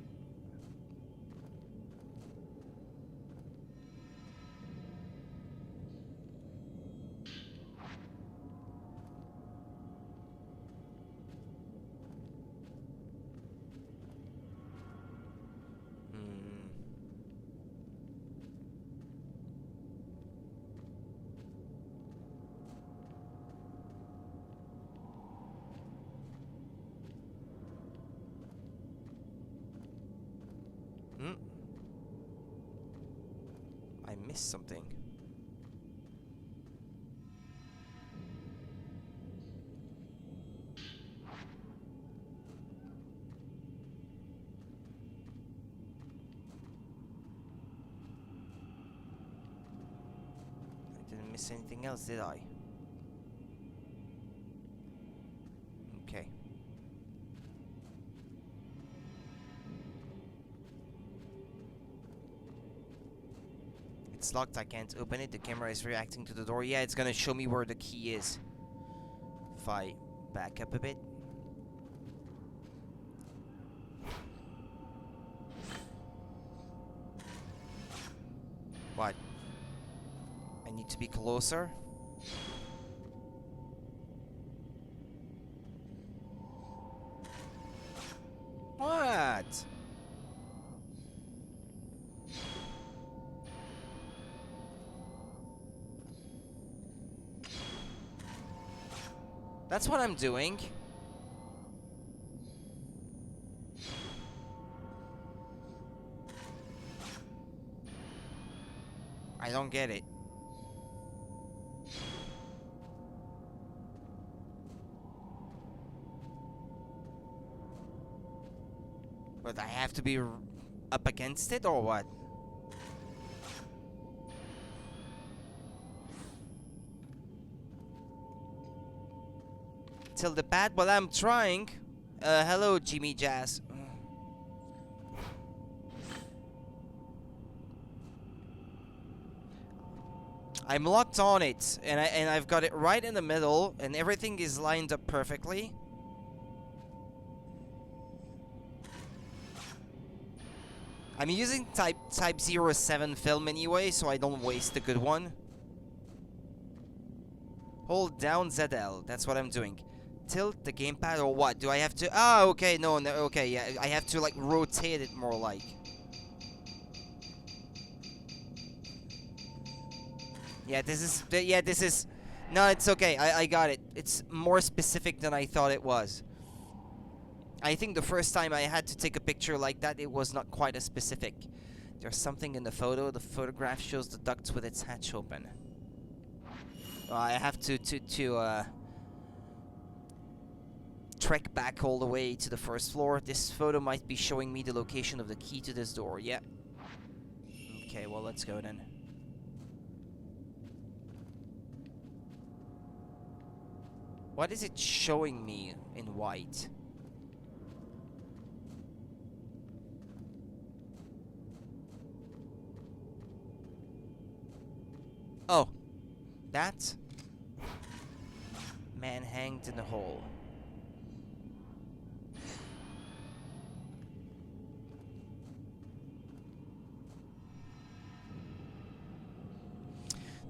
Hmm. I missed something. I didn't miss anything else, did I? Okay. It's locked, I can't open it. The camera is reacting to the door. Yeah, it's gonna show me where the key is. If I back up a bit. What? I need to be closer? What? That's what I'm doing. I don't get it. But I have to be up against it or what? Till the pad, well, I'm trying. Hello, Jimmy Jazz. I'm locked on it, and I've got it right in the middle, and everything is lined up perfectly. I'm using type 07 film anyway, so I don't waste a good one. Hold down ZL, that's what I'm doing. Tilt the gamepad or what? Do I have to? Ah, okay, no, okay, yeah, I have to like rotate it more like. Yeah, this is, no, it's okay, I got it. It's more specific than I thought it was. I think the first time I had to take a picture like that, it was not quite as specific. There's something in the photo. The photograph shows the duct with its hatch open. I have to trek back all the way to the first floor. This photo might be showing me the location of the key to this door. Yeah. Okay, well, let's go then. What is it showing me in white? Oh, that man hanged in a hole.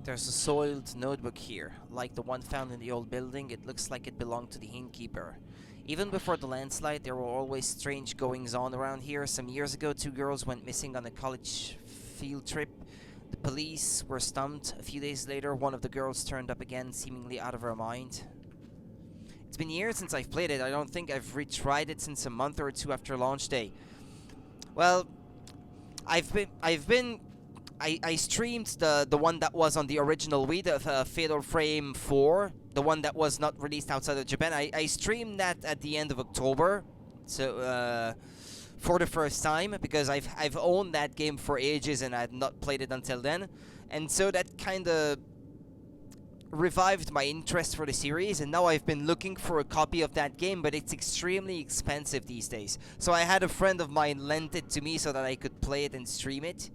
There's a soiled notebook here. Like the one found in the old building, it looks like it belonged to the innkeeper. Even before the landslide, there were always strange goings-on around here. Some years ago, 2 girls went missing on a college field trip. The police were stumped. A few days later, one of the girls turned up again, seemingly out of her mind. It's been years since I've played it. I don't think I've retried it since a month or 2 after launch day. Well, I streamed the one that was on the original Wii, the Fatal Frame 4, the one that was not released outside of Japan. I streamed that at the end of October, so for the first time, because I've owned that game for ages and I had not played it until then, and so that kind of revived my interest for the series, and now I've been looking for a copy of that game, but it's extremely expensive these days. So I had a friend of mine lend it to me so that I could play it and stream it,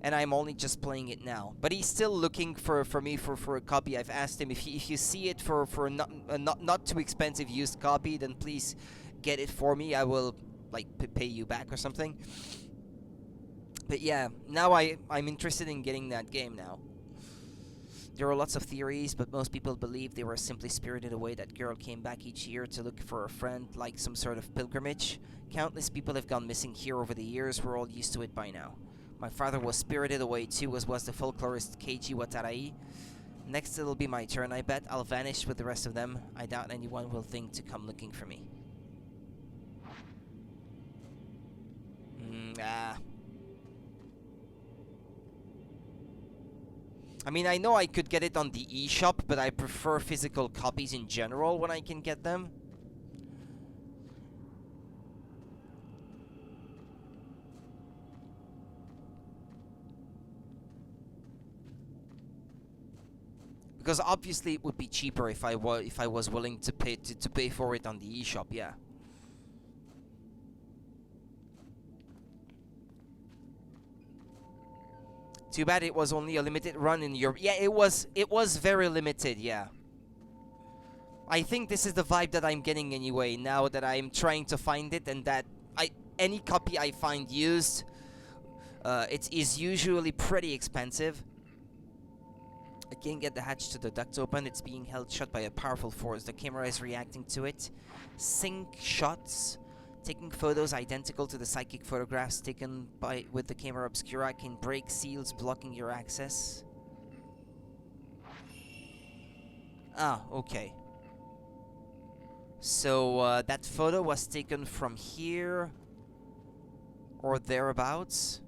and I'm only just playing it now. But he's still looking for a copy. I've asked him if you see it for a not too expensive used copy, then please get it for me. I will like pay you back or something. But yeah, now I'm interested in getting that game now. There are lots of theories, but most people believe they were simply spirited away. That girl came back each year to look for a friend, like some sort of pilgrimage. Countless people have gone missing here over the years. We're all used to it by now. My father was spirited away too, as was the folklorist Keiji Watarai. Next it'll be my turn, I bet. I'll vanish with the rest of them. I doubt anyone will think to come looking for me. I mean, I know I could get it on the eShop, but I prefer physical copies in general when I can get them. Because obviously it would be cheaper if I was willing to pay for it on the eShop, yeah. Too bad it was only a limited run in Europe. Yeah, it was very limited, yeah. I think this is the vibe that I'm getting anyway, now that I'm trying to find it, and that any copy I find used, it is usually pretty expensive. I can't get the hatch to the duct open. It's being held shut by a powerful force. The camera is reacting to it. Sync shots. Taking photos identical to the psychic photographs taken with the camera obscura can break seals blocking your access. Ah, okay. So that photo was taken from here or thereabouts.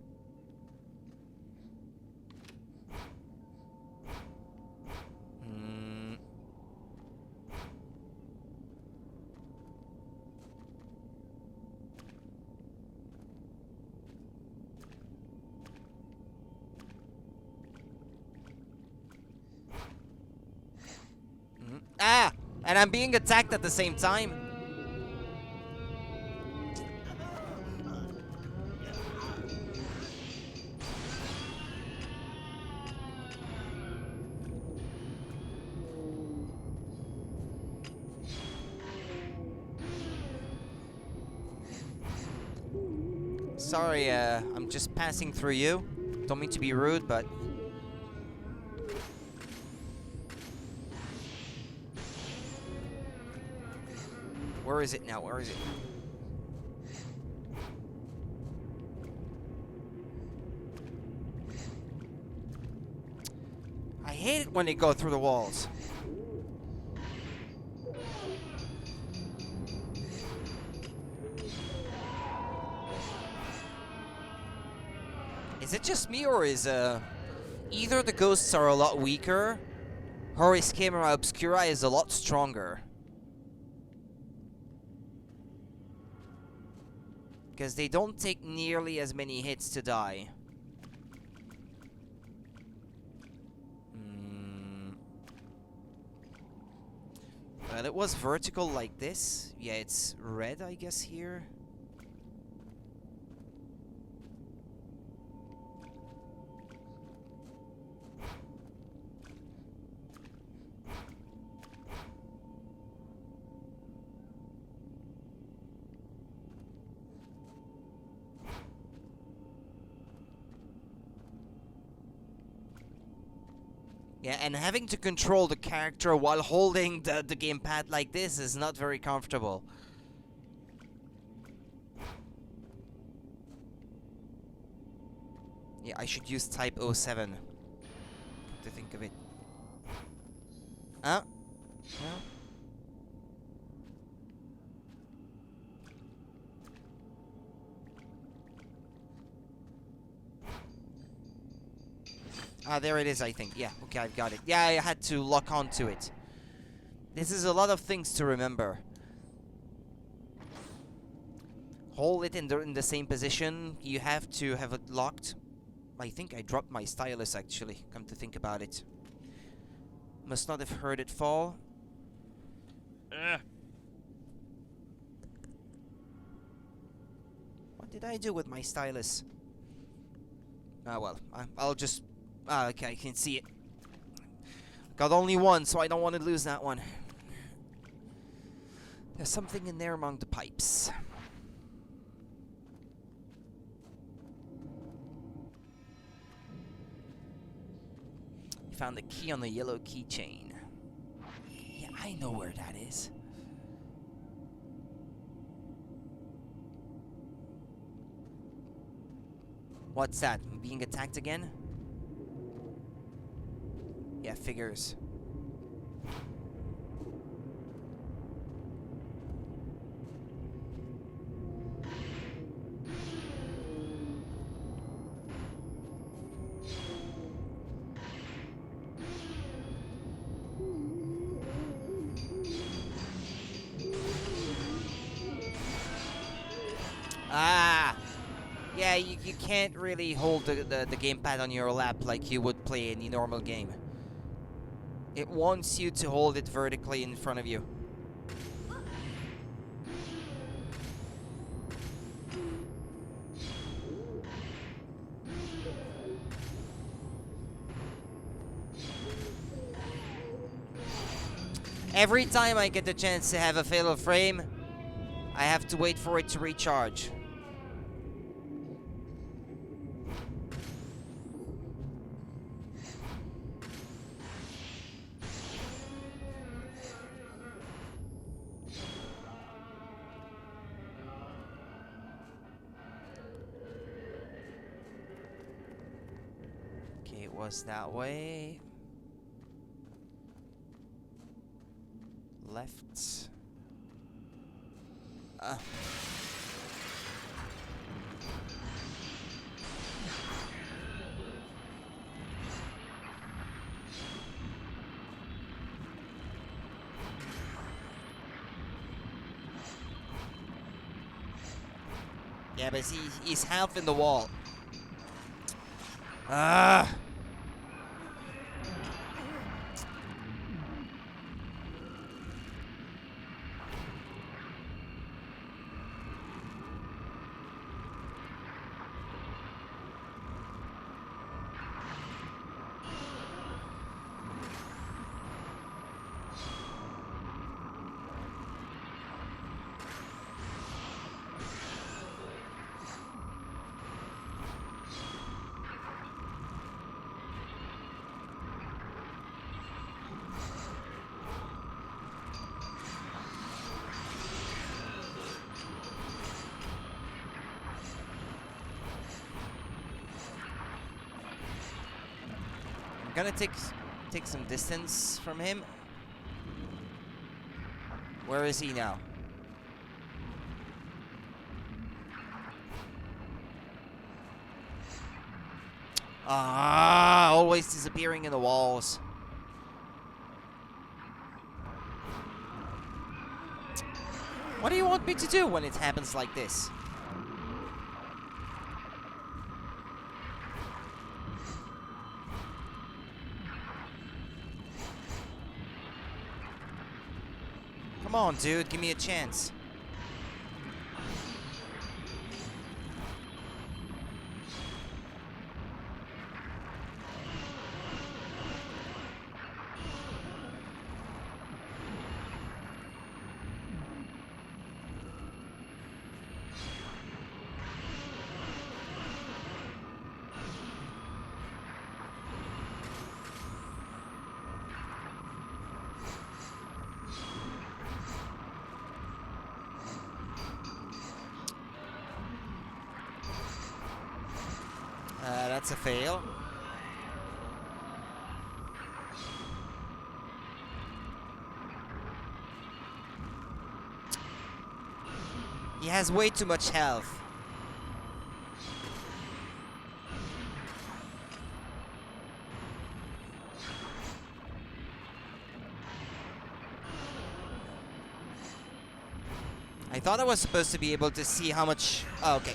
Ah! And I'm being attacked at the same time. Sorry, I'm just passing through you. Don't mean to be rude, but... Where is it now? Where is it? I hate it when they go through the walls. Is it just me, or is either the ghosts are a lot weaker, or his camera obscura is a lot stronger? Because they don't take nearly as many hits to die. Well, it was vertical like this. Yeah, it's red, I guess, here. Yeah, and having to control the character while holding the gamepad like this is not very comfortable. Yeah, I should use type 07. To think of it. Huh? No? Ah, there it is, I think. Yeah, okay, I've got it. Yeah, I had to lock onto it. This is a lot of things to remember. Hold it in the same position. You have to have it locked. I think I dropped my stylus, actually, come to think about it. Must not have heard it fall. Ugh. What did I do with my stylus? Ah, well, I'll just... Ah, okay, I can see it. Got only one, so I don't want to lose that one. There's something in there among the pipes. You found the key on the yellow keychain. Yeah, I know where that is. What's that? Being attacked again? Yeah, figures. Ah! Yeah, you can't really hold the gamepad on your lap like you would play any normal game. It wants you to hold it vertically in front of you. Every time I get the chance to have a fatal frame, I have to wait for it to recharge. Okay, it was that way. Left. Yeah, but he's half in the wall. Ah. I'm gonna take some distance from him. Where is he now? Ah, always disappearing in the walls. What do you want me to do when it happens like this? Come on, dude, give me a chance. That's a fail. He has way too much health. I thought I was supposed to be able to see how much... Oh, okay.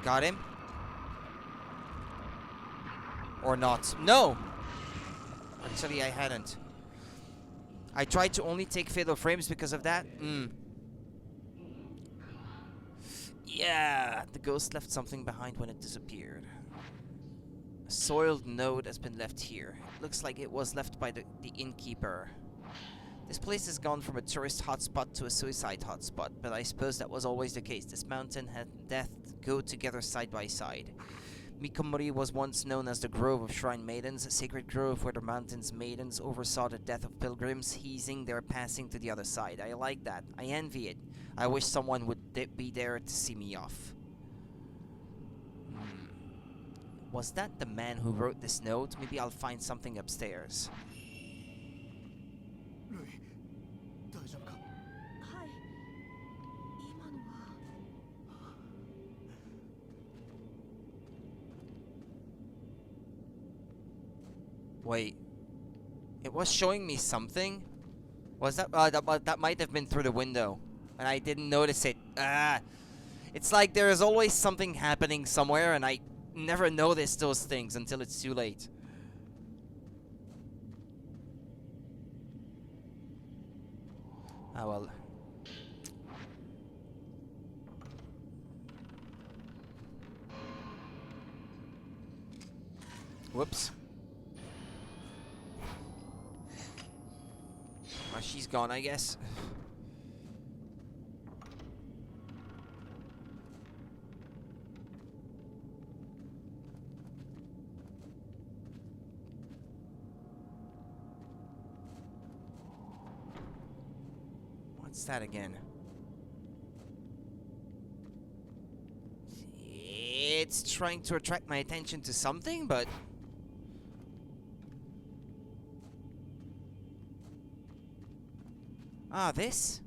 Got him? Or not? No! Actually, I hadn't. I tried to only take fatal frames because of that. Yeah, the ghost left something behind when it disappeared. A soiled note has been left here. It looks like it was left by the innkeeper. This place has gone from a tourist hotspot to a suicide hotspot, but I suppose that was always the case. This mountain and death go together side by side. Mikomori was once known as the Grove of Shrine Maidens, a sacred grove where the mountain's maidens oversaw the death of pilgrims, easing their passing to the other side. I like that. I envy it. I wish someone would be there to see me off. Was that the man who wrote this note? Maybe I'll find something upstairs. ルイ大丈夫か。はい今のは Wait. It was showing me something? Was that... that might have been through the window. And I didn't notice it. It's like there is always something happening somewhere and I never notice those things until it's too late. Ah, well. Whoops. Well, she's gone, I guess. What's that again? It's trying to attract my attention to something, but... Ah, this?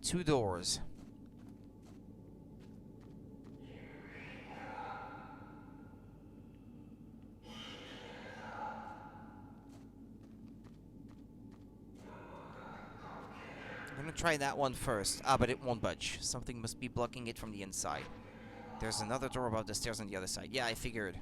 Two doors. I'm gonna try that one first. Ah, but it won't budge. Something must be blocking it from the inside. There's another door above the stairs on the other side. Yeah, I figured.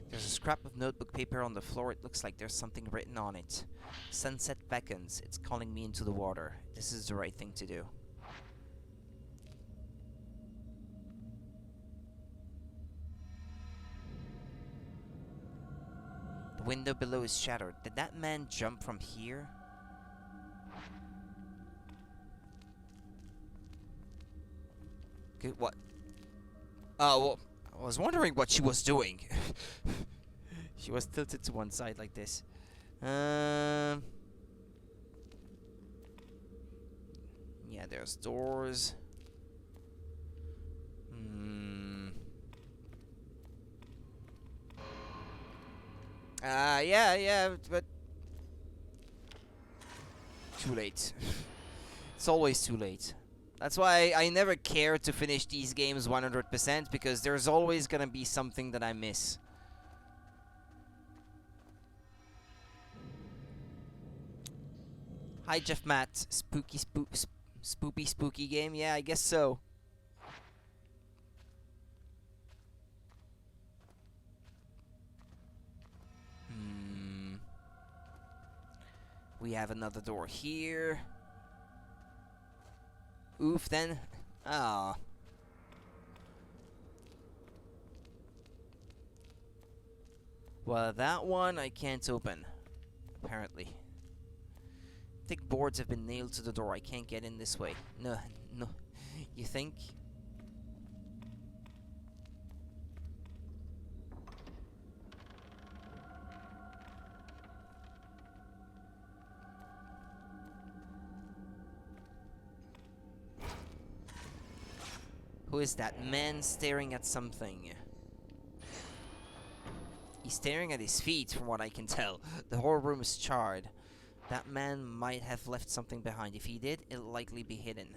There's a scrap of notebook paper on the floor. It looks like there's something written on it. Sunset beckons. It's calling me into the water. This is the right thing to do. The window below is shattered. Did that man jump from here? Good, what? Oh, well, I was wondering what she was doing. She was tilted to one side like this. Yeah, there's doors. Yeah, but... Too late. It's always too late. That's why I never care to finish these games 100%, because there's always gonna be something that I miss. Hi, Jeff Matt. Spooky game? Yeah, I guess so. We have another door here. Oof, then. Ah. Well, that one I can't open. Apparently. Thick boards have been nailed to the door. I can't get in this way. No. You think? Who is that man staring at something? He's staring at his feet, from what I can tell. The whole room is charred. That man might have left something behind. If he did, it'll likely be hidden.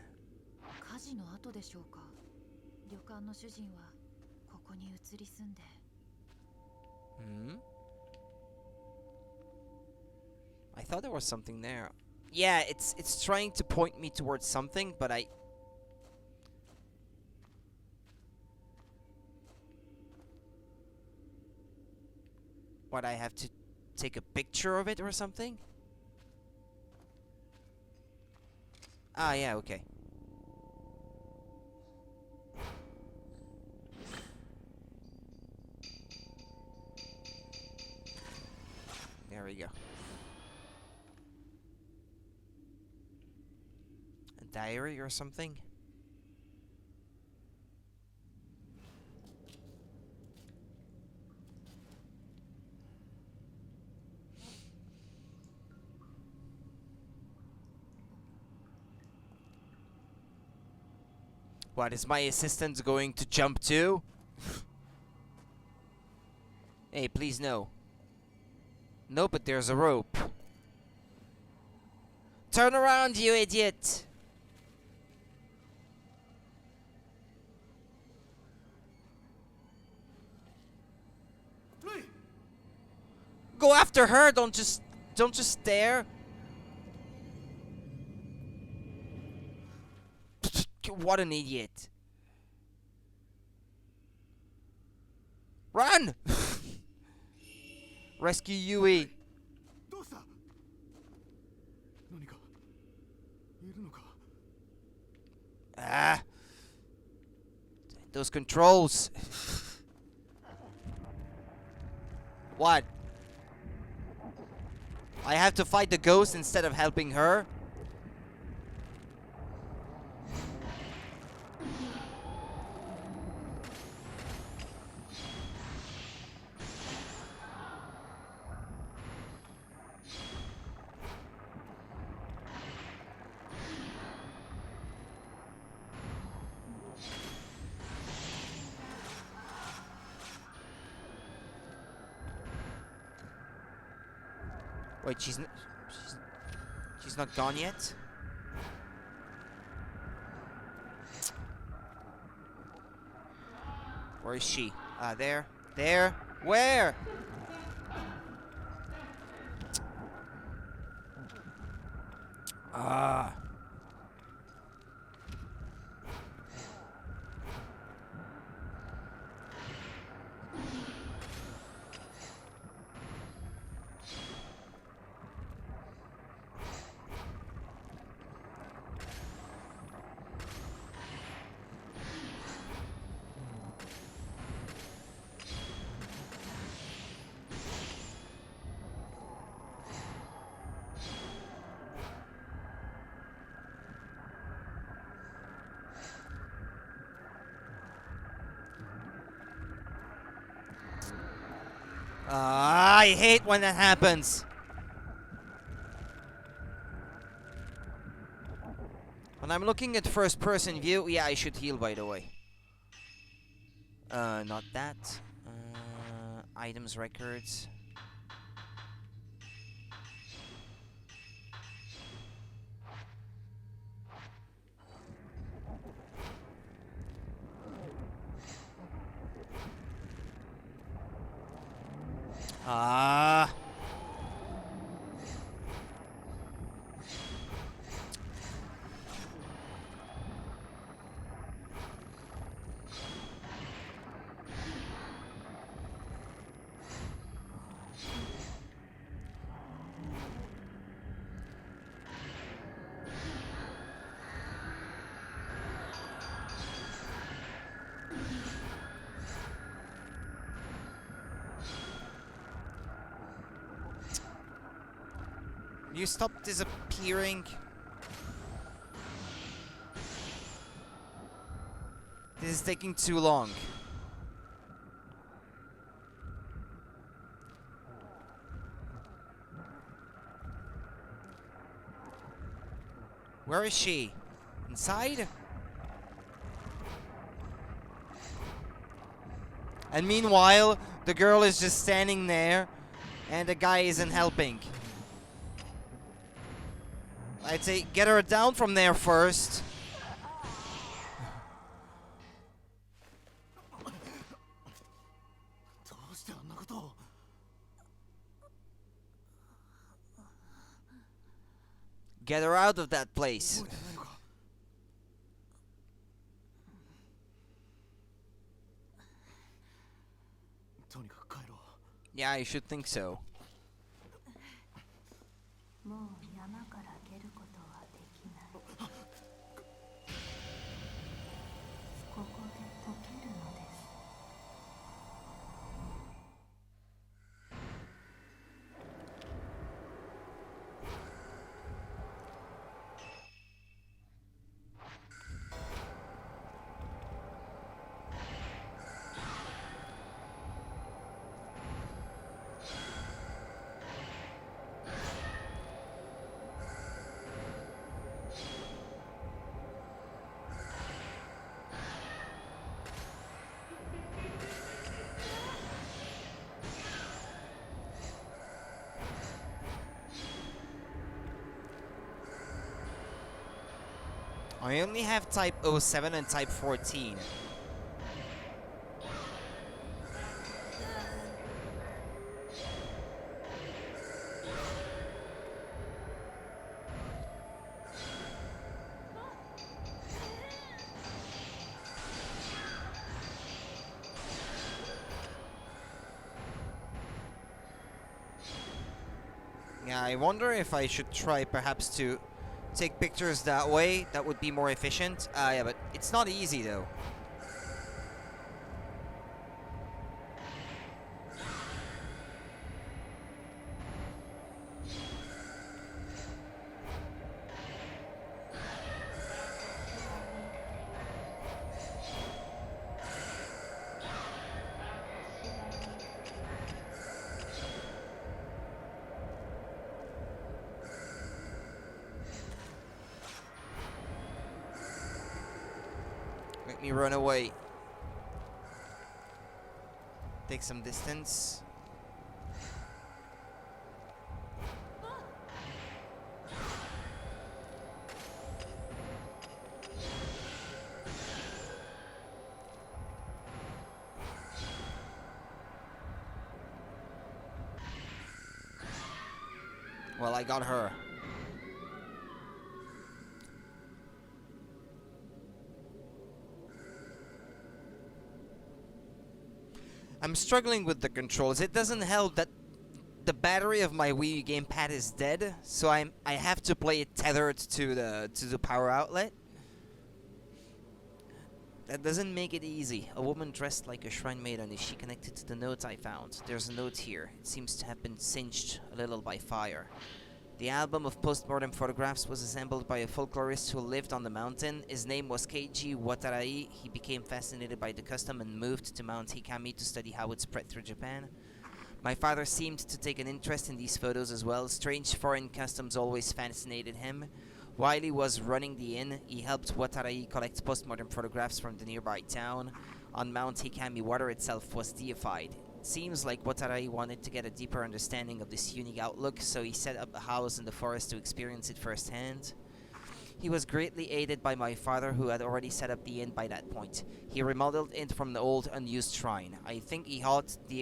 火事の後でしょうか。旅館の主人はここに移り住んで。Hmm? I thought there was something there. Yeah, it's trying to point me towards something, but What, I have to take a picture of it or something? Ah, yeah, okay. There we go. A diary or something? What, is my assistant going to jump too? Hey, please no. No, but there's a rope. Turn around, you idiot! Go after her, don't just stare. What an idiot. Run! Rescue Yui. どうした？何かいるのか？ Ah. Those controls. What? I have to fight the ghost instead of helping her? Wait, she's not gone yet? Where is she? There. There. Where? Ah. I hate when that happens. When I'm looking at first person view, yeah, I should heal, by the way. Not that. Items, records. Ah. You stop disappearing. This is taking too long. Where is she? Inside? And meanwhile, the girl is just standing there, and the guy isn't helping. I'd say get her down from there first. どうしてあんなことを。 Get her out of that place. 覚えてないのか。 とにかく帰ろう。 Yeah, I should think so. もう山から出ることはできない。ここで溶けるのです。 I only have type 07 and type 14. Yeah, I wonder if I should try perhaps to take pictures that way. That would be more efficient. Yeah, but it's not easy though. Make me run away. Take some distance. Well, I got her. I'm struggling with the controls. It doesn't help that the battery of my Wii U gamepad is dead, so I have to play it tethered to the power outlet. That doesn't make it easy. A woman dressed like a shrine maiden. Is she connected to the note I found? There's a note here. It seems to have been singed a little by fire. The album of postmortem photographs was assembled by a folklorist who lived on the mountain. His name was Keiji Watarai. He became fascinated by the custom and moved to Mount Hikami to study how it spread through Japan. My father seemed to take an interest in these photos as well. Strange foreign customs always fascinated him. While he was running the inn, he helped Watarai collect postmodern photographs from the nearby town. On Mount Hikami, water itself was deified. It seems like Watarai wanted to get a deeper understanding of this unique outlook, so he set up a house in the forest to experience it firsthand. He was greatly aided by my father, who had already set up the inn by that point. He remodeled it from the old, unused shrine. I think he thought the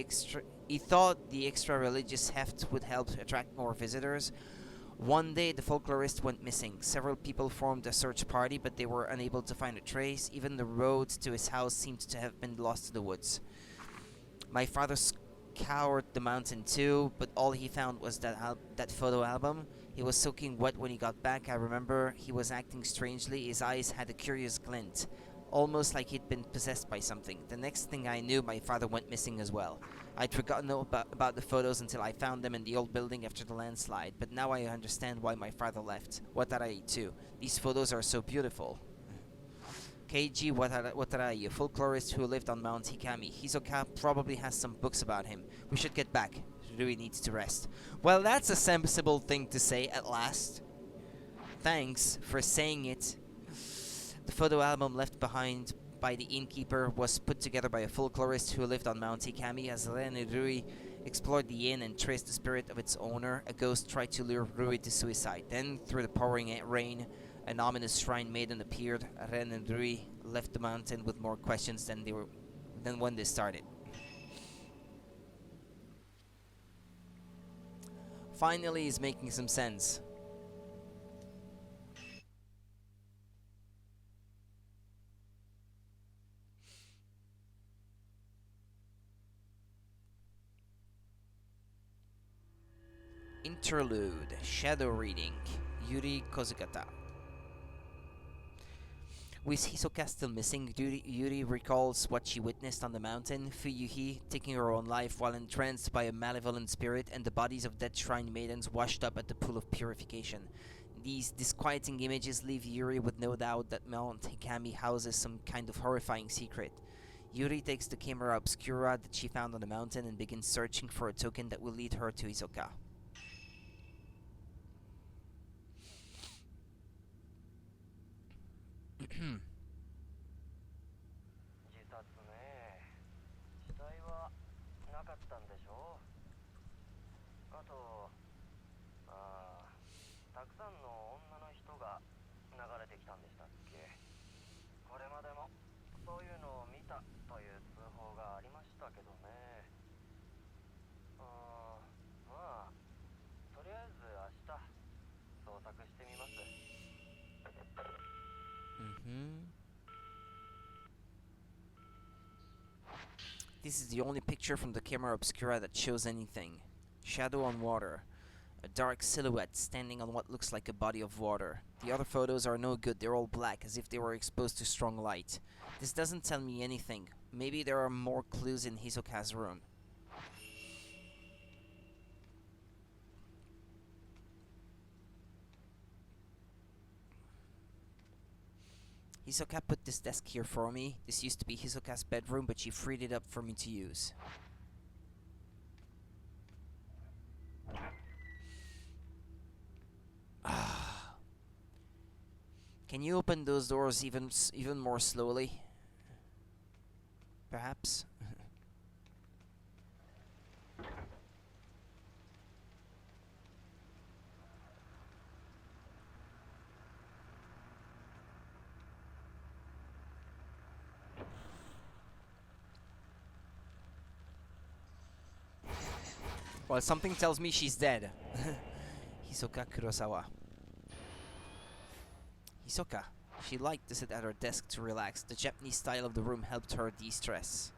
extra religious heft would help attract more visitors. One day, the folklorist went missing. Several people formed a search party, but they were unable to find a trace. Even the road to his house seemed to have been lost to the woods. My father scoured the mountain too, but all he found was that photo album. He was soaking wet when he got back. I remember he was acting strangely. His eyes had a curious glint, almost like he'd been possessed by something. The next thing I knew, my father went missing as well. I'd forgotten about the photos until I found them in the old building after the landslide, but now I understand why my father left. Watarai too. These photos are so beautiful. Keiji Watarai, a folklorist who lived on Mount Hikami. Hisoka probably has some books about him. We should get back. Rui needs to rest. Well, that's a sensible thing to say at last. Thanks for saying it. The photo album left behind by the innkeeper was put together by a folklorist who lived on Mount Hikami. As Ren and Rui explored the inn and traced the spirit of its owner, a ghost tried to lure Rui to suicide. Then, through the pouring rain, an ominous shrine maiden appeared. Ren and Rui left the mountain with more questions than when they started. Finally, he's making some sense. Interlude, Shadow Reading, Yuri Kozukata. With Hisoka still missing, Yuri recalls what she witnessed on the mountain, Fuyuhi taking her own life while entranced by a malevolent spirit, and the bodies of dead shrine maidens washed up at the pool of purification. These disquieting images leave Yuri with no doubt that Mount Hikami houses some kind of horrifying secret. Yuri takes the camera obscura that she found on the mountain and begins searching for a token that will lead her to Hisoka. This is the only picture from the camera obscura that shows anything. Shadow on water. A dark silhouette standing on what looks like a body of water. The other photos are no good, they're all black, as if they were exposed to strong light. This doesn't tell me anything. Maybe there are more clues in Hisoka's room. Hisoka put this desk here for me. This used to be Hisoka's bedroom, but she freed it up for me to use. Can you open those doors even more slowly? Perhaps? Well, something tells me she's dead. Hisoka Kurosawa. Hisoka. She liked to sit at her desk to relax. The Japanese style of the room helped her de-stress.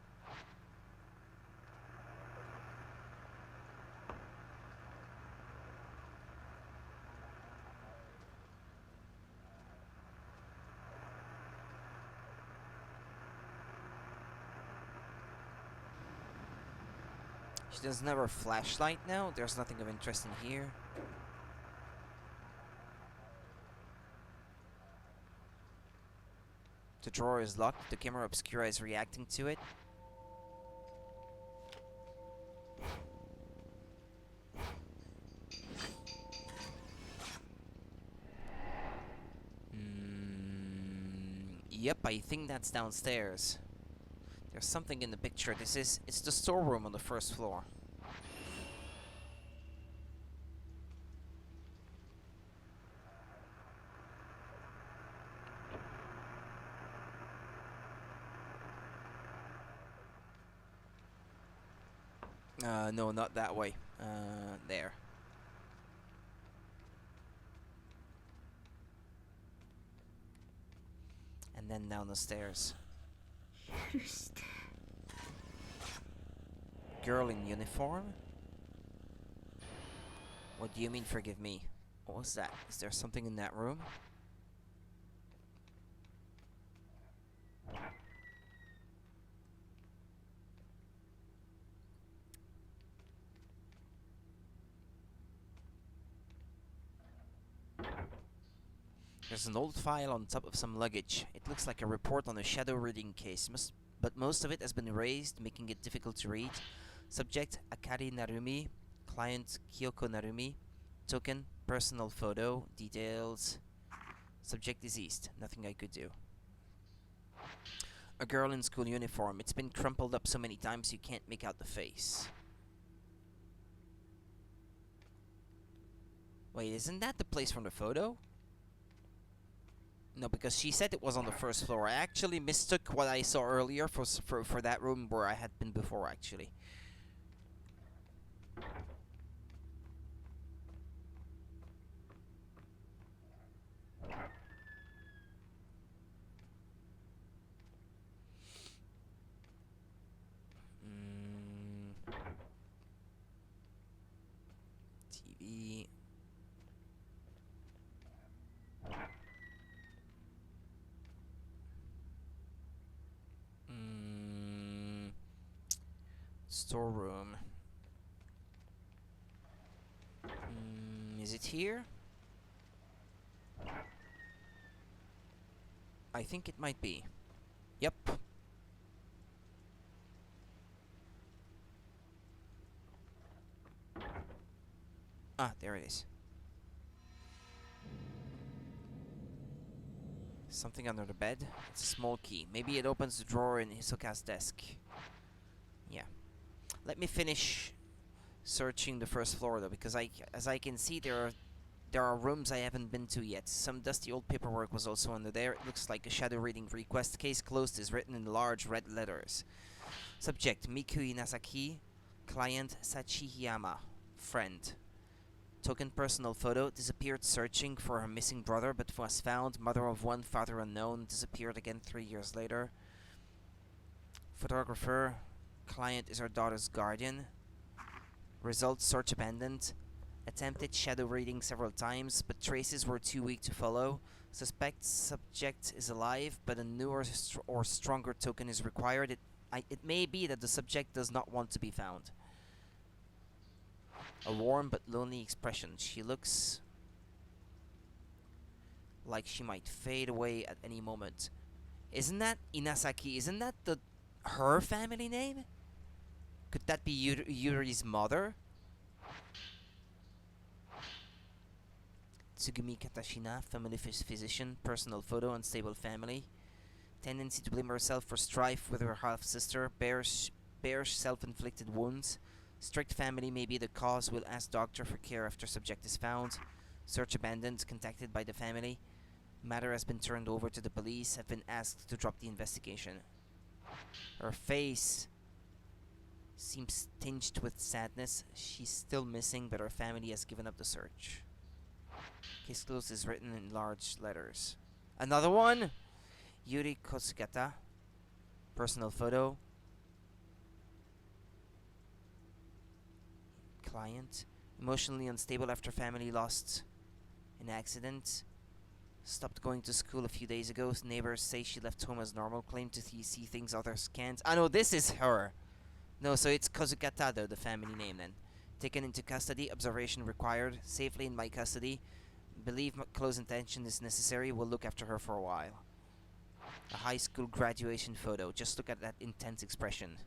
She doesn't have her flashlight now. There's nothing of interest in here. The drawer is locked. The camera obscura is reacting to it. Yep, I think that's downstairs. There's something in the picture. It's the storeroom on the first floor. No, not that way. There. And then down the stairs. Girl in uniform? What do you mean, forgive me? What was that? Is there something in that room? There's an old file on top of some luggage. It looks like a report on a shadow reading case, but most of it has been erased, making it difficult to read. Subject, Akari Narumi. Client, Kyoko Narumi. Token, personal photo. Details. Subject deceased. Nothing I could do. A girl in school uniform. It's been crumpled up so many times you can't make out the face. Wait, isn't that the place from the photo? No, because she said it was on the first floor. I actually mistook what I saw earlier for that room where I had been before, actually. TV. Storeroom. Is it here? I think it might be. Yep. Ah, there it is. Something under the bed. It's a small key. Maybe it opens the drawer in Hisoka's desk. Yeah. Let me finish searching the first floor though, because as I can see, there are rooms I haven't been to yet. Some dusty old paperwork was also under there. It looks like a shadow reading request. Case closed is written in large red letters. Subject Miku Inazaki. Client Sachihiyama. Friend. Token personal photo. Disappeared searching for her missing brother, but was found. Mother of one, father unknown. Disappeared again 3 years later. Photographer. Client is her daughter's guardian. Result search abandoned. Attempted shadow reading several times, but traces were too weak to follow. Suspect subject is alive, but a newer or stronger token is required. It may be that the subject does not want to be found. A warm but lonely expression. She looks like she might fade away at any moment. Isn't that Inazaki? Isn't that her family name? Could that be Yuri's mother? Tsugumi Katashina, family physician, personal photo, unstable family. Tendency to blame herself for strife with her half-sister, bears self-inflicted wounds. Strict family may be the cause. Will ask doctor for care after subject is found. Search abandoned, contacted by the family. Matter has been turned over to the police, have been asked to drop the investigation. Her face seems tinged with sadness. She's still missing, but her family has given up the search. Case closed is written in large letters. Another one? Yuri Kosugata. Personal photo. Client. Emotionally unstable after family lost in accident. Stopped going to school a few days ago. Neighbors say she left home as normal. Claimed to see things others can't. Ah no, this is her. No, so it's Kozukata though, the family name then. Taken into custody. Observation required. Safely in my custody. Believe close attention is necessary. We'll look after her for a while. A high school graduation photo. Just look at that intense expression.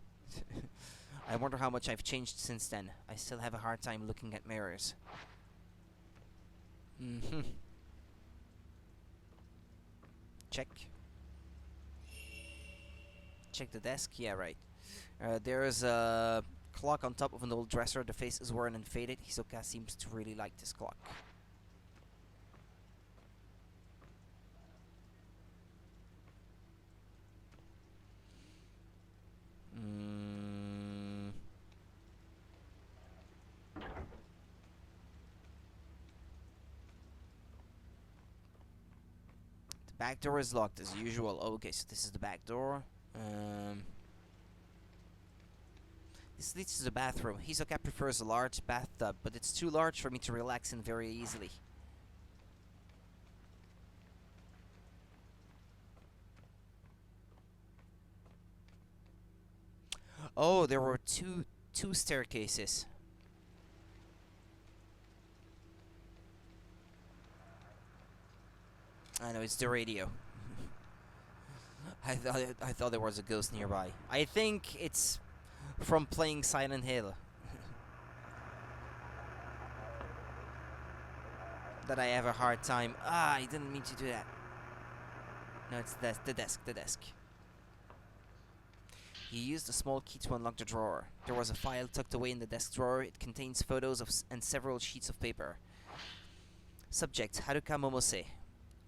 I wonder how much I've changed since then. I still have a hard time looking at mirrors. Check. Check the desk. Yeah, right. There's a clock on top of an old dresser. The face is worn and faded. Hisoka seems to really like this clock. The back door is locked as usual. Oh, okay, so this is the back door. This leads to the bathroom. Hisoka prefers a large bathtub, but it's too large for me to relax in very easily. Oh, there were two staircases. I know, it's the radio. I thought there was a ghost nearby. I think it's from playing Silent Hill that I have a hard time. Ah, I didn't mean to do that. No, it's the desk. He used a small key to unlock the drawer. There was a file tucked away in the desk drawer. It contains photos and several sheets of paper. Subject, Haruka Momose.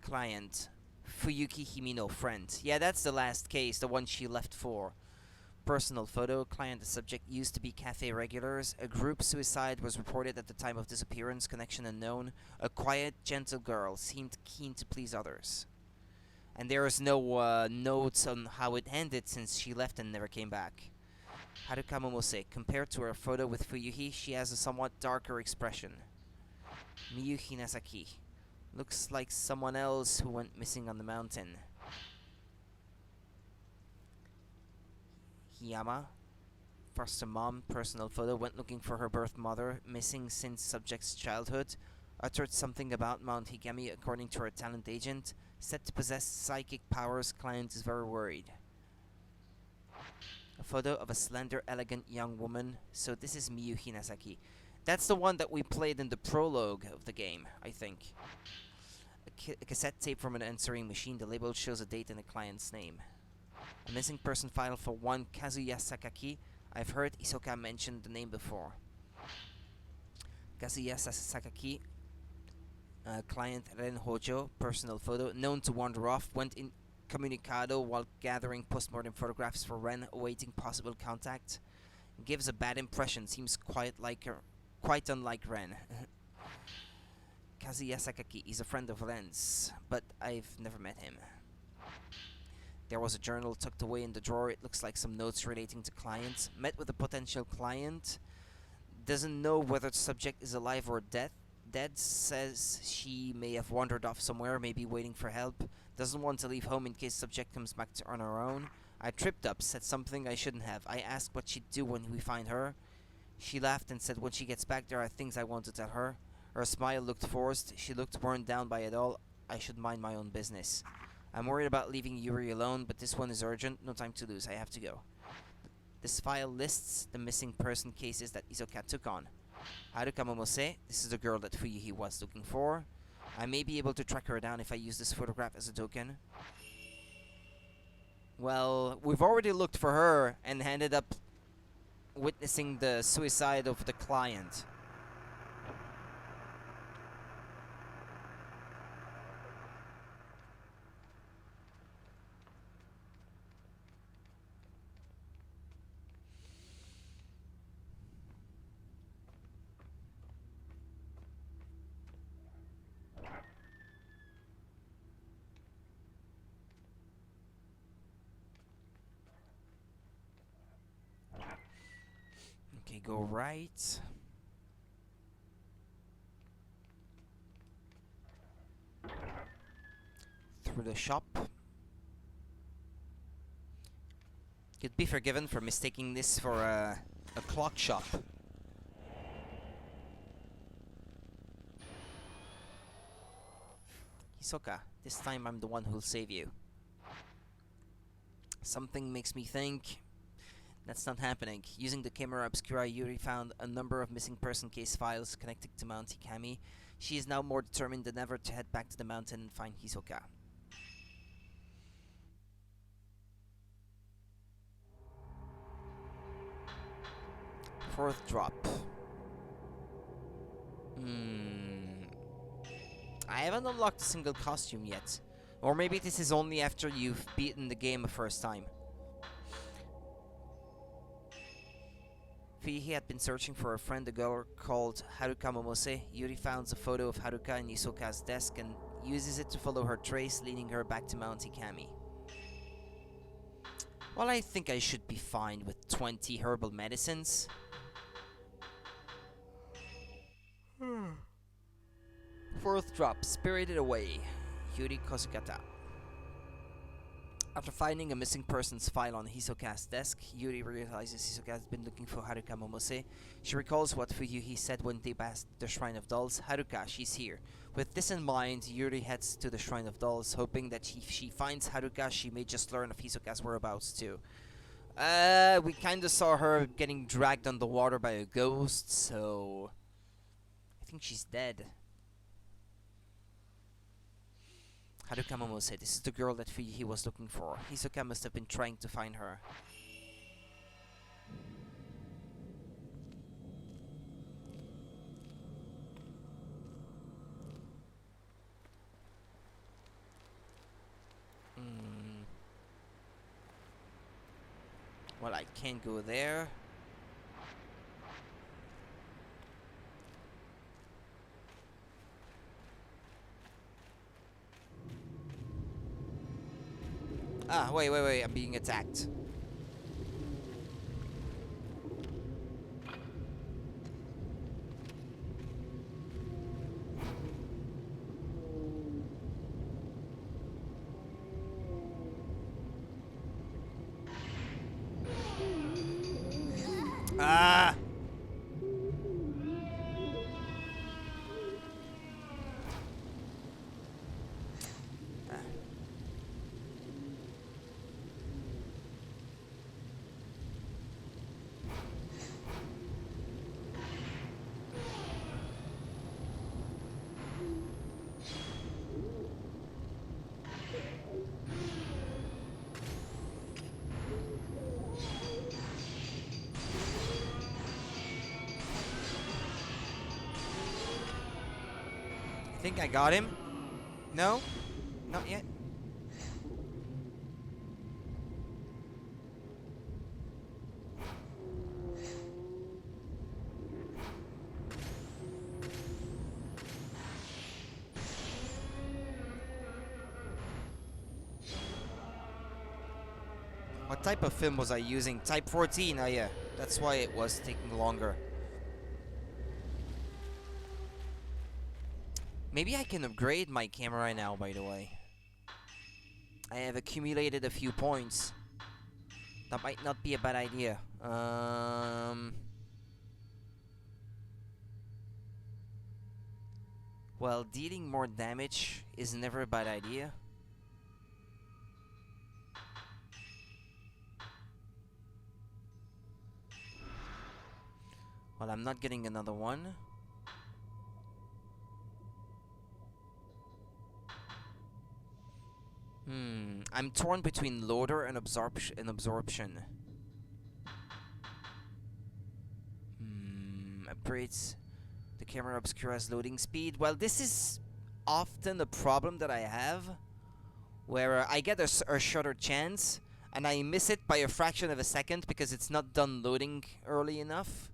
Client, Fuyuki Himino. Friend. Yeah, that's the last case, the one she left for. Personal photo. Client, the subject used to be cafe regulars. A group suicide was reported at the time of disappearance. Connection unknown. A quiet, gentle girl. Seemed keen to please others. And there is no notes on how it ended since she left and never came back. Haruka Momose. Compared to her photo with Fuyuhi, she has a somewhat darker expression. Miyu Hinasaki. Looks like someone else who went missing on the mountain. Hiyama. Foster mom. Personal photo. Went looking for her birth mother. Missing since subject's childhood. Uttered something about Mount Higami according to her talent agent. Said to possess psychic powers. Client is very worried. A photo of a slender, elegant young woman. So this is Miyu Hinasaki. That's the one that we played in the prologue of the game, I think. A cassette tape from an answering machine. The label shows a date and a client's name. A missing person file for one Kazuya Sakaki. I've heard Isoka mention the name before. Kazuya Sakaki. Client Ren Hojo. Personal photo. Known to wander off. Went in comunicado while gathering postmortem photographs for Ren, awaiting possible contact. Gives a bad impression. Seems quite unlike Ren. Kazuya Sakaki is a friend of Ren's, but I've never met him. There was a journal tucked away in the drawer. It looks like some notes relating to clients. Met with a potential client. Doesn't know whether the subject is alive or dead. Says she may have wandered off somewhere, maybe waiting for help. Doesn't want to leave home in case subject comes back on her own. I tripped up, said something I shouldn't have. I asked what she'd do when we find her. She laughed and said when she gets back there are things I want to tell her. Her smile looked forced. She looked worn down by it all. I should mind my own business. I'm worried about leaving Yuri alone, but this one is urgent. No time to lose. I have to go. This file lists the missing person cases that Isoka took on. Haruka Momose. This is the girl that Fuyuhi was looking for. I may be able to track her down if I use this photograph as a token. Well, we've already looked for her and ended up witnessing the suicide of the client. Okay, go right. Through the shop. Could be forgiven for mistaking this for a clock shop. Hisoka, this time I'm the one who'll save you. Something makes me think that's not happening. Using the camera obscura, Yuri found a number of missing person case files connected to Mount Hikami. She is now more determined than ever to head back to the mountain and find Hisoka. Fourth drop. I haven't unlocked a single costume yet. Or maybe this is only after you've beaten the game a first time. He had been searching for a friend, a girl called Haruka Momose. Yuri finds a photo of Haruka in Isoka's desk and uses it to follow her trace, leading her back to Mount Hikami. Well, I think I should be fine with 20 herbal medicines. Fourth drop, Spirited Away, Yuri Kozukata. After finding a missing persons file on Hisoka's desk, Yuri realizes Hisoka has been looking for Haruka Momose. She recalls what Fuyuhi said when they passed the Shrine of Dolls. Haruka, she's here. With this in mind, Yuri heads to the Shrine of Dolls, hoping that if she finds Haruka, she may just learn of Hisoka's whereabouts too. We kinda saw her getting dragged on the water by a ghost, so I think she's dead. Haruka Momose, this is the girl that Fuyuhi was looking for. Hisoka must have been trying to find her. Well, I can't go there. Ah, wait, I'm being attacked. Ah! I think I got him. No? Not yet. What type of film was I using? Type 14, oh yeah. That's why it was taking longer. Maybe I can upgrade my camera now, by the way. I have accumulated a few points. That might not be a bad idea. Well, dealing more damage is never a bad idea. Well, I'm not getting another one. I'm torn between loader and absorption. Upgrades the camera obscures loading speed. Well, this is often a problem that I have, where I get a shorter chance and I miss it by a fraction of a second because it's not done loading early enough.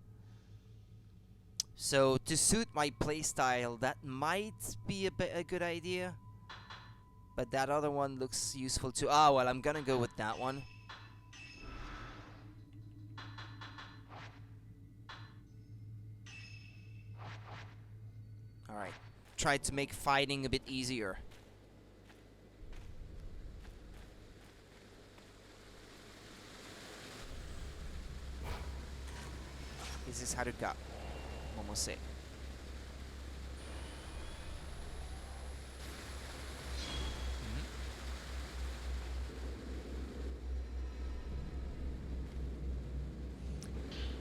So to suit my playstyle, that might be a good idea. But that other one looks useful too. Ah, well, I'm gonna go with that one. Alright. Try to make fighting a bit easier. This is Haruka. Momose.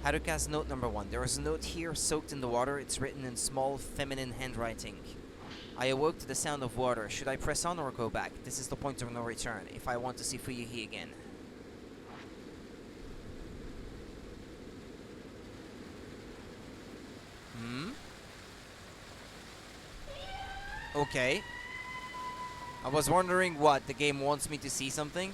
Haruka's note number 1. There is a note here soaked in the water. It's written in small feminine handwriting. I awoke to the sound of water. Should I press on or go back? This is the point of no return if I want to see Fuyuhi again. Okay. I was wondering what, the game wants me to see something?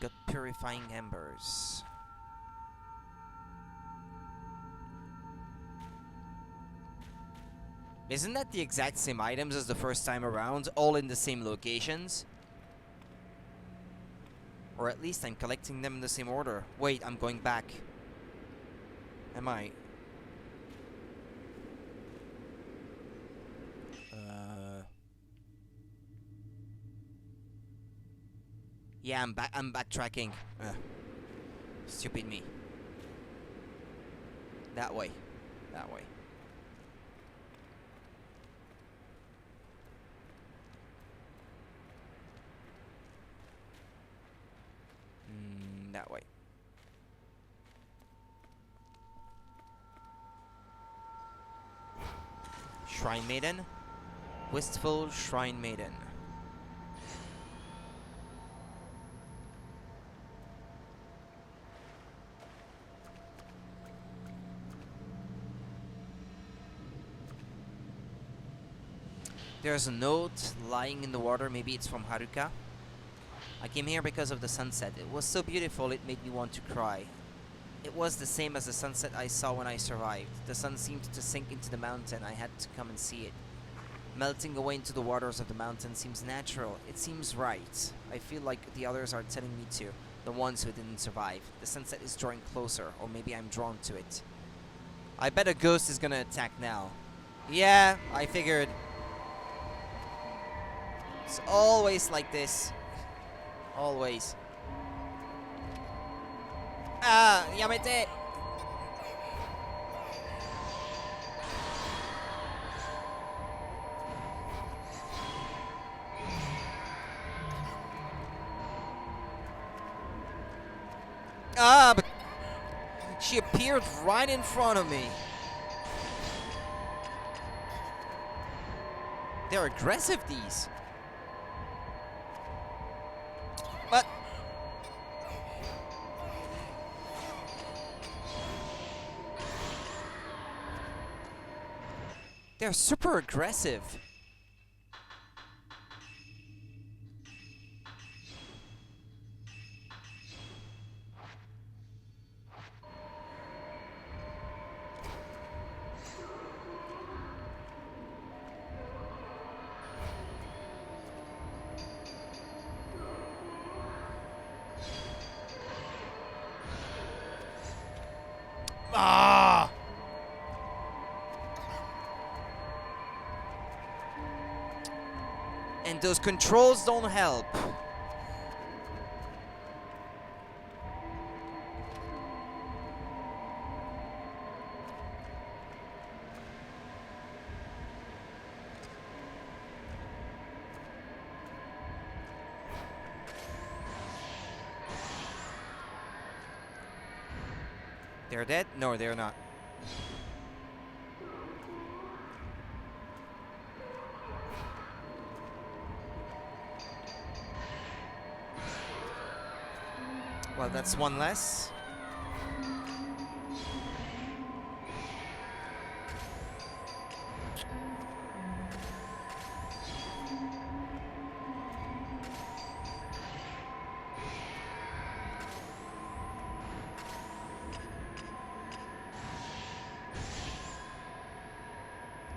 Got purifying embers. Isn't that the exact same items as the first time around, all in the same locations? Or at least I'm collecting them in the same order. Wait, I'm going back. Am I? Yeah, I'm back. I'm backtracking. Stupid me. That way. That way. that way. Shrine Maiden. Wistful Shrine Maiden. There's a note lying in the water. Maybe it's from Haruka. I came here because of the sunset. It was so beautiful it made me want to cry. It was the same as the sunset I saw when I survived. The sun seemed to sink into the mountain. I had to come and see it. Melting away into the waters of the mountain seems natural. It seems right. I feel like the others are telling me to. The ones who didn't survive. The sunset is drawing closer, or maybe I'm drawn to it. I bet a ghost is gonna attack now. Yeah, I figured. It's always like this. Always. Ah, yamete! Ah, but she appeared right in front of me. They're aggressive, these. But they're super aggressive. Ah! And those controls don't help. They're dead? No, they're not. Well, that's one less.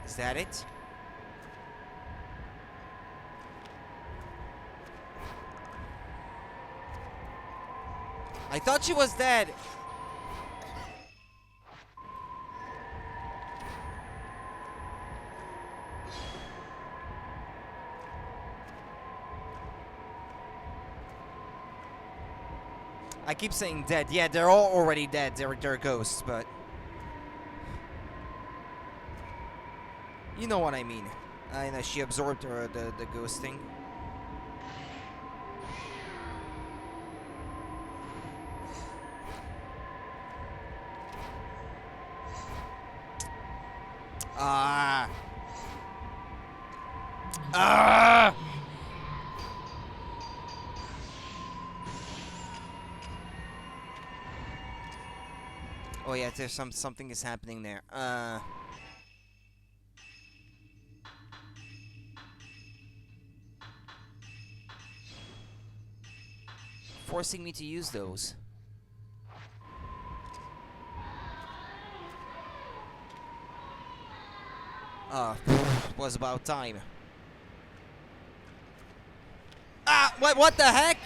Is that it? I thought she was dead. I keep saying dead. Yeah, they're all already dead. They're ghosts, but you know what I mean. I know she absorbed her the ghost thing. Ah. Ah. Oh yeah, there's something is happening there. Forcing me to use those. Was about time. Ah, what the heck?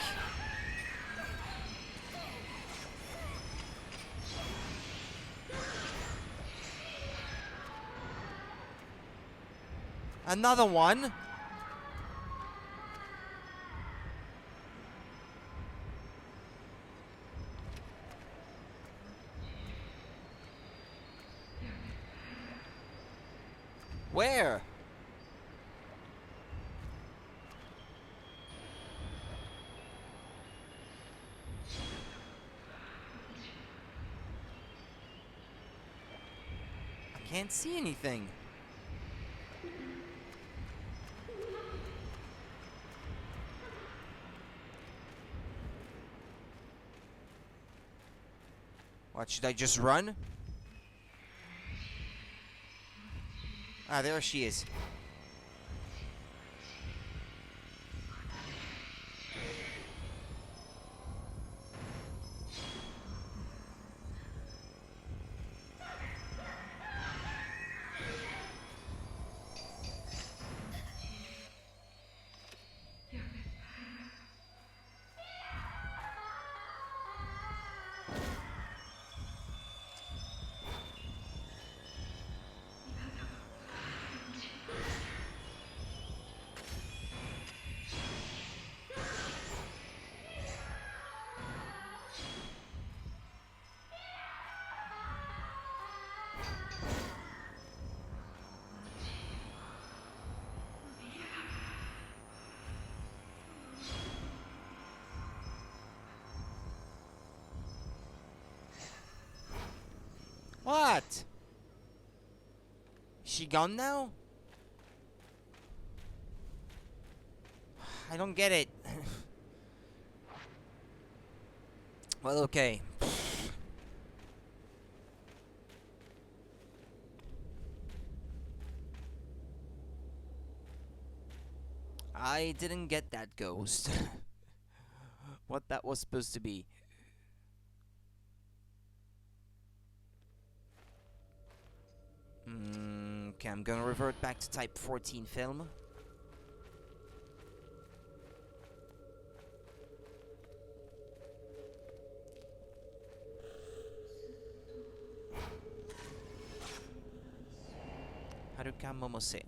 Another one? Where? Can't see anything. What, should I just run? Ah, there she is. What? Is she gone now? I don't get it. Well, okay. I didn't get that ghost. What that was supposed to be. Okay, I'm gonna revert back to type 14 film. Haruka Momose.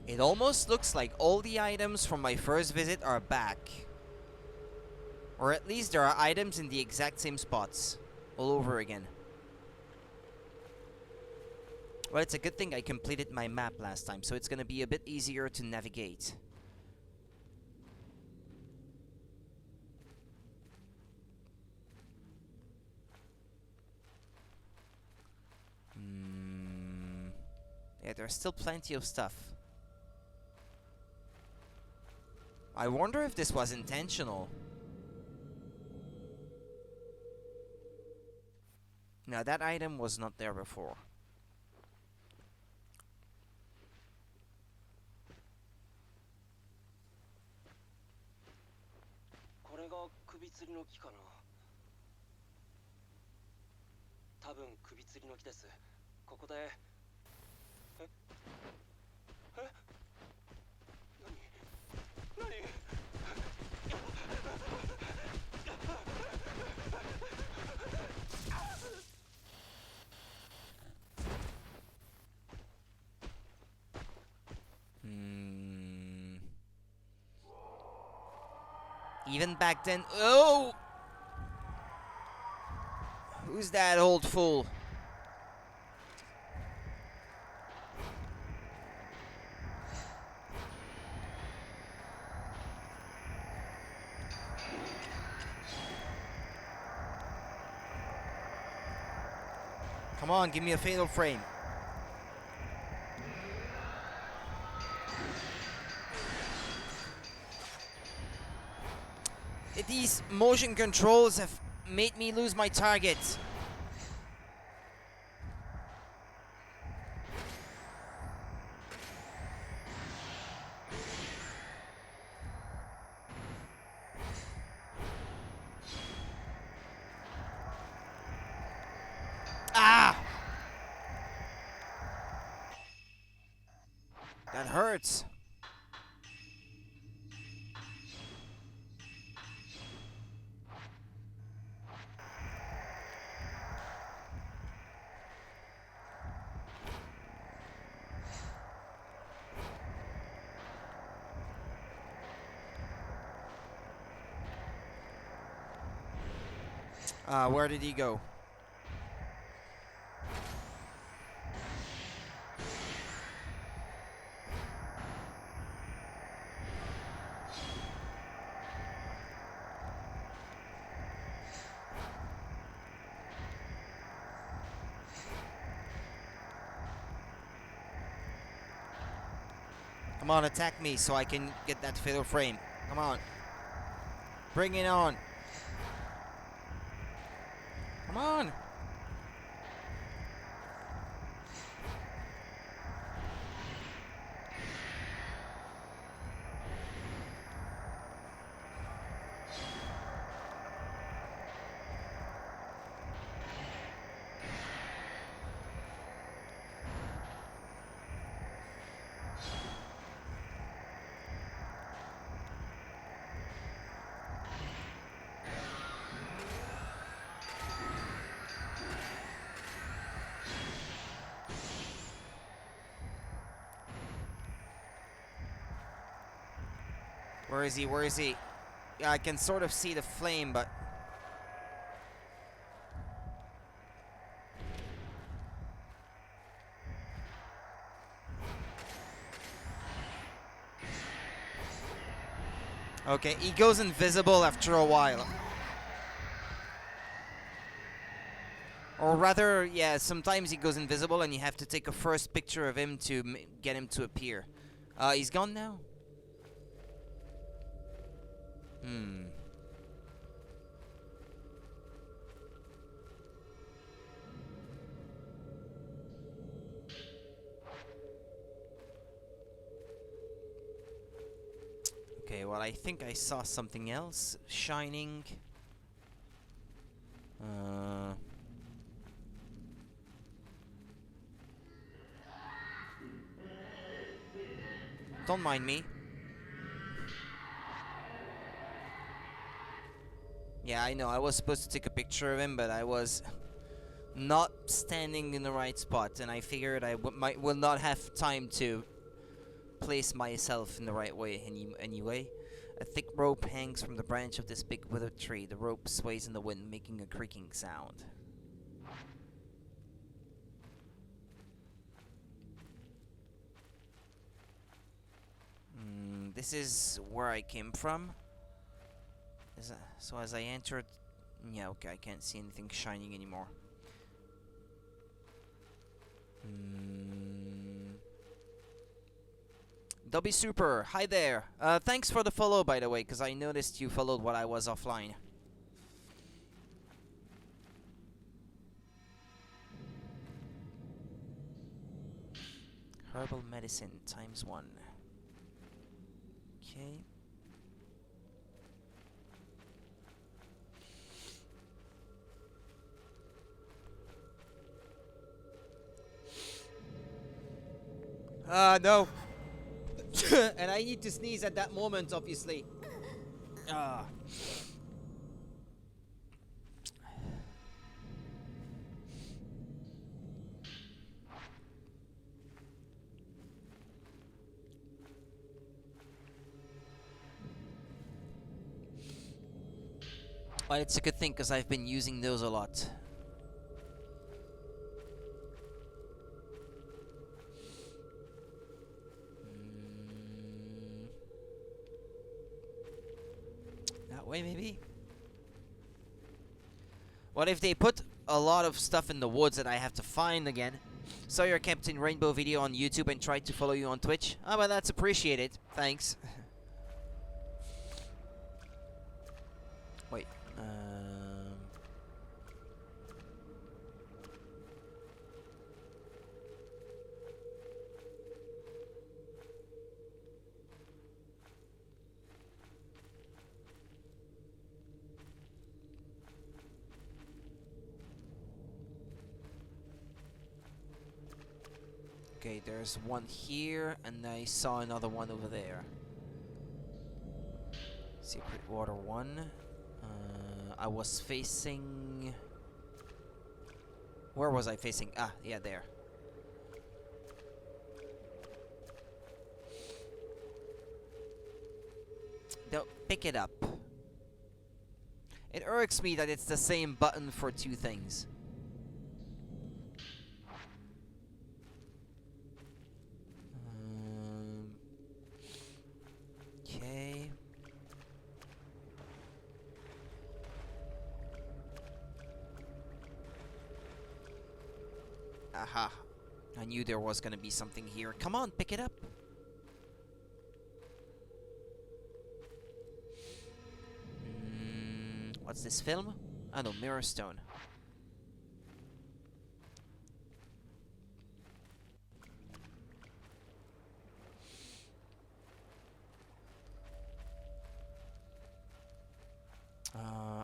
It almost looks like all the items from my first visit are back. Or at least there are items in the exact same spots. All over again. Well, it's a good thing I completed my map last time, so it's gonna be a bit easier to navigate. Yeah, there's still plenty of stuff. I wonder if this was intentional. Now, that item was not there before. Even back then. Oh! Who's that old fool? Come on, give me a fatal frame. These motion controls have made me lose my target. Ah! That hurts. Where did he go? Come on, attack me so I can get that fatal frame. Come on. Bring it on. Come on. Where is he? Where is he? Yeah, I can sort of see the flame, but... Okay, he goes invisible after a while. Or rather, yeah, sometimes he goes invisible and you have to take a first picture of him to get him to appear. He's gone now? Hmm. Okay, well, I think I saw something else shining. Don't mind me. Yeah, I know, I was supposed to take a picture of him, but I was not standing in the right spot, and I figured I will not have time to place myself in the right way anyway. A thick rope hangs from the branch of this big withered tree. The rope sways in the wind, making a creaking sound. This is where I came from. So as I entered... Yeah, okay, I can't see anything shining anymore. Dobby Super, hi there. Thanks for the follow, by the way, because I noticed you followed while I was offline. Herbal medicine ×1. Okay. No. And I need to sneeze at that moment, obviously. But it's a good thing, because I've been using those a lot. That way, maybe? What if they put a lot of stuff in the woods that I have to find again? Saw your Captain Rainbow video on YouTube and tried to follow you on Twitch. Ah, well, that's appreciated. Thanks. Wait. Okay, there's one here, and I saw another one over there. Secret Water 1. I was facing... Where was I facing? Ah, yeah, there. Don't pick it up. It irks me that it's the same button for two things. Okay. Aha. I knew there was gonna be something here. Come on, pick it up. this film? Oh no, Mirror Stone.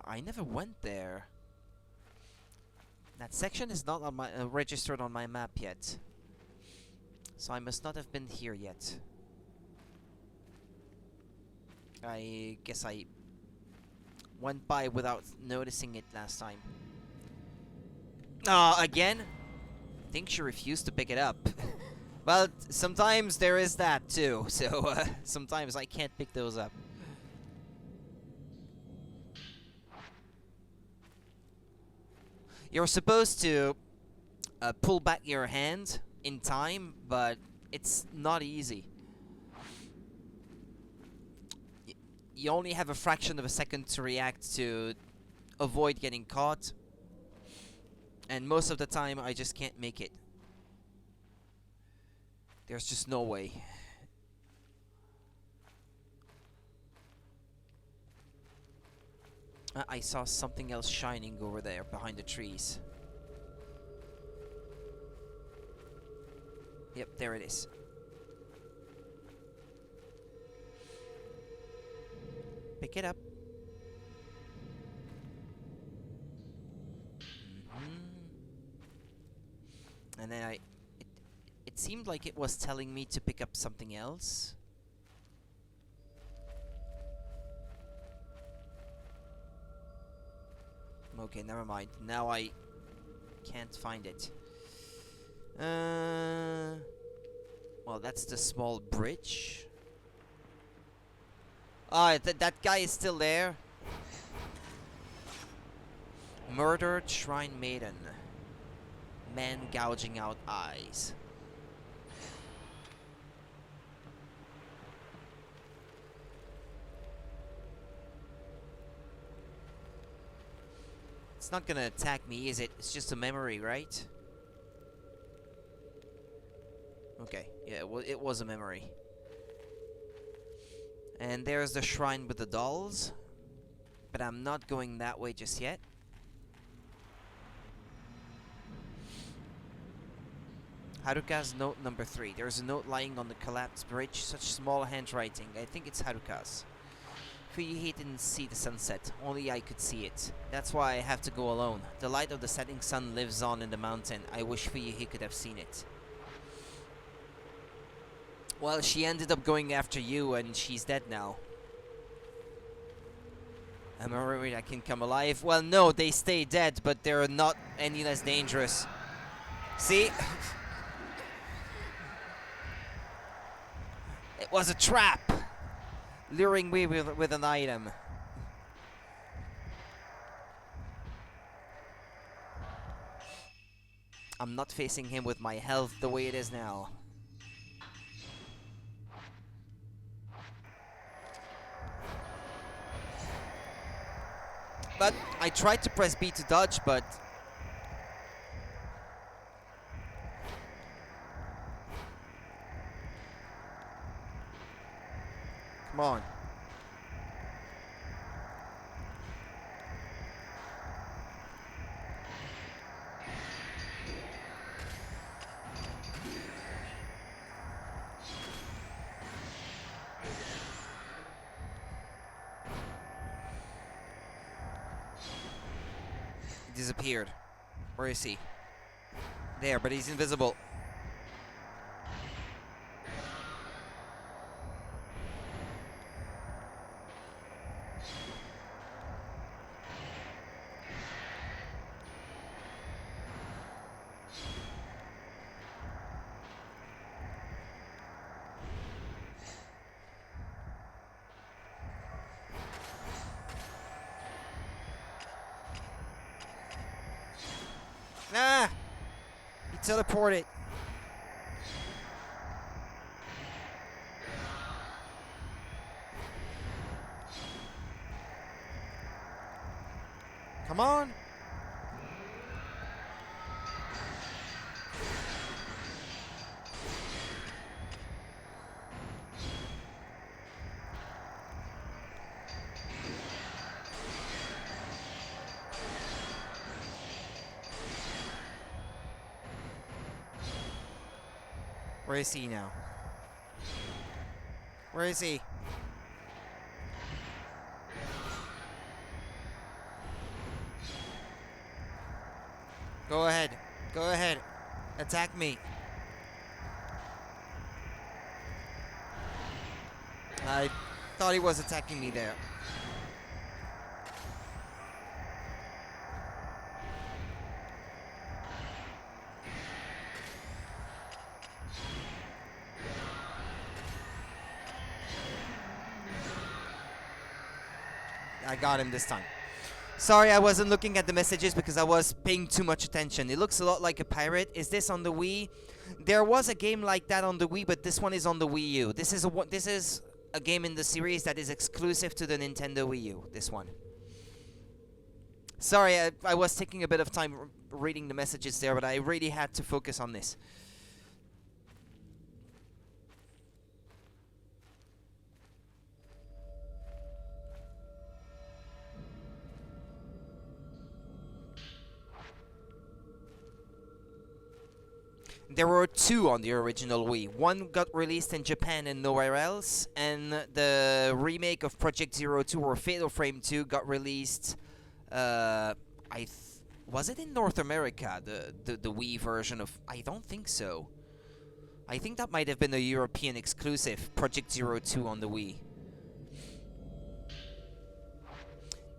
I never went there. That section is not on my registered on my map yet, so I must not have been here yet. I guess I went by without noticing it last time. Again? I think she refused to pick it up. Well, sometimes there is that too, so sometimes I can't pick those up. You're supposed to pull back your hand in time, but it's not easy. You only have a fraction of a second to react to avoid getting caught. And most of the time, I just can't make it. There's just no way. I saw something else shining over there behind the trees. Yep, there it is. Pick it up. And then it seemed like it was telling me to pick up something else. Okay, never mind. Now I can't find it. Well, that's the small bridge. Ah, that guy is still there. Murdered Shrine Maiden. Man gouging out eyes. It's not gonna attack me, is it? It's just a memory, right? Okay, yeah, it was a memory. And there's the shrine with the dolls. But I'm not going that way just yet. Haruka's note number 3. There's a note lying on the collapsed bridge. Such small handwriting. I think it's Haruka's. Fuyuhi didn't see the sunset. Only I could see it. That's why I have to go alone. The light of the setting sun lives on in the mountain. I wish Fuyuhi could have seen it. Well, she ended up going after you and she's dead now. Am I worried I can come alive? Well, no, they stay dead, but they're not any less dangerous. See? It was a trap! Luring me with an item. I'm not facing him with my health the way it is now. But I tried to press B to dodge, but... Come on. He disappeared. Where is he? There, but he's invisible. Ah! He teleported. Come on! Where is he now? Where is he? Go ahead. Go ahead. Attack me. I thought he was attacking me there. I got him this time. Sorry, I wasn't looking at the messages because I was paying too much attention. It looks a lot like a pirate. Is this on the Wii? There was a game like that on the Wii, but this one is on the Wii U. This is a game in the series that is exclusive to the Nintendo Wii U. This one. Sorry, I was taking a bit of time reading the messages there, but I really had to focus on this. There were two on the original Wii. One got released in Japan and nowhere else, and the remake of Project Zero 2 or Fatal Frame 2 got released. Was it in North America? The Wii version of? I don't think so. I think that might have been a European exclusive. Project Zero 2 on the Wii.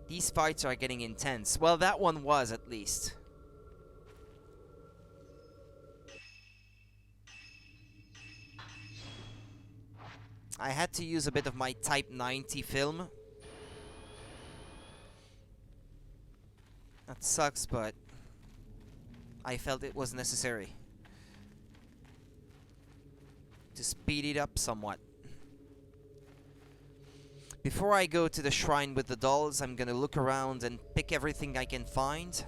These fights are getting intense. Well, that one was at least. I had to use a bit of my Type 90 film. That sucks, but I felt it was necessary to speed it up somewhat. Before I go to the shrine with the dolls, I'm gonna look around and pick everything I can find.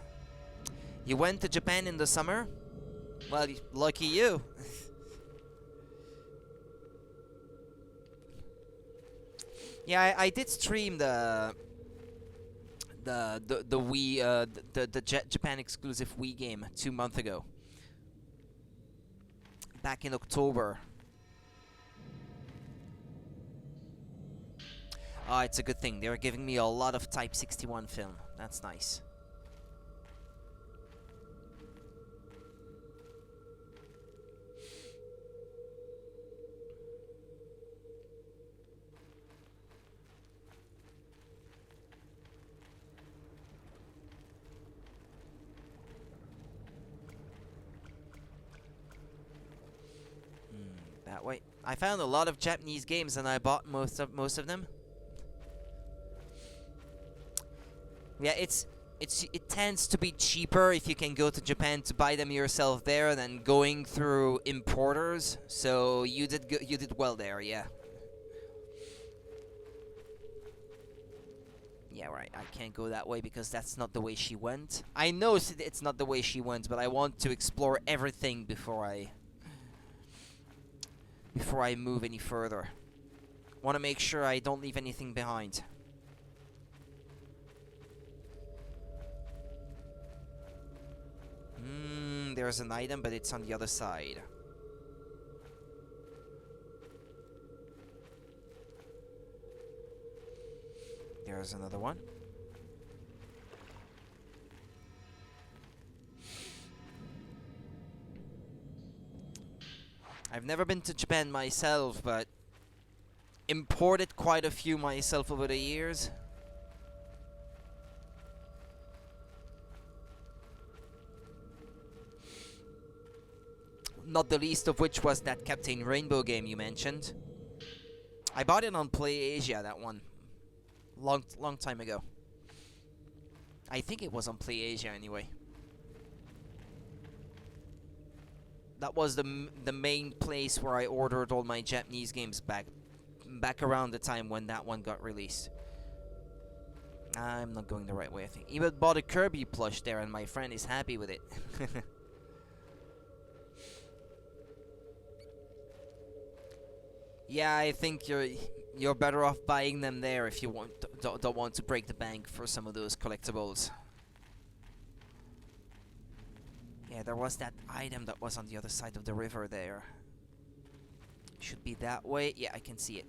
You went to Japan in the summer? Well, lucky you. Yeah, I did stream the Wii the Japan exclusive Wii game 2 months ago. Back in October. Ah, it's a good thing. They're giving me a lot of Type 61 film. That's nice. That way. I found a lot of Japanese games and I bought most of them. Yeah, it tends to be cheaper if you can go to Japan to buy them yourself there than going through importers. So you did well there, yeah. Yeah, right. I can't go that way because that's not the way she went. I know it's not the way she went, but I want to explore everything before I move any further. Want to make sure I don't leave anything behind. There's an item, but it's on the other side. There's another one. I've never been to Japan myself, but imported quite a few myself over the years. Not the least of which was that Captain Rainbow game you mentioned. I bought it on PlayAsia, that one. Long time ago. I think it was on PlayAsia anyway. That was the main place where I ordered all my Japanese games back around the time when that one got released. I'm not going the right way, I think. Even bought a Kirby plush there and my friend is happy with it. Yeah, I think you're better off buying them there if you don't want to break the bank for some of those collectibles. Yeah, there was that item that was on the other side of the river there. Should be that way. Yeah, I can see it.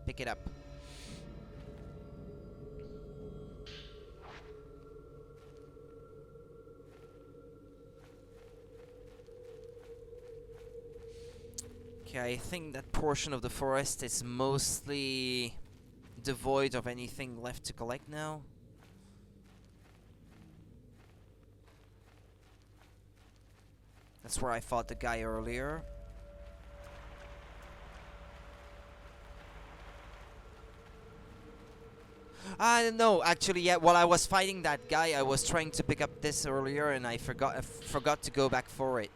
Pick it up. Okay, I think that portion of the forest is mostly devoid of anything left to collect now. That's where I fought the guy earlier. I don't know, actually, yeah, while I was fighting that guy, I was trying to pick up this earlier and I forgot to go back for it.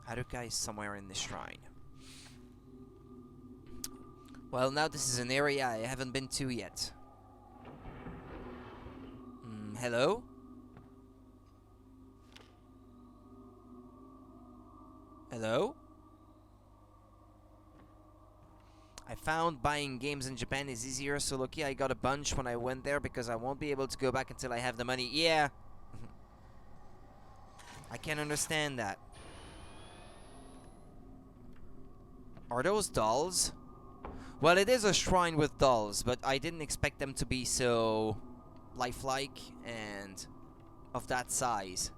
Haruka is somewhere in the shrine. Well, now this is an area I haven't been to yet. Hello? Hello? I found buying games in Japan is easier, so lucky I got a bunch when I went there because I won't be able to go back until I have the money. Yeah. I can understand that. Are those dolls? Well, it is a shrine with dolls, but I didn't expect them to be so lifelike and of that size.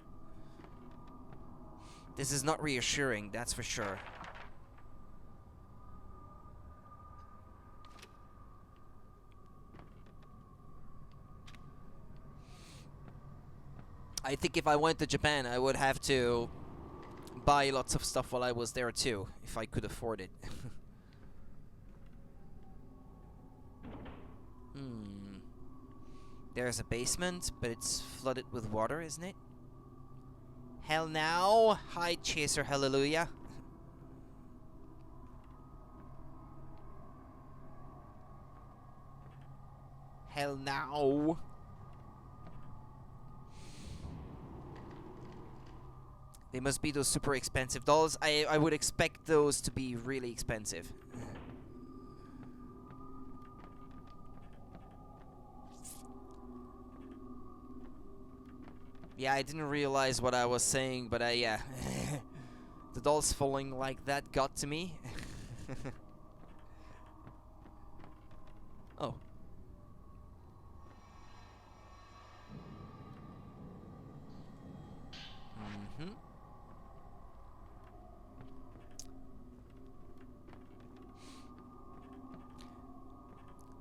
This is not reassuring, that's for sure. I think if I went to Japan, I would have to buy lots of stuff while I was there too, if I could afford it. There's a basement, but it's flooded with water, isn't it? Hell now! Hi, Chaser, hallelujah. Hell now! They must be those super expensive dolls. I would expect those to be really expensive. Yeah, I didn't realize what I was saying, but yeah. The dolls falling like that got to me. Oh.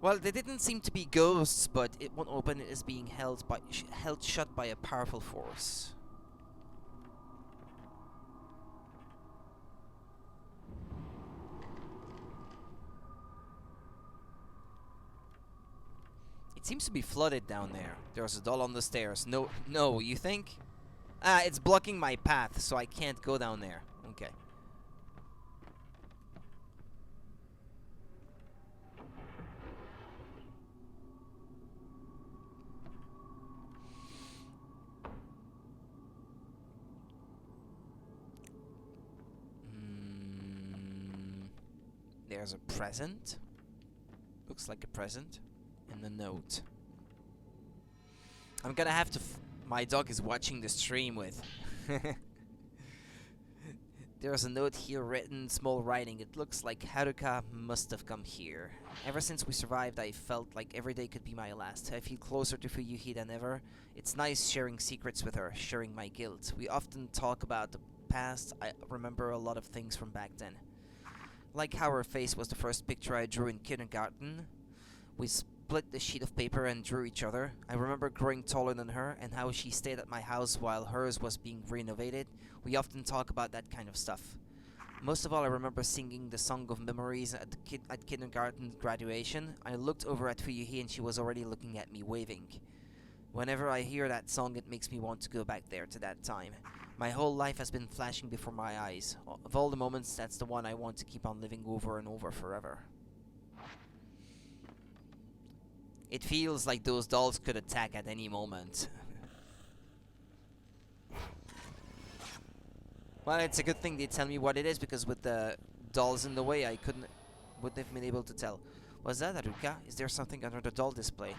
Well, they didn't seem to be ghosts, but it won't open. It is being held shut by a powerful force. It seems to be flooded down there. There's a doll on the stairs. No, you think? Ah, it's blocking my path, so I can't go down there. Okay. There's a present. Looks like a present. And a note. I'm gonna have to... my dog is watching the stream with. There's a note here written, small writing. It looks like Haruka must have come here. Ever since we survived, I felt like every day could be my last. I feel closer to Fuyuhi than ever. It's nice sharing secrets with her, sharing my guilt. We often talk about the past. I remember a lot of things from back then. Like how her face was the first picture I drew in kindergarten. We split the sheet of paper and drew each other. I remember growing taller than her and how she stayed at my house while hers was being renovated. We often talk about that kind of stuff. Most of all, I remember singing the Song of Memories at kindergarten graduation. I looked over at Fuyuhi and she was already looking at me, waving. Whenever I hear that song, it makes me want to go back there to that time. My whole life has been flashing before my eyes. Of all the moments, that's the one I want to keep on living over and over forever. It feels like those dolls could attack at any moment. Well, it's a good thing they tell me what it is, because with the dolls in the way, I wouldn't have been able to tell. Was that Haruka? Is there something under the doll display?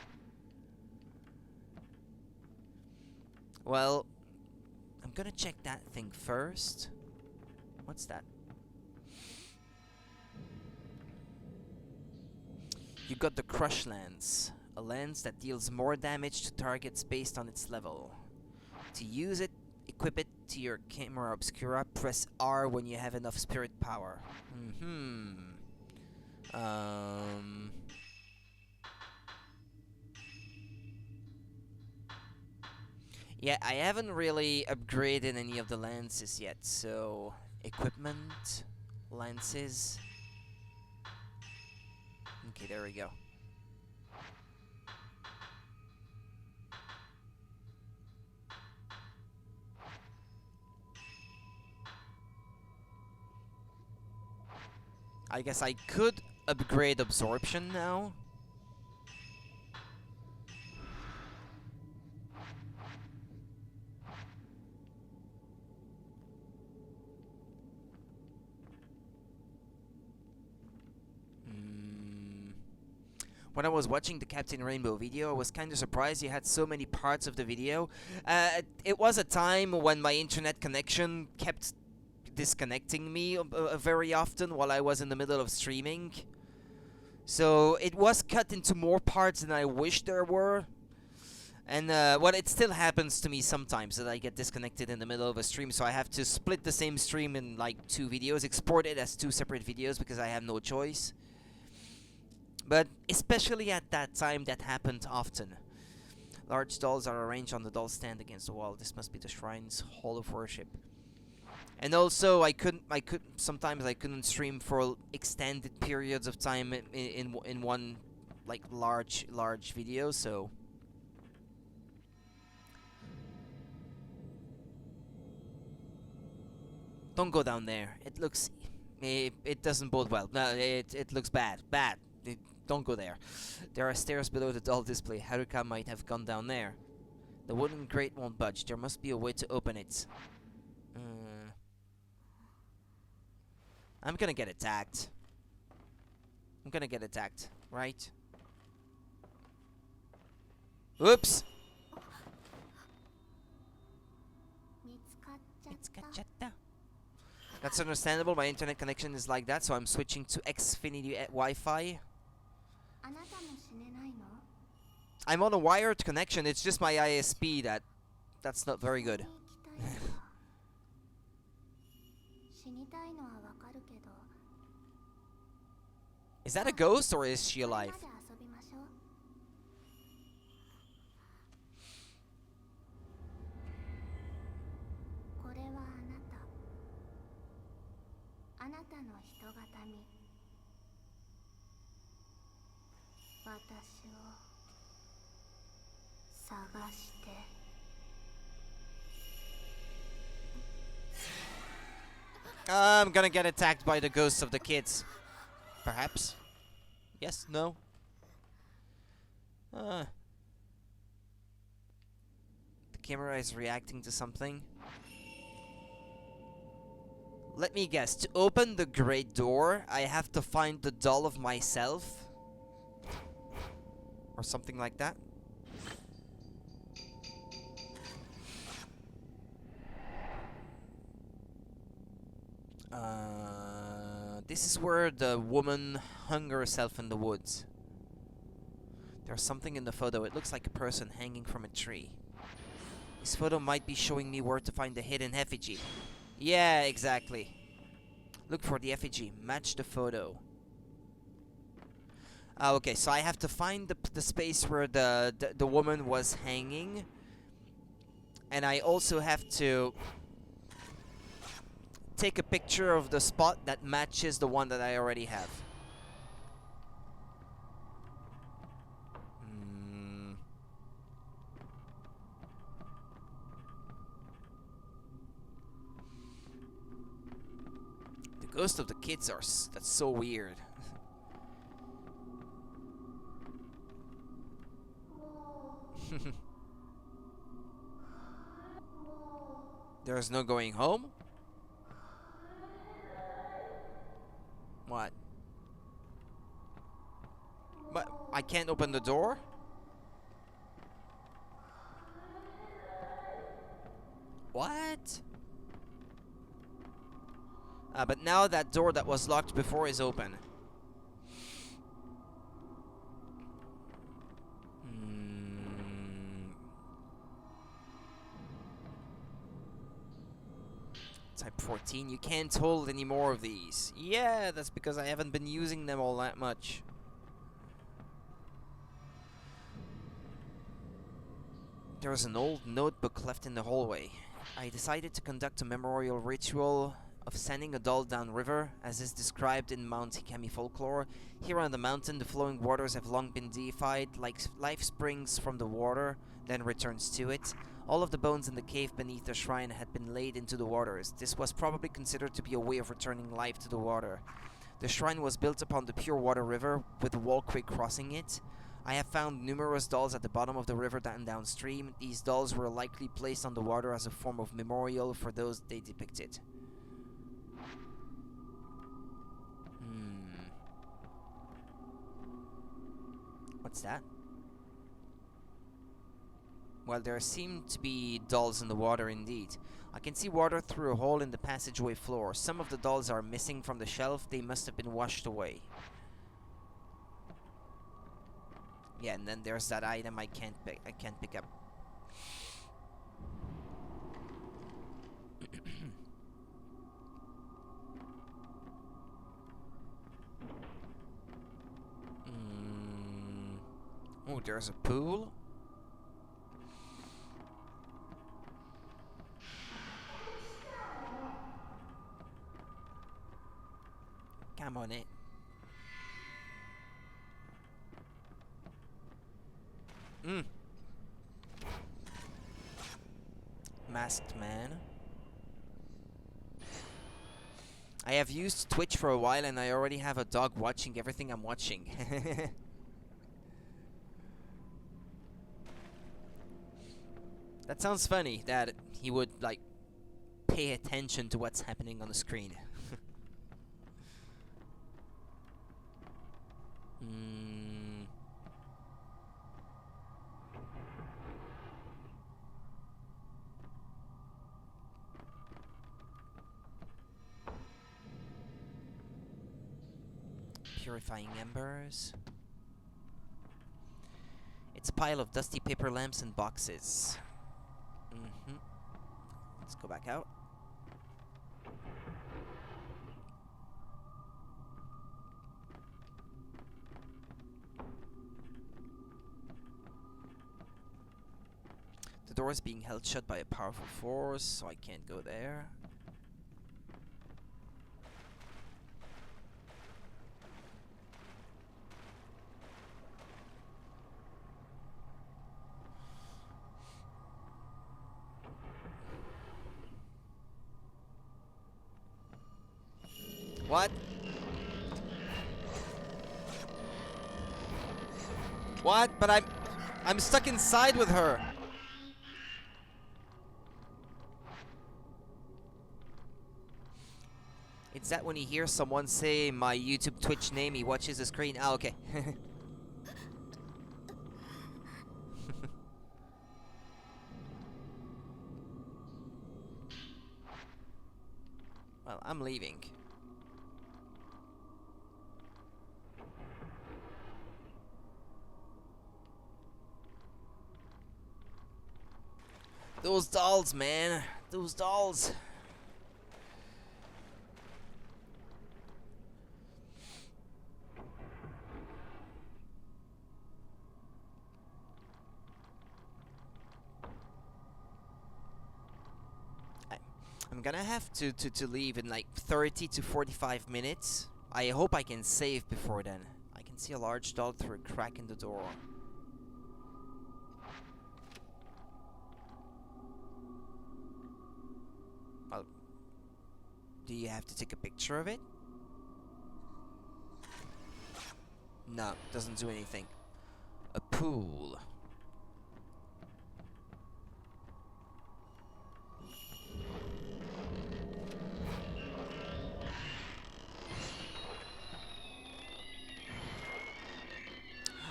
Well, I'm gonna check that thing first. What's that? You got the Crush Lance, a lance that deals more damage to targets based on its level. To use it, equip it to your camera obscura, press R when you have enough spirit power. Yeah, I haven't really upgraded any of the lances yet, so equipment, lances. Okay, there we go. I guess I could upgrade absorption now. When I was watching the Captain Rainbow video, I was kind of surprised he had so many parts of the video. It was a time when my internet connection kept disconnecting me very often while I was in the middle of streaming. So it was cut into more parts than I wish there were. And well, it still happens to me sometimes that I get disconnected in the middle of a stream, so I have to split the same stream in like 2 videos, export it as 2 separate videos because I have no choice. But especially at that time, that happened often. Large dolls are arranged on the doll stand against the wall. This must be the shrine's hall of worship. And also, sometimes I couldn't stream for extended periods of time in one like large video. So don't go down there. It looks, it doesn't bode well. No, it looks bad. Don't go there. There are stairs below the doll display. Haruka might have gone down there. The wooden grate won't budge. There must be a way to open it. I'm gonna get attacked. Right? Oops! That's understandable. My internet connection is like that, so I'm switching to Xfinity Wi-Fi. I'm on a wired connection. It's just my ISP that's not very good. Is that a ghost or is she alive? I'm gonna get attacked by the ghosts of the kids. Perhaps. Yes? No? The camera is reacting to something. Let me guess. To open the great door, I have to find the doll of myself? Or something like that? This is where the woman hung herself in the woods. There's something in the photo. It looks like a person hanging from a tree. This photo might be showing me where to find the hidden effigy. Yeah, exactly. Look for the effigy. Match the photo. Okay, so I have to find the space where the woman was hanging. And I also have to take a picture of the spot that matches the one that I already have. The ghost of the kids are... that's so weird. There's no going home? What? But I can't open the door? What? But now that door that was locked before is open. Type 14, you can't hold any more of these. Yeah, that's because I haven't been using them all that much. There was an old notebook left in the hallway. I decided to conduct a memorial ritual of sending a doll downriver, as is described in Mount Hikami folklore. Here on the mountain, the flowing waters have long been deified, like life springs from the water, then returns to it. All of the bones in the cave beneath the shrine had been laid into the waters. This was probably considered to be a way of returning life to the water. The shrine was built upon the pure water river, with the walkway crossing it. I have found numerous dolls at the bottom of the river and downstream. These dolls were likely placed on the water as a form of memorial for those they depicted. What's that? Well, there seem to be dolls in the water indeed. I can see water through a hole in the passageway floor. Some of the dolls are missing from the shelf. They must have been washed away. Yeah, and then there's that item I can't pick up. Oh, there's a pool. Come on, it. Masked man. I have used Twitch for a while and I already have a dog watching everything I'm watching. That sounds funny, that he would, like, pay attention to what's happening on the screen. Purifying embers. It's a pile of dusty paper lamps and boxes. Let's go back out. The door is being held shut by a powerful force, so I can't go there. What? What? But I'm stuck inside with her. It's that when he hears someone say my YouTube Twitch name, he watches the screen. Ah, okay. Well, I'm leaving. Those dolls, man. Those dolls. I'm gonna have to leave in like 30 to 45 minutes. I hope I can save before then. I can see a large doll through a crack in the door. Well, do you have to take a picture of it? No, doesn't do anything. A pool.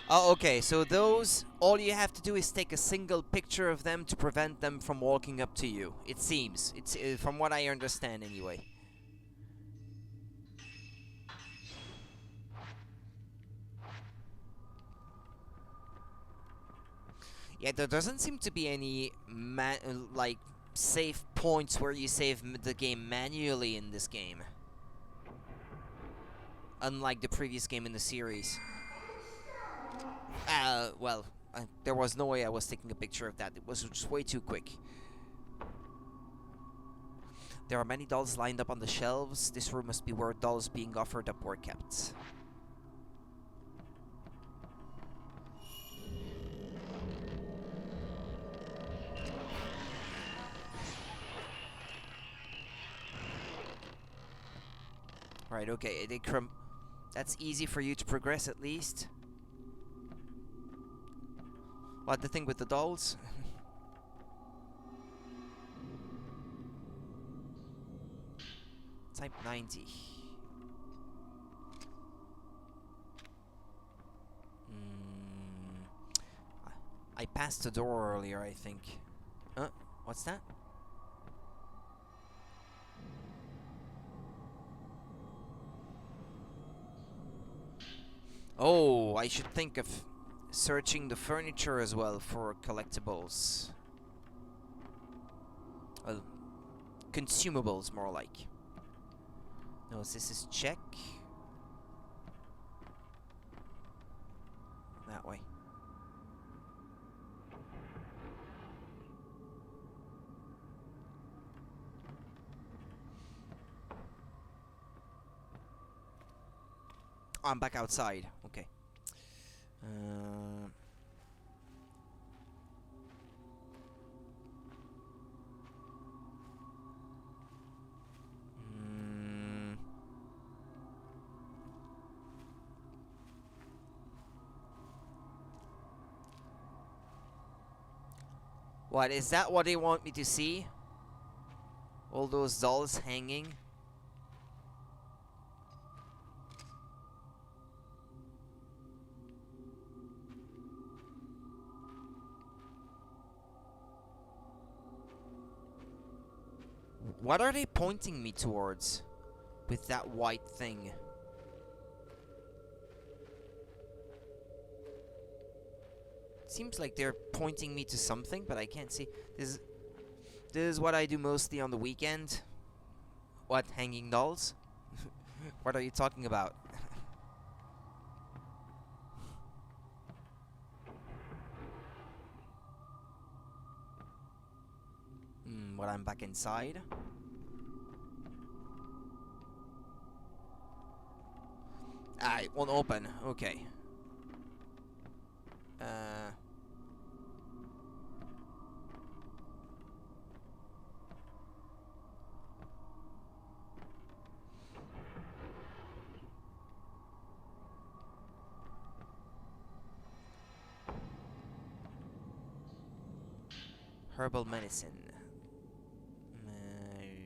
Oh, okay, so those, all you have to do is take a single picture of them to prevent them from walking up to you. It seems. It's from what I understand anyway. Yeah, there doesn't seem to be any like save points where you save the game manually in this game. Unlike the previous game in the series. Well, there was no way I was taking a picture of that. It was just way too quick. There are many dolls lined up on the shelves. This room must be where dolls being offered up were kept. Right, okay, that's easy for you to progress at least. What, the thing with the dolls? Type 90. I passed the door earlier, I think. What's that? Oh, I should think of searching the furniture as well for collectibles. Well, consumables, more like. No, this is check. That way. Oh, I'm back outside. Okay. What, is that what they want me to see? All those dolls hanging? What are they pointing me towards with that white thing? Seems like they're pointing me to something, but I can't see. This is what I do mostly on the weekend. What, hanging dolls? What are you talking about? What, I'm back inside? Ah, it won't open. Okay. Herbal medicine.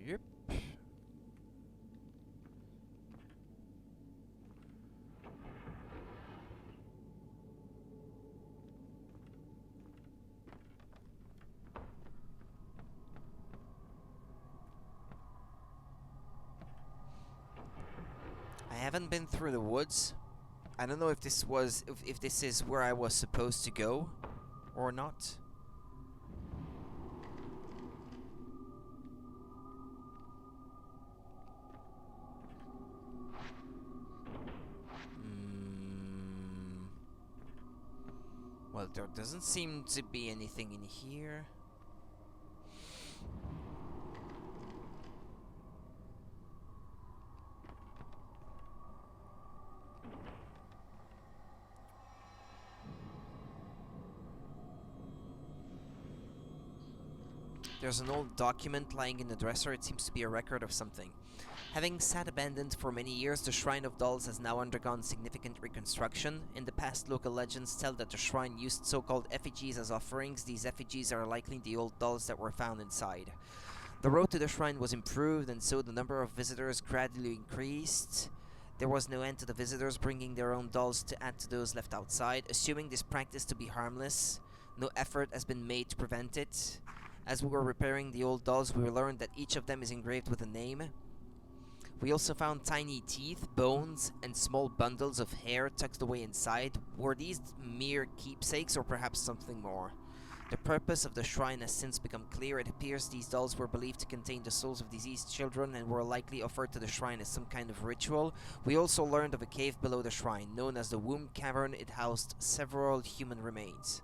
Yep. I haven't been through the woods. I don't know if this was if this is where I was supposed to go or not. Well, there doesn't seem to be anything in here. There's an old document lying in the dresser. It seems to be a record of something. Having sat abandoned for many years, the Shrine of Dolls has now undergone significant reconstruction. In the past, local legends tell that the shrine used so-called effigies as offerings. These effigies are likely the old dolls that were found inside. The road to the shrine was improved, and so the number of visitors gradually increased. There was no end to the visitors bringing their own dolls to add to those left outside. Assuming this practice to be harmless, no effort has been made to prevent it. As we were repairing the old dolls, we learned that each of them is engraved with a name. We also found tiny teeth, bones, and small bundles of hair tucked away inside. Were these mere keepsakes or perhaps something more? The purpose of the shrine has since become clear. It appears these dolls were believed to contain the souls of deceased children and were likely offered to the shrine as some kind of ritual. We also learned of a cave below the shrine, known as the Womb Cavern. It housed several human remains.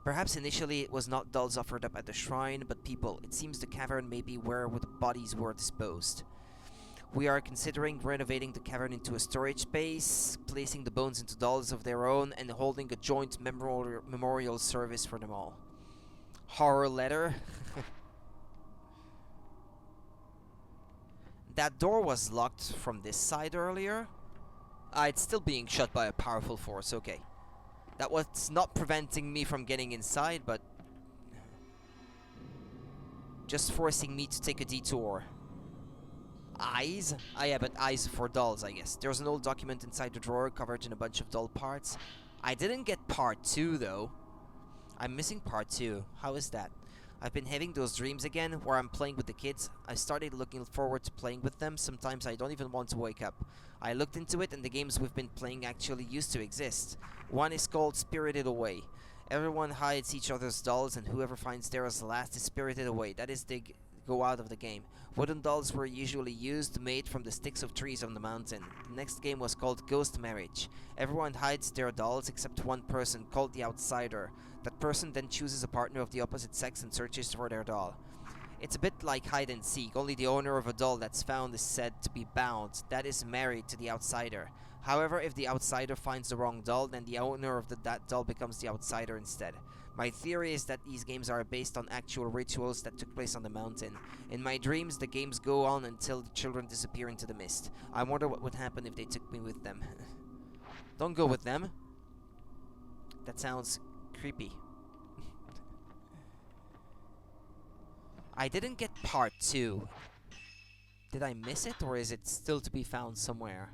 Perhaps initially it was not dolls offered up at the shrine, but people. It seems the cavern may be where the bodies were disposed. We are considering renovating the cavern into a storage space, placing the bones into dolls of their own, and holding a joint memorial service for them all. Horror letter. That door was locked from this side earlier. It's still being shut by a powerful force, okay. That was not preventing me from getting inside, but just forcing me to take a detour. Eyes? Ah yeah, but eyes for dolls, I guess. There's an old document inside the drawer covered in a bunch of doll parts. I didn't get part 2 though. I'm missing part 2. How is that? I've been having those dreams again, where I'm playing with the kids. I started looking forward to playing with them. Sometimes I don't even want to wake up. I looked into it and the games we've been playing actually used to exist. One is called Spirited Away. Everyone hides each other's dolls and whoever finds theirs last is spirited away. That is, they go out of the game. Wooden dolls were usually used, made from the sticks of trees on the mountain. The next game was called Ghost Marriage. Everyone hides their dolls except one person, called the Outsider. That person then chooses a partner of the opposite sex and searches for their doll. It's a bit like hide and seek, only the owner of a doll that's found is said to be bound, that is married to the outsider. However, if the outsider finds the wrong doll, then the owner of that doll becomes the outsider instead. My theory is that these games are based on actual rituals that took place on the mountain. In my dreams, the games go on until the children disappear into the mist. I wonder what would happen if they took me with them. Don't go with them. That sounds creepy. I didn't get part 2. Did I miss it, or is it still to be found somewhere?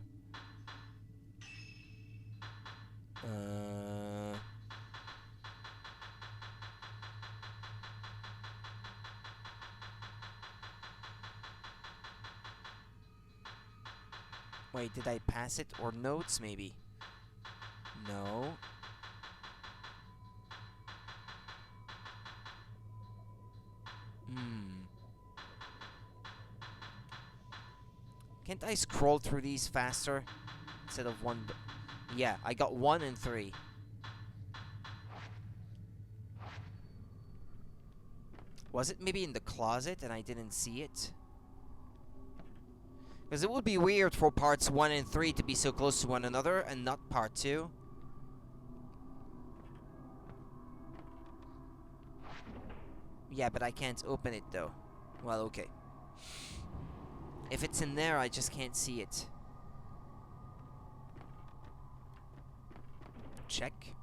Wait, did I pass it? Or notes, maybe? No. Can't I scroll through these faster? Instead of one... Yeah, I got 1 and 3. Was it maybe in the closet and I didn't see it? Because it would be weird for parts 1 and 3 to be so close to one another and not part 2. Yeah, but I can't open it though. Well, okay. If it's in there, I just can't see it. Check.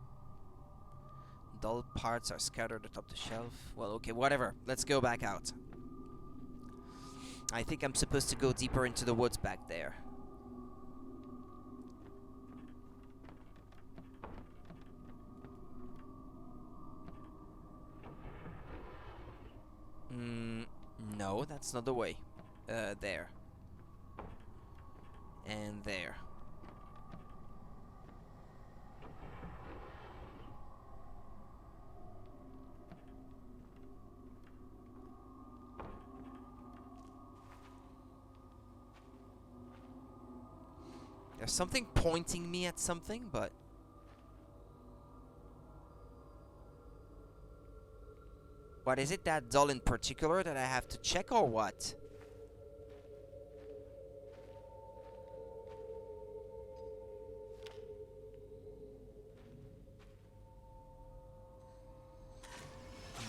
Dull parts are scattered atop the shelf. Well, okay, whatever. Let's go back out. I think I'm supposed to go deeper into the woods back there. No, that's not the way. There. And there. There's something pointing me at something, but... What, is it that doll in particular that I have to check, or what?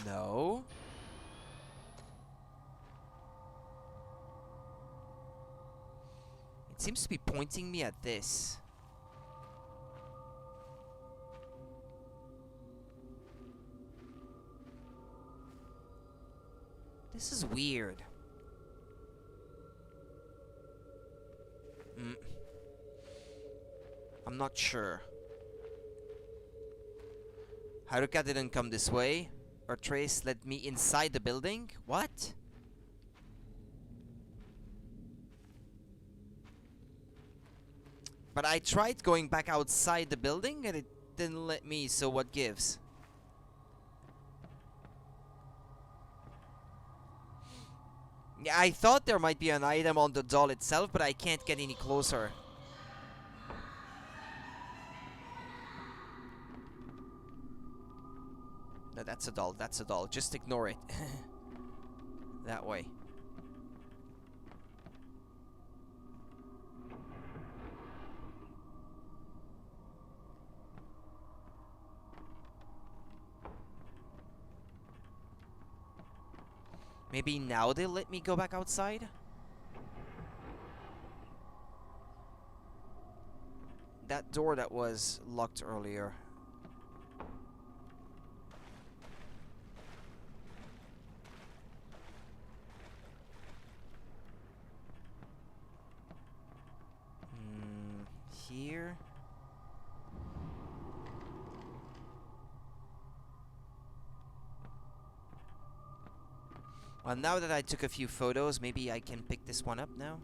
No. seems to be pointing me at this. This is weird. I'm not sure. Haruka didn't come this way. Or Trace led me inside the building? What? But I tried going back outside the building and it didn't let me, so what gives? Yeah, I thought there might be an item on the doll itself, but I can't get any closer. No, that's a doll, that's a doll. Just ignore it. That way. Maybe now they'll let me go back outside? That door that was locked earlier. Here. Well, now that I took a few photos, maybe I can pick this one up now.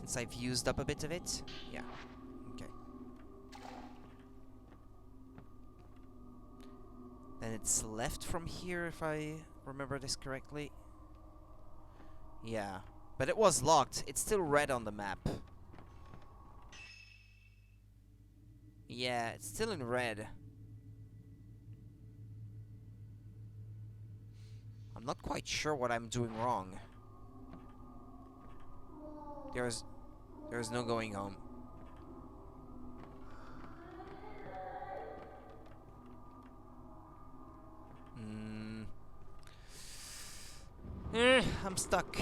Since I've used up a bit of it. Yeah. Okay. Then it's left from here, if I remember this correctly. Yeah. But it was locked. It's still red on the map. Yeah, it's still in red. I'm not quite sure what I'm doing wrong. There's no going home. I'm stuck.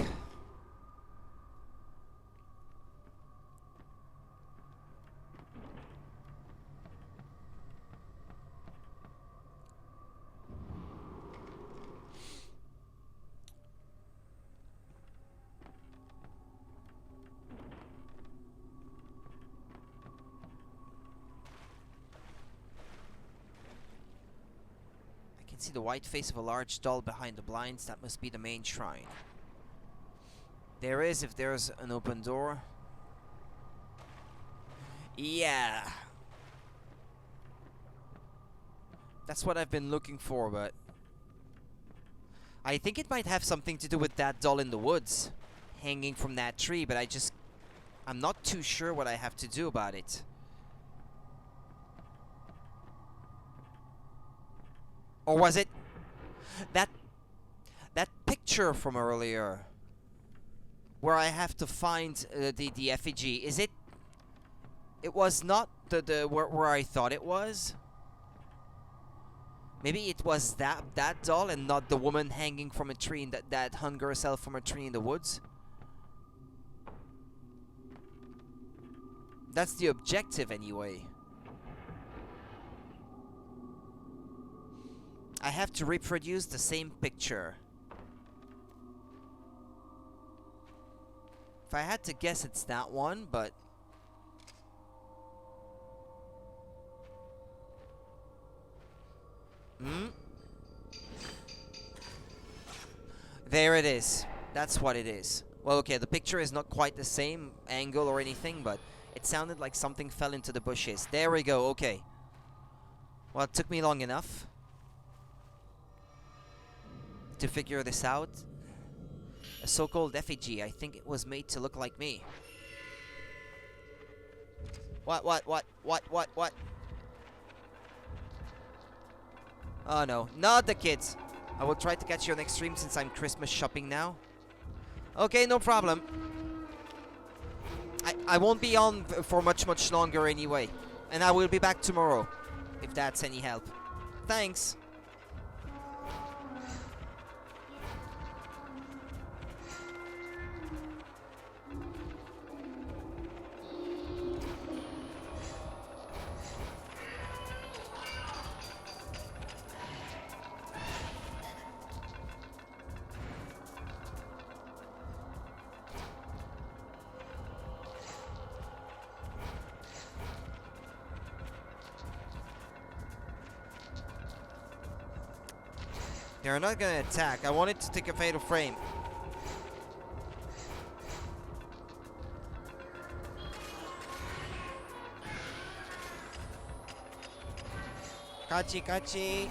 See the white face of a large doll behind the blinds. That must be the main shrine. There is, if there's an open door. Yeah. That's what I've been looking for, but I think it might have something to do with that doll in the woods hanging from that tree, but I'm not too sure what I have to do about it. Or was it that picture from earlier where I have to find the effigy? Is it? It was not the where I thought it was. Maybe it was that doll and not the woman hanging from a tree that hung herself from a tree in the woods. That's the objective anyway. I have to reproduce the same picture. If I had to guess, it's that one, but there it is. That's what it is. Well, okay, the picture is not quite the same angle or anything, but it sounded like something fell into the bushes. There we go, okay. Well, it took me long enough to figure this out. A so-called effigy. I think it was made to look like me. What? Oh no, not the kids. I will try to catch you on next stream since I'm Christmas shopping now. Okay, no problem. I won't be on for much longer anyway. And I will be back tomorrow, if that's any help. Thanks. They're not gonna attack. I wanted to take a fatal frame. Kachi, kachi.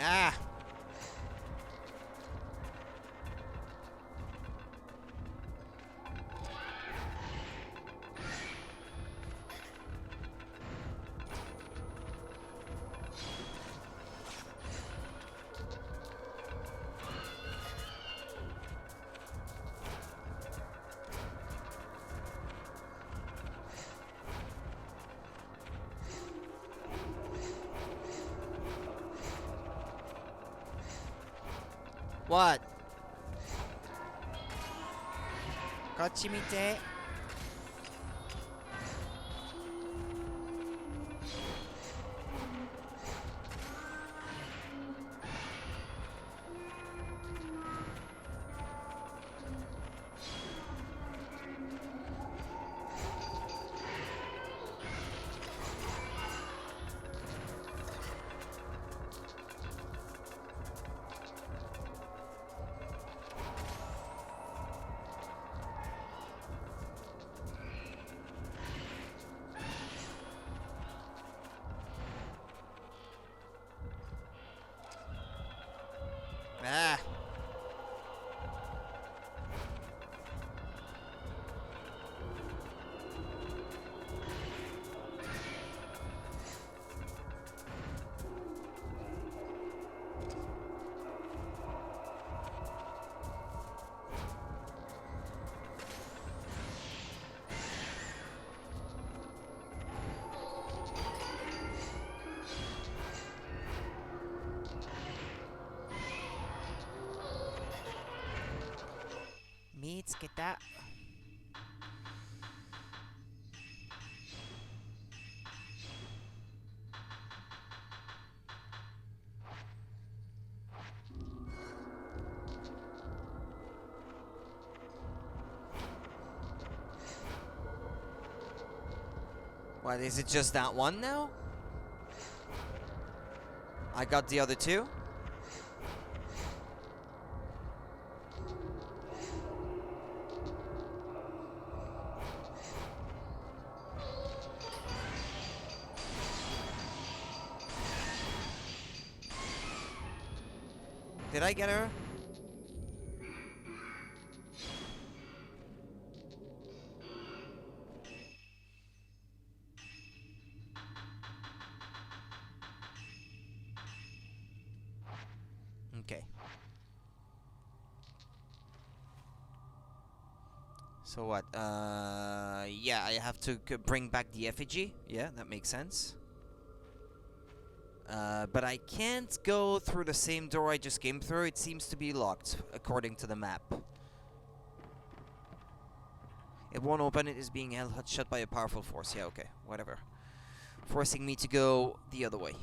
Ah! What? こっち見て。Ah! Mitsketa. What, is it just that one now? I got the other two? Did I get her? Okay. So what? Yeah, I have to bring back the effigy. Yeah, that makes sense. But I can't go through the same door I just came through. It seems to be locked, according to the map. It won't open. It is being held shut by a powerful force. Yeah, okay. Whatever. Forcing me to go the other way.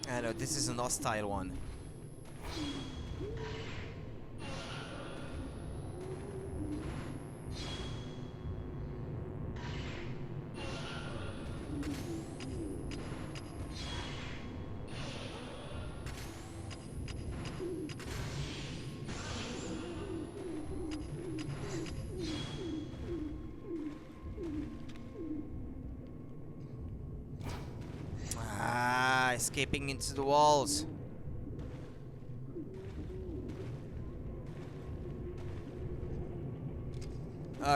I know, this is an hostile one. escaping into the walls.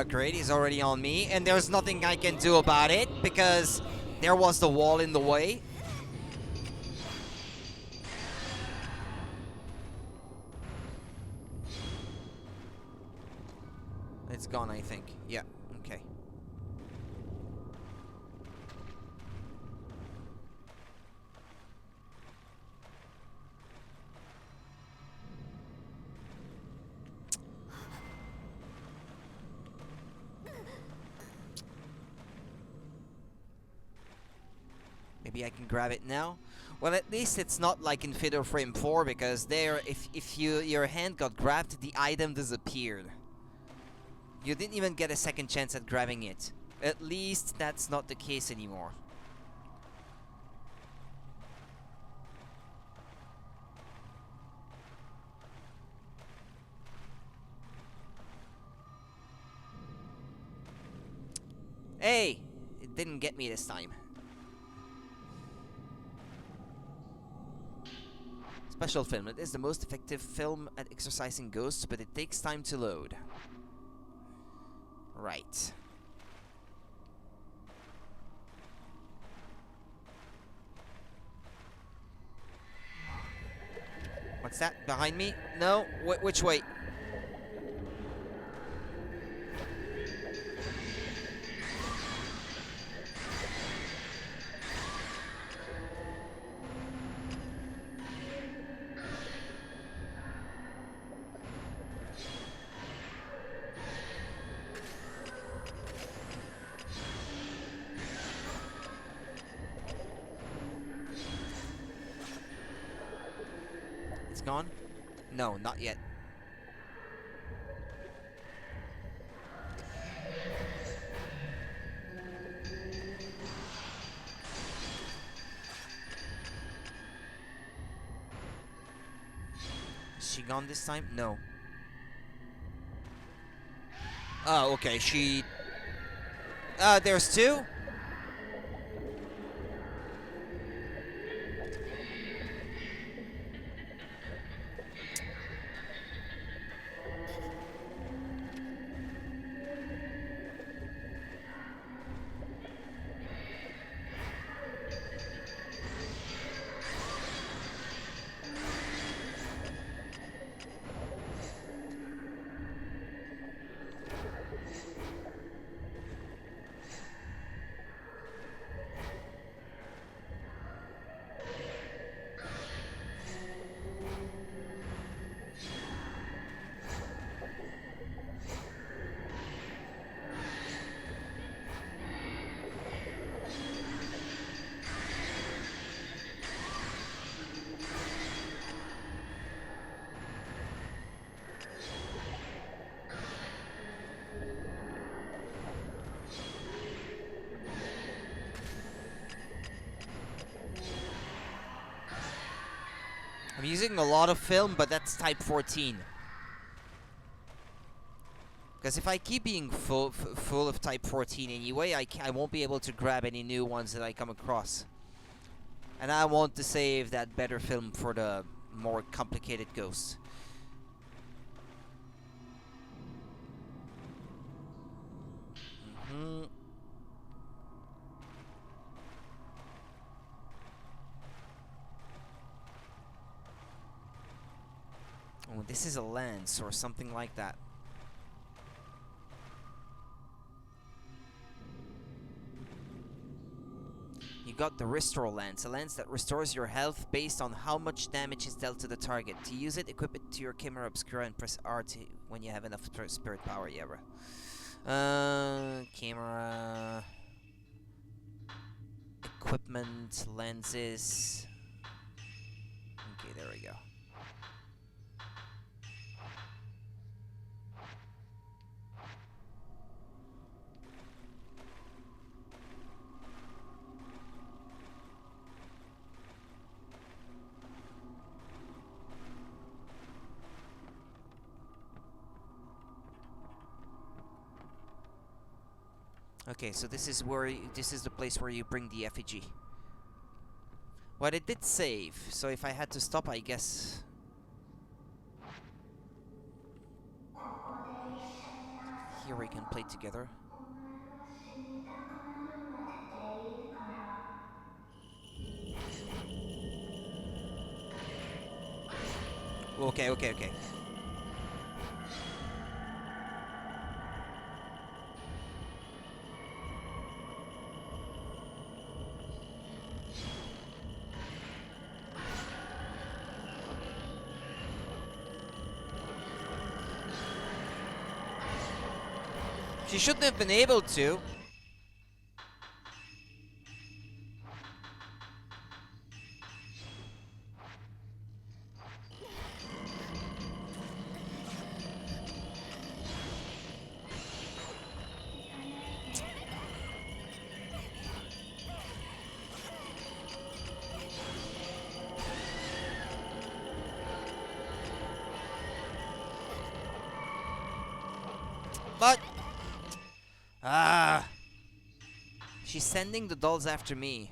Great, he's already on me, and there's nothing I can do about it because there was the wall in the way. It's gone, I think. Yeah, okay. Maybe I can grab it now. Well, at least it's not like in Fiddle Frame 4, because there, if your hand got grabbed, the item disappeared. You didn't even get a second chance at grabbing it. At least that's not the case anymore. Hey! It didn't get me this time. Special film. It is the most effective film at exorcising ghosts, but it takes time to load. Right. What's that? Behind me? No? Which way? It's gone? No, not yet. Is she gone this time? No. Oh, okay, she... there's two? I'm using a lot of film, but that's type 14. Because if I keep being full of type 14 anyway, I won't be able to grab any new ones that I come across. And I want to save that better film for the more complicated ghosts. Mm-hmm. Oh, this is a lance or something like that. You got the Restore Lance, a lance that restores your health based on how much damage is dealt to the target. To use it, equip it to your Chimera Obscura and press R when you have enough spirit power, yeah, bro. Camera... Equipment, lenses... Okay, there we go. Okay, so this is the place where you bring the effigy. Well, it did save, so if I had to stop, I guess. Here we can play together. Okay, okay, okay. She shouldn't have been able to. But she's sending the dolls after me.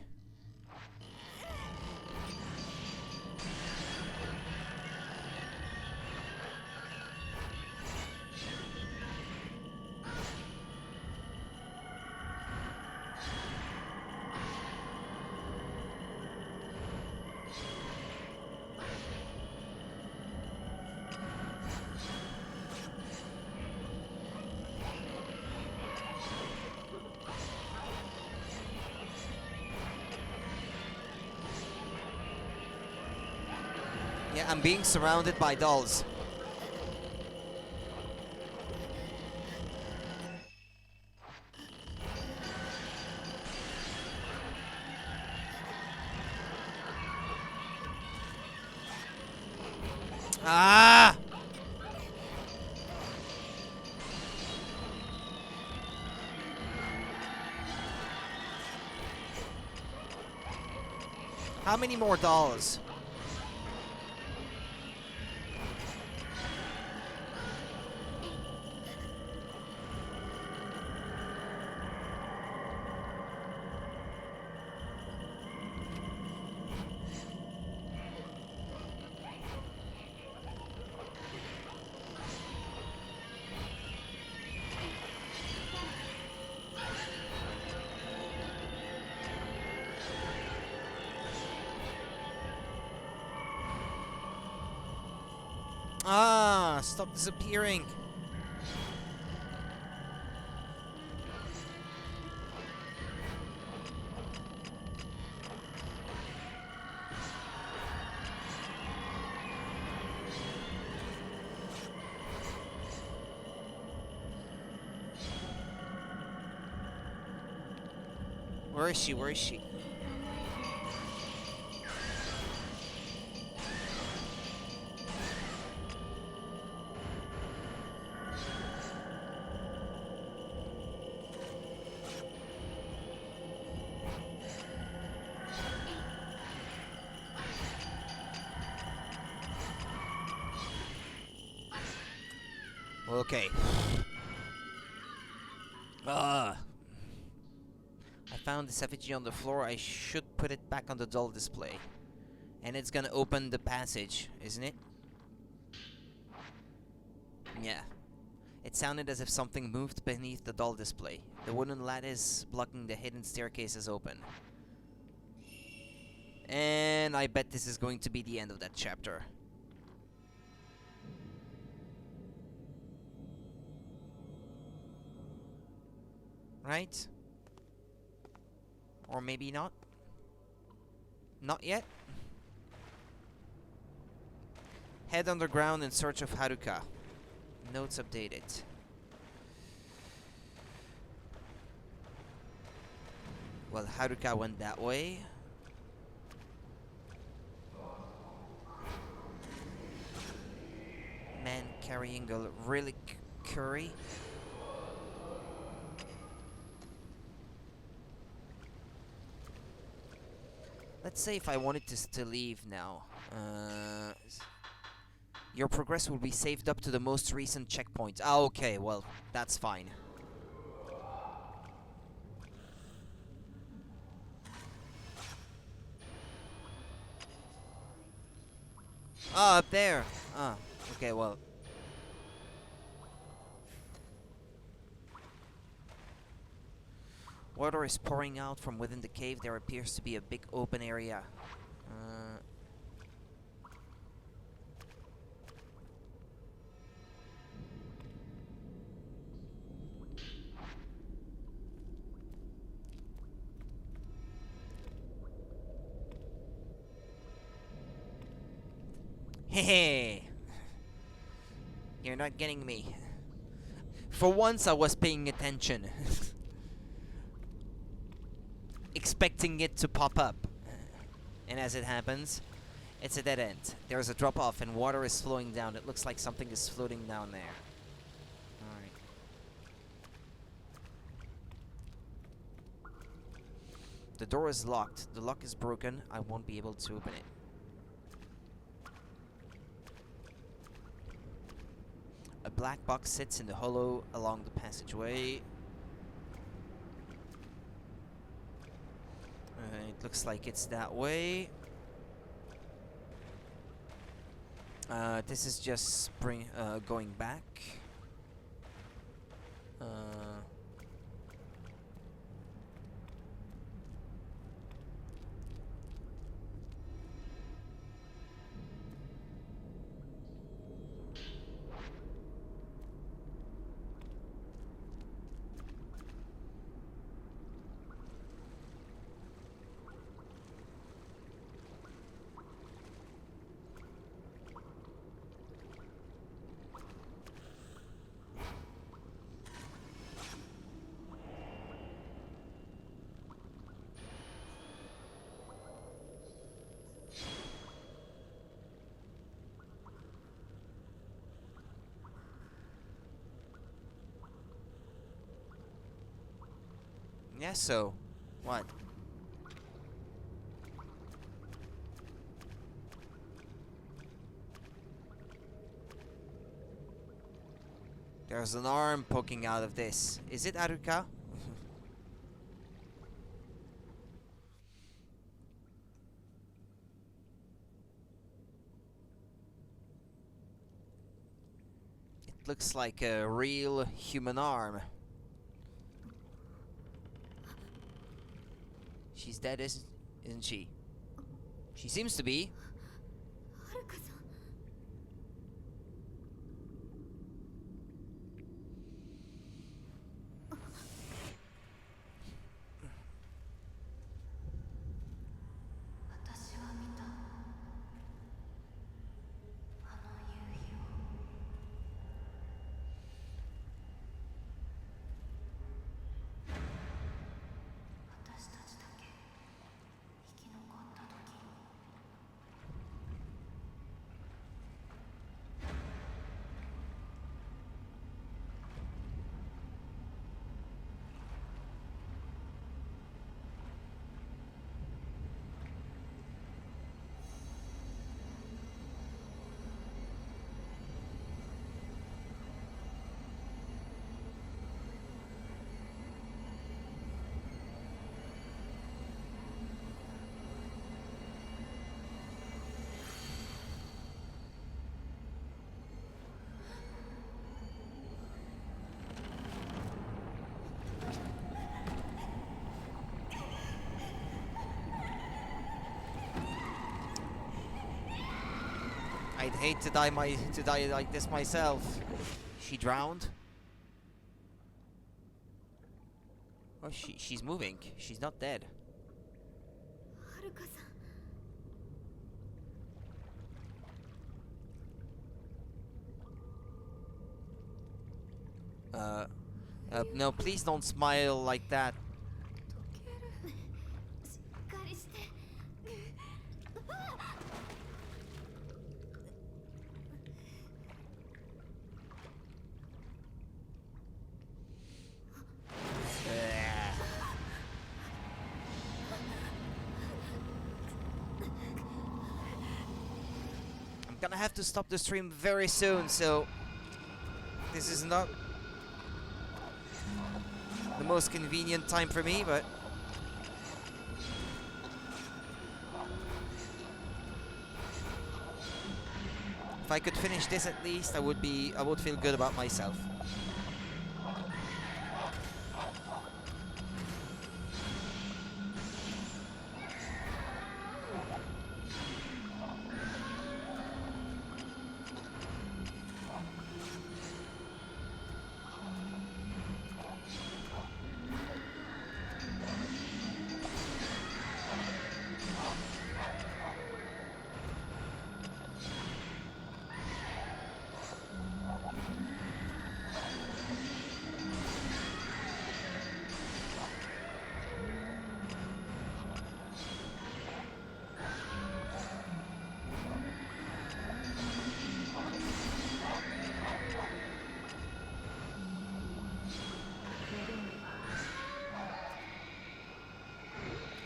Yeah, I'm being surrounded by dolls. Ah! How many more dolls? Ah, stop disappearing. Where is she? Where is she? Okay. I found this effigy on the floor. I should put it back on the doll display. And it's gonna open the passage, isn't it? Yeah. It sounded as if something moved beneath the doll display. The wooden lattice blocking the hidden staircase is open. And I bet this is going to be the end of that chapter. Right? Or maybe not. Not yet. Head underground in search of Haruka. Notes updated. Well, Haruka went that way. Man carrying a relic curry. Let's say if I wanted to leave now. Your progress will be saved up to the most recent checkpoint. Ah, okay, well, that's fine. Ah, up there. Ah, okay, well. Water is pouring out from within the cave. There appears to be a big open area. Uh, Hehe. You're not getting me. For once, I was paying attention. Expecting it to pop up. And as it happens, it's a dead end. There's a drop off and water is flowing down. It looks like something is floating down there. Alright. The door is locked. The lock is broken. I won't be able to open it. A black box sits in the hollow along the passageway. It looks like it's that way. This is just going back. Yeah, so what? There's an arm poking out of this. Is it Aruka? It looks like a real human arm. She's dead, isn't she? She seems to be. はるかさん。私は見た。あの夕日を。私たちだけ生き残った時に。I'd hate to die like this myself. She drowned? Oh, she's moving. She's not dead. はるかさん。 No, please don't smile like that. 溶ける。しっかりして。I'm gonna have to stop the stream very soon, so this is not the most convenient time for me, but If I could finish this at least, I would feel good about myself.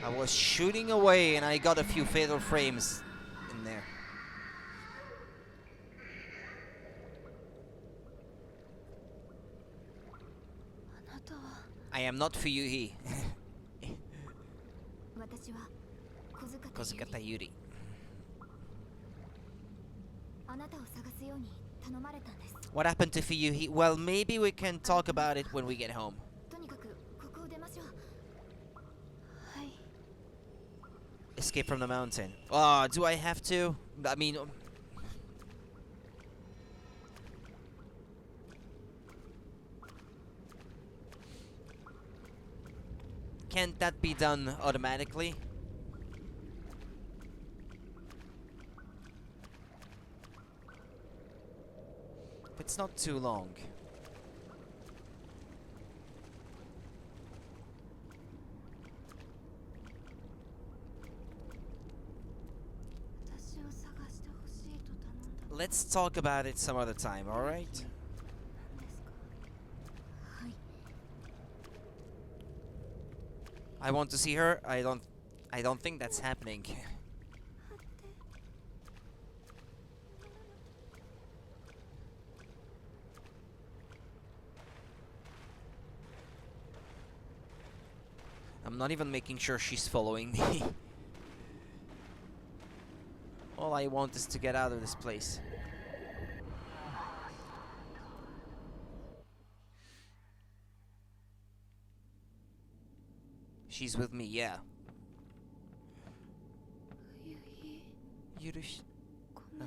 I was shooting away and I got a few fatal frames in there. I am not Fuyuhi. 私は小塚 Kozukata Yuri. あなたを探すように頼まれたんです。 What happened to Fuyuhi? Well, maybe we can talk about it when we get home. とにかくここを出ましょう。はい。 Escape from the mountain. Oh, do I have to? I mean... Can't that be done automatically? If it's not too long. Let's talk about it some other time, alright? I want to see her. I don't think that's happening. I'm not even making sure she's following me. All I want is to get out of this place. She's with me, yeah. Yurushi. Huh.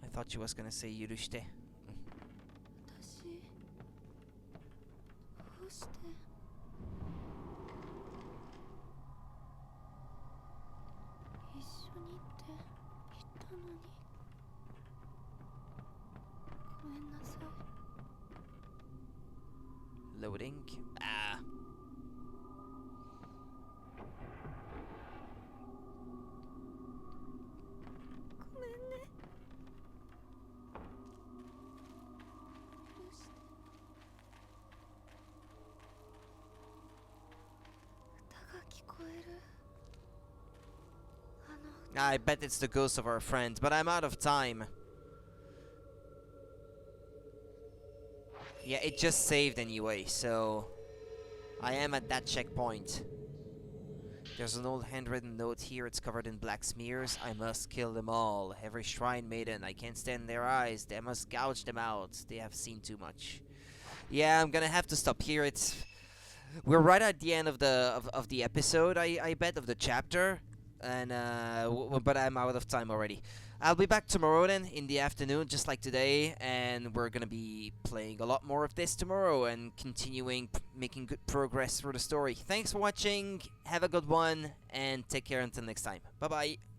I thought she was gonna say Yurushite. Loading. Ah. I bet it's the ghost of our friend, but I'm out of time. Yeah, it just saved anyway, so I am at that checkpoint. There's an old handwritten note here. It's covered in black smears. I must kill them all. Every shrine maiden. I can't stand their eyes. They must gouge them out. They have seen too much. Yeah, I'm gonna have to stop here. We're right at the end of the episode. I bet, of the chapter, and but I'm out of time already. I'll be back tomorrow then in the afternoon, just like today, and we're gonna be playing a lot more of this tomorrow and continuing making good progress through the story. Thanks for watching, have a good one, and take care until next time. Bye bye.